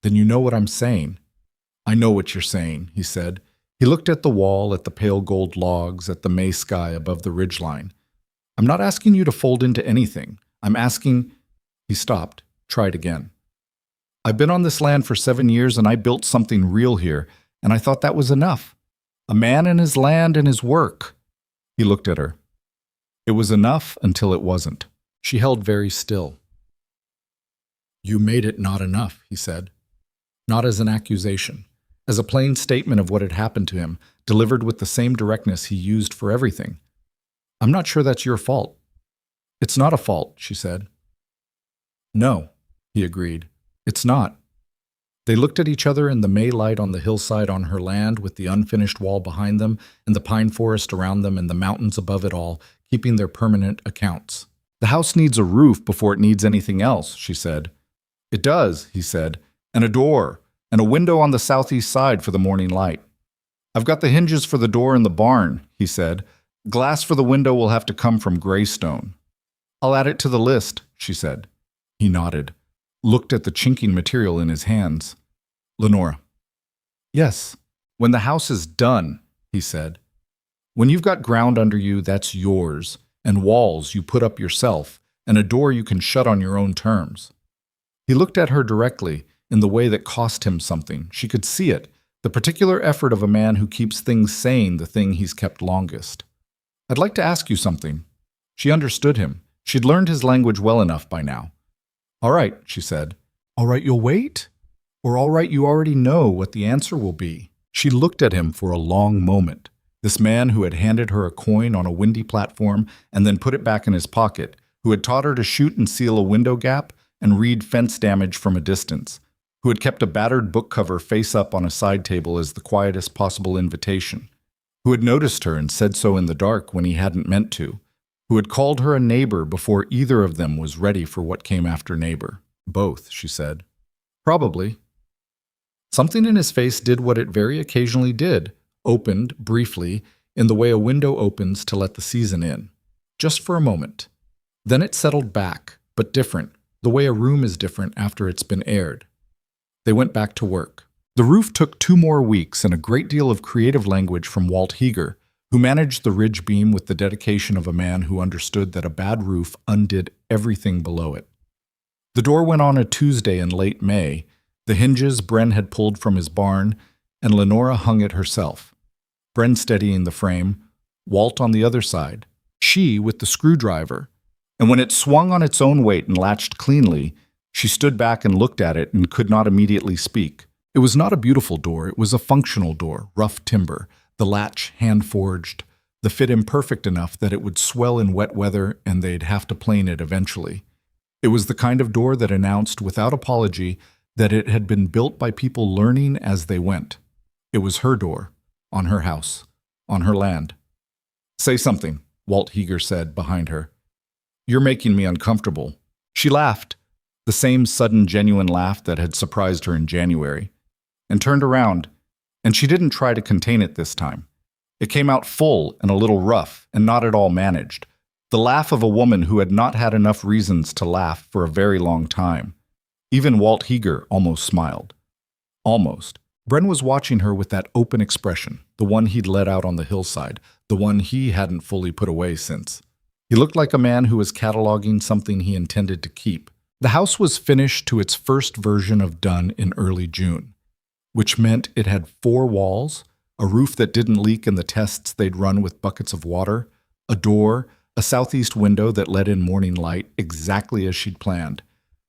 "Then you know what I'm saying." "I know what you're saying," he said. He looked at the wall, at the pale gold logs, at the May sky above the ridgeline. "I'm not asking you to fold into anything. I'm asking—" He stopped, tried again. "I've been on this land for 7 years and I built something real here, and I thought that was enough. A man and his land and his work." He looked at her. It was enough until it wasn't. She held very still. "You made it not enough," he said. Not as an accusation, as a plain statement of what had happened to him, delivered with the same directness he used for everything. "I'm not sure that's your fault." "It's not a fault," she said. "No," he agreed. "It's not." They looked at each other in the May light on the hillside on her land with the unfinished wall behind them and the pine forest around them and the mountains above it all, keeping their permanent accounts. "The house needs a roof before it needs anything else," she said. "It does," he said, "and a door, and a window on the southeast side for the morning light." "I've got the hinges for the door in the barn," he said. "Glass for the window will have to come from Greystone." "I'll add it to the list," she said. He nodded, looked at the chinking material in his hands. "Lenora." "Yes." "When the house is done," he said. "When you've got ground under you, that's yours, and walls you put up yourself, and a door you can shut on your own terms." He looked at her directly, in the way that cost him something. She could see it, the particular effort of a man who keeps things sane, the thing he's kept longest. "I'd like to ask you something." She understood him. She'd learned his language well enough by now. "All right," she said. "All right, you'll wait? Or all right, you already know what the answer will be?" She looked at him for a long moment. This man who had handed her a coin on a windy platform and then put it back in his pocket, who had taught her to shoot and seal a window gap and read fence damage from a distance, who had kept a battered book cover face up on a side table as the quietest possible invitation, who had noticed her and said so in the dark when he hadn't meant to, who had called her a neighbor before either of them was ready for what came after neighbor. "Both," she said. "Probably." Something in his face did what it very occasionally did, opened, briefly, in the way a window opens to let the season in. Just for a moment. Then it settled back, but different, the way a room is different after it's been aired. They went back to work. The roof took 2 more weeks and a great deal of creative language from Walt Heeger, who managed the ridge beam with the dedication of a man who understood that a bad roof undid everything below it. The door went on a Tuesday in late May. The hinges Bren had pulled from his barn, and Lenora hung it herself. Bren steadying the frame, Walt on the other side, she with the screwdriver. And when it swung on its own weight and latched cleanly, she stood back and looked at it and could not immediately speak. It was not a beautiful door, it was a functional door, rough timber, the latch hand-forged, the fit imperfect enough that it would swell in wet weather and they'd have to plane it eventually. It was the kind of door that announced without apology that it had been built by people learning as they went. It was her door, on her house, on her land. "Say something," Walt Heger said behind her. "You're making me uncomfortable." She laughed, the same sudden genuine laugh that had surprised her in January, and turned around, and she didn't try to contain it this time. It came out full and a little rough and not at all managed, the laugh of a woman who had not had enough reasons to laugh for a very long time. Even Walt Heger almost smiled. Almost. Bren was watching her with that open expression, the one he'd let out on the hillside, the one he hadn't fully put away since. He looked like a man who was cataloging something he intended to keep. The house was finished to its first version of done in early June, which meant it had 4 walls, a roof that didn't leak in the tests they'd run with buckets of water, a door, a southeast window that let in morning light exactly as she'd planned,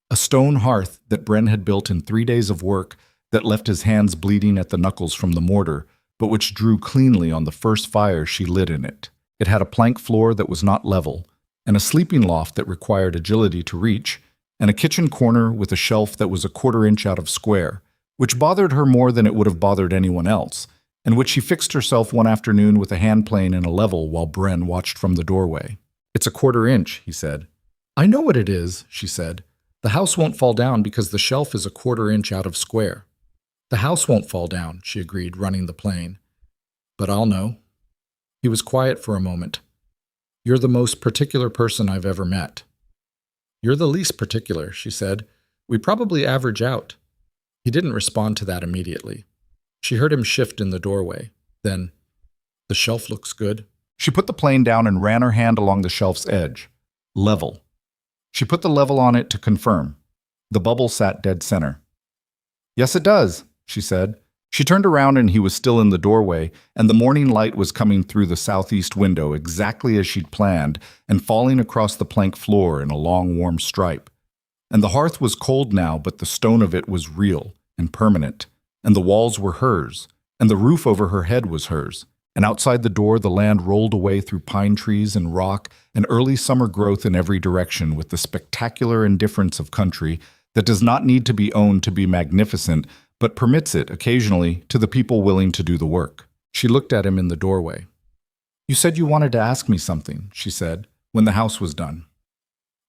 a stone hearth that Bren had built in 3 days of work that left his hands bleeding at the knuckles from the mortar, but which drew cleanly on the first fire she lit in it. It had a plank floor that was not level, and a sleeping loft that required agility to reach, and a kitchen corner with a shelf that was a 1/4 inch out of square, which bothered her more than it would have bothered anyone else, and which she fixed herself one afternoon with a hand plane in a level while Bren watched from the doorway. "It's a 1/4 inch, he said. "I know what it is," she said. "The house won't fall down because the shelf is a 1/4 inch out of square." "The house won't fall down," she agreed, running the plane. "But I'll know." He was quiet for a moment. "You're the most particular person I've ever met." "You're the least particular," she said. "We probably average out." He didn't respond to that immediately. She heard him shift in the doorway. Then, "The shelf looks good." She put the plane down and ran her hand along the shelf's edge. Level. She put the level on it to confirm. The bubble sat dead center. "Yes, it does," she said. She turned around and he was still in the doorway, and the morning light was coming through the southeast window exactly as she'd planned and falling across the plank floor in a long, warm stripe. And the hearth was cold now, but the stone of it was real and permanent, and the walls were hers, and the roof over her head was hers, and outside the door the land rolled away through pine trees and rock and early summer growth in every direction with the spectacular indifference of country that does not need to be owned to be magnificent, but permits it, occasionally, to the people willing to do the work. She looked at him in the doorway. "You said you wanted to ask me something," she said, when the house was done.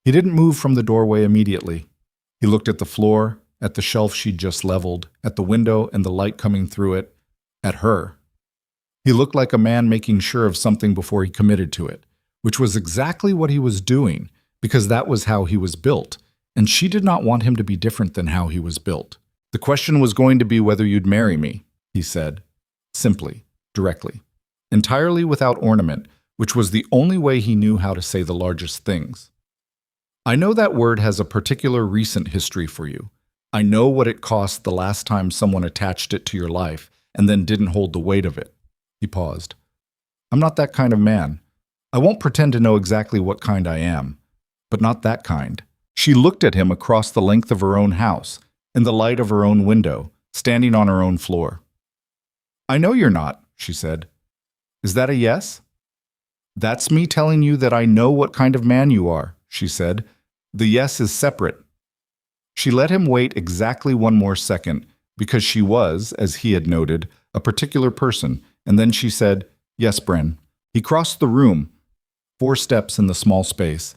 He didn't move from the doorway immediately. He looked at the floor, at the shelf she'd just leveled, at the window and the light coming through it, at her. He looked like a man making sure of something before he committed to it, which was exactly what he was doing, because that was how he was built, and she did not want him to be different than how he was built. "The question was going to be whether you'd marry me," he said, simply, directly, entirely without ornament, which was the only way he knew how to say the largest things. "I know that word has a particular recent history for you. I know what it cost the last time someone attached it to your life and then didn't hold the weight of it." He paused. "I'm not that kind of man. I won't pretend to know exactly what kind I am, but not that kind." She looked at him across the length of her own house, in the light of her own window, standing on her own floor. "I know you're not," she said. "Is that a yes?" "That's me telling you that I know what kind of man you are," she said. "The yes is separate." She let him wait exactly one more second, because she was, as he had noted, a particular person, and then she said, "Yes, Bren." He crossed the room, 4 steps in the small space,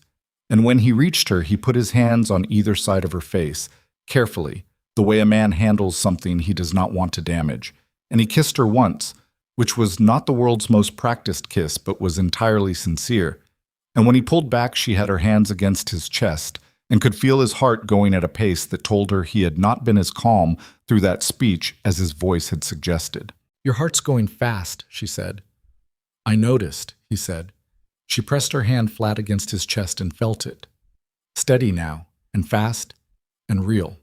and when he reached her, he put his hands on either side of her face, carefully, the way a man handles something he does not want to damage, and he kissed her once, which was not the world's most practiced kiss, but was entirely sincere, and when he pulled back she had her hands against his chest, and could feel his heart going at a pace that told her he had not been as calm through that speech as his voice had suggested. "Your heart's going fast," she said. "I noticed," he said. She pressed her hand flat against his chest and felt it. Steady now, and fast, and real.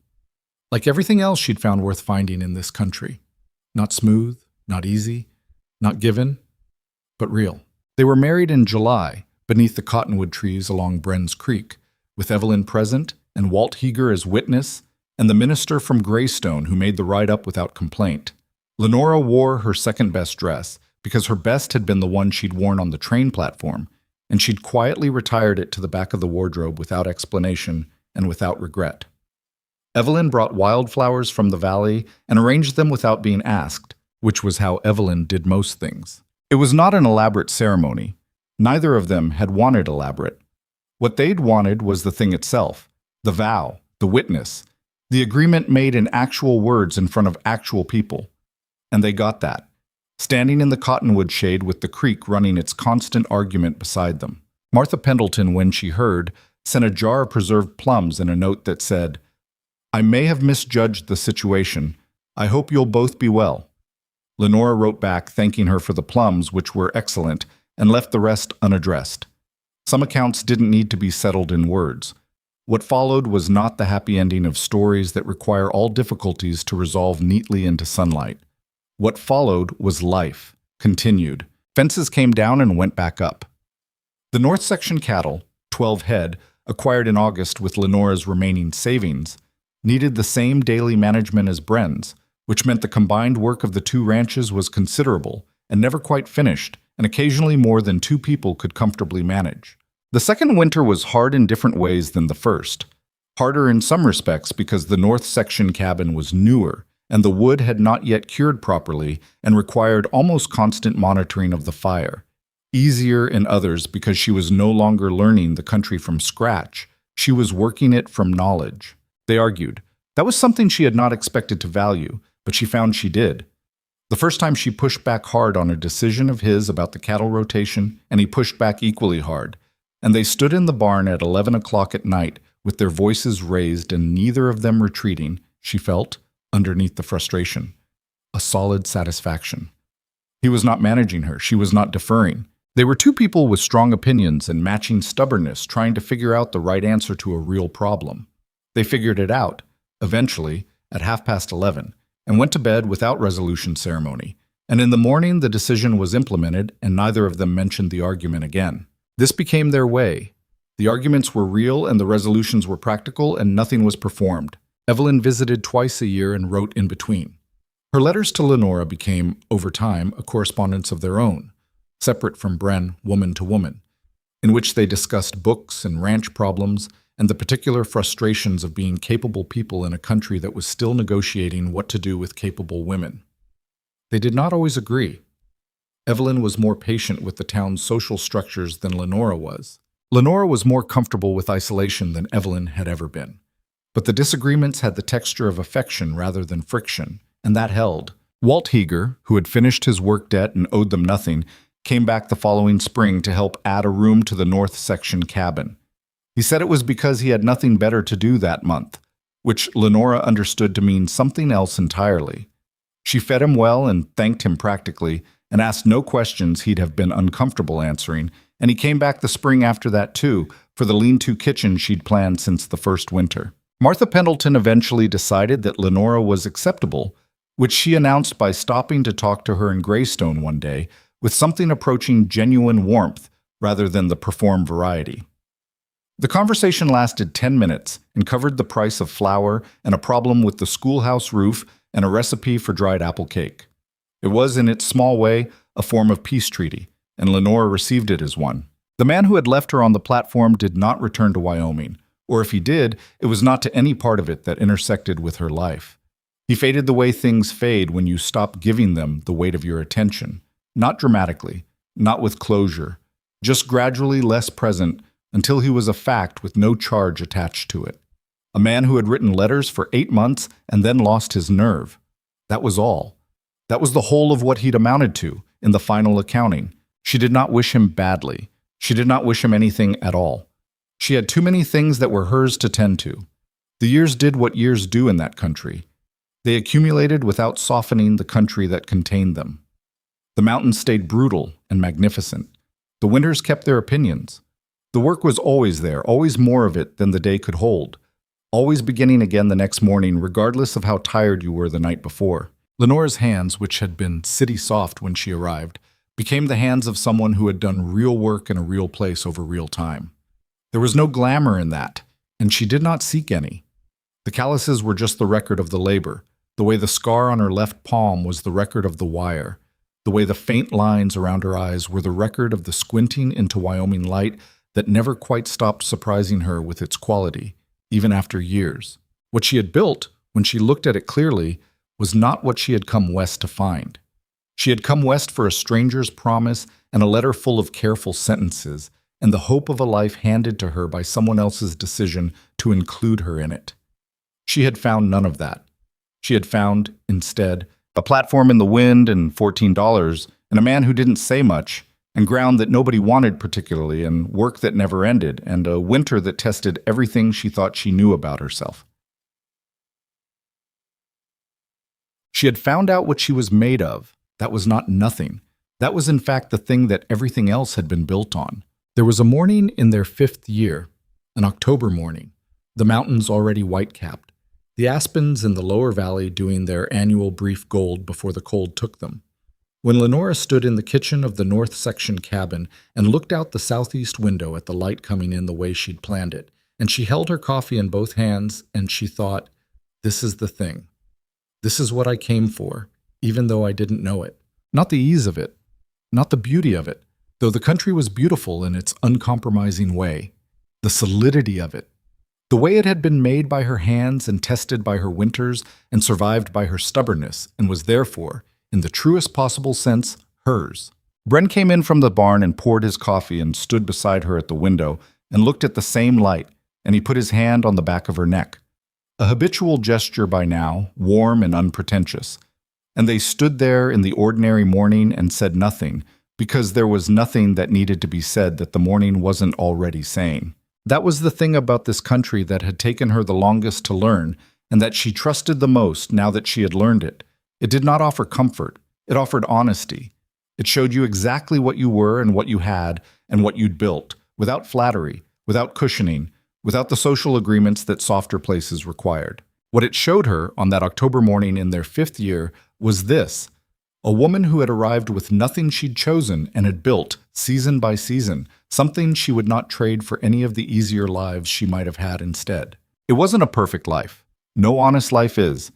Like everything else she'd found worth finding in this country. Not smooth, not easy, not given, but real. They were married in July, beneath the cottonwood trees along Bren's Creek, with Evelyn present and Walt Heger as witness, and the minister from Greystone who made the ride up without complaint. Lenora wore her second-best dress, because her best had been the one she'd worn on the train platform, and she'd quietly retired it to the back of the wardrobe without explanation and without regret. Evelyn brought wildflowers from the valley and arranged them without being asked, which was how Evelyn did most things. It was not an elaborate ceremony. Neither of them had wanted elaborate. What they'd wanted was the thing itself, the vow, the witness, the agreement made in actual words in front of actual people. And they got that, standing in the cottonwood shade with the creek running its constant argument beside them. Martha Pendleton, when she heard, sent a jar of preserved plums and a note that said, "I may have misjudged the situation. I hope you'll both be well." Lenora wrote back thanking her for the plums, which were excellent, and left the rest unaddressed. Some accounts didn't need to be settled in words. What followed was not the happy ending of stories that require all difficulties to resolve neatly into sunlight. What followed was life, continued. Fences came down and went back up. The North Section cattle, 12 head, acquired in August with Lenora's remaining savings, needed the same daily management as Bren's, which meant the combined work of the two ranches was considerable and never quite finished, and occasionally more than two people could comfortably manage. The second winter was hard in different ways than the first. Harder in some respects because the North Section cabin was newer, and the wood had not yet cured properly and required almost constant monitoring of the fire. Easier in others because she was no longer learning the country from scratch. She was working it from knowledge. They argued. That was something she had not expected to value, but she found she did. The first time she pushed back hard on a decision of his about the cattle rotation, and he pushed back equally hard. And they stood in the barn at 11 o'clock at night with their voices raised and neither of them retreating, she felt, underneath the frustration. A solid satisfaction. He was not managing her. She was not deferring. They were two people with strong opinions and matching stubbornness trying to figure out the right answer to a real problem. They figured it out, eventually, at 11:30, and went to bed without resolution ceremony. And in the morning, the decision was implemented, and neither of them mentioned the argument again. This became their way. The arguments were real, and the resolutions were practical, and nothing was performed. Evelyn visited twice a year and wrote in between. Her letters to Lenora became, over time, a correspondence of their own, separate from Bren, woman to woman, in which they discussed books and ranch problems and the particular frustrations of being capable people in a country that was still negotiating what to do with capable women. They did not always agree. Evelyn was more patient with the town's social structures than Lenora was. Lenora was more comfortable with isolation than Evelyn had ever been. But the disagreements had the texture of affection rather than friction, and that held. Walt Heger, who had finished his work debt and owed them nothing, came back the following spring to help add a room to the North Section cabin. He said it was because he had nothing better to do that month, which Lenora understood to mean something else entirely. She fed him well and thanked him practically, and asked no questions he'd have been uncomfortable answering, and he came back the spring after that too, for the lean-to kitchen she'd planned since the first winter. Martha Pendleton eventually decided that Lenora was acceptable, which she announced by stopping to talk to her in Greystone one day, with something approaching genuine warmth rather than the performed variety. The conversation lasted 10 minutes and covered the price of flour and a problem with the schoolhouse roof and a recipe for dried apple cake. It was, in its small way, a form of peace treaty, and Lenora received it as one. The man who had left her on the platform did not return to Wyoming, or if he did, it was not to any part of it that intersected with her life. He faded the way things fade when you stop giving them the weight of your attention. Not dramatically, not with closure, just gradually less present until he was a fact with no charge attached to it. A man who had written letters for 8 months and then lost his nerve. That was all. That was the whole of what he'd amounted to in the final accounting. She did not wish him badly. She did not wish him anything at all. She had too many things that were hers to tend to. The years did what years do in that country. They accumulated without softening the country that contained them. The mountains stayed brutal and magnificent. The winters kept their opinions. The work was always there, always more of it than the day could hold, always beginning again the next morning, regardless of how tired you were the night before. Lenora's hands, which had been city soft when she arrived, became the hands of someone who had done real work in a real place over real time. There was no glamour in that, and she did not seek any. The calluses were just the record of the labor, the way the scar on her left palm was the record of the wire, the way the faint lines around her eyes were the record of the squinting into Wyoming light that never quite stopped surprising her with its quality, even after years. What she had built, when she looked at it clearly, was not what she had come west to find. She had come west for a stranger's promise and a letter full of careful sentences, and the hope of a life handed to her by someone else's decision to include her in it. She had found none of that. She had found, instead, a platform in the wind and $14, and a man who didn't say much, and ground that nobody wanted particularly, and work that never ended, and a winter that tested everything she thought she knew about herself. She had found out what she was made of. That was not nothing. That was in fact the thing that everything else had been built on. There was a morning in their 5th year, an October morning, the mountains already white-capped, the aspens in the lower valley doing their annual brief gold before the cold took them. When Lenora stood in the kitchen of the north section cabin and looked out the southeast window at the light coming in the way she'd planned it, and she held her coffee in both hands, and she thought, this is the thing. This is what I came for, even though I didn't know it. Not the ease of it, not the beauty of it, though the country was beautiful in its uncompromising way. The solidity of it, the way it had been made by her hands and tested by her winters and survived by her stubbornness, and was therefore, in the truest possible sense, hers. Bren came in from the barn and poured his coffee and stood beside her at the window and looked at the same light, and he put his hand on the back of her neck. A habitual gesture by now, warm and unpretentious. And they stood there in the ordinary morning and said nothing, because there was nothing that needed to be said that the morning wasn't already saying. That was the thing about this country that had taken her the longest to learn, and that she trusted the most now that she had learned it. It did not offer comfort. It offered honesty. It showed you exactly what you were and what you had and what you'd built, without flattery, without cushioning, without the social agreements that softer places required. What it showed her on that October morning in their 5th year was this: a woman who had arrived with nothing she'd chosen and had built, season by season, something she would not trade for any of the easier lives she might have had instead. It wasn't a perfect life. No honest life is.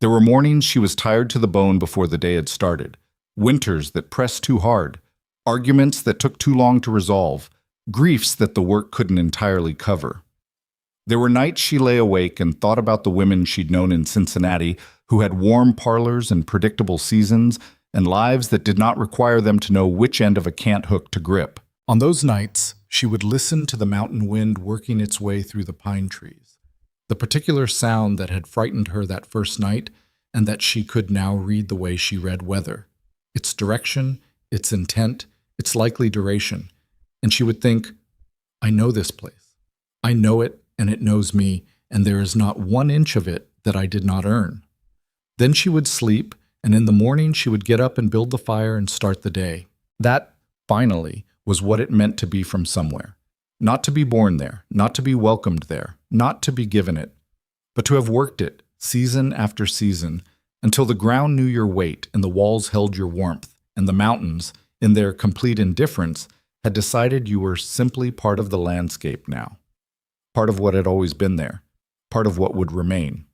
There were mornings she was tired to the bone before the day had started, winters that pressed too hard, arguments that took too long to resolve, griefs that the work couldn't entirely cover. There were nights she lay awake and thought about the women she'd known in Cincinnati who had warm parlors and predictable seasons and lives that did not require them to know which end of a cant hook to grip. On those nights, she would listen to the mountain wind working its way through the pine trees, the particular sound that had frightened her that first night and that she could now read the way she read weather, its direction, its intent, its likely duration. And she would think, I know this place. I know it, and it knows me, and there is not 1 inch of it that I did not earn. Then she would sleep, and in the morning she would get up and build the fire and start the day. That, finally, was what it meant to be from somewhere. Not to be born there, not to be welcomed there, not to be given it, but to have worked it, season after season, until the ground knew your weight and the walls held your warmth, and the mountains, in their complete indifference, had decided you were simply part of the landscape now. Part of what had always been there, part of what would remain.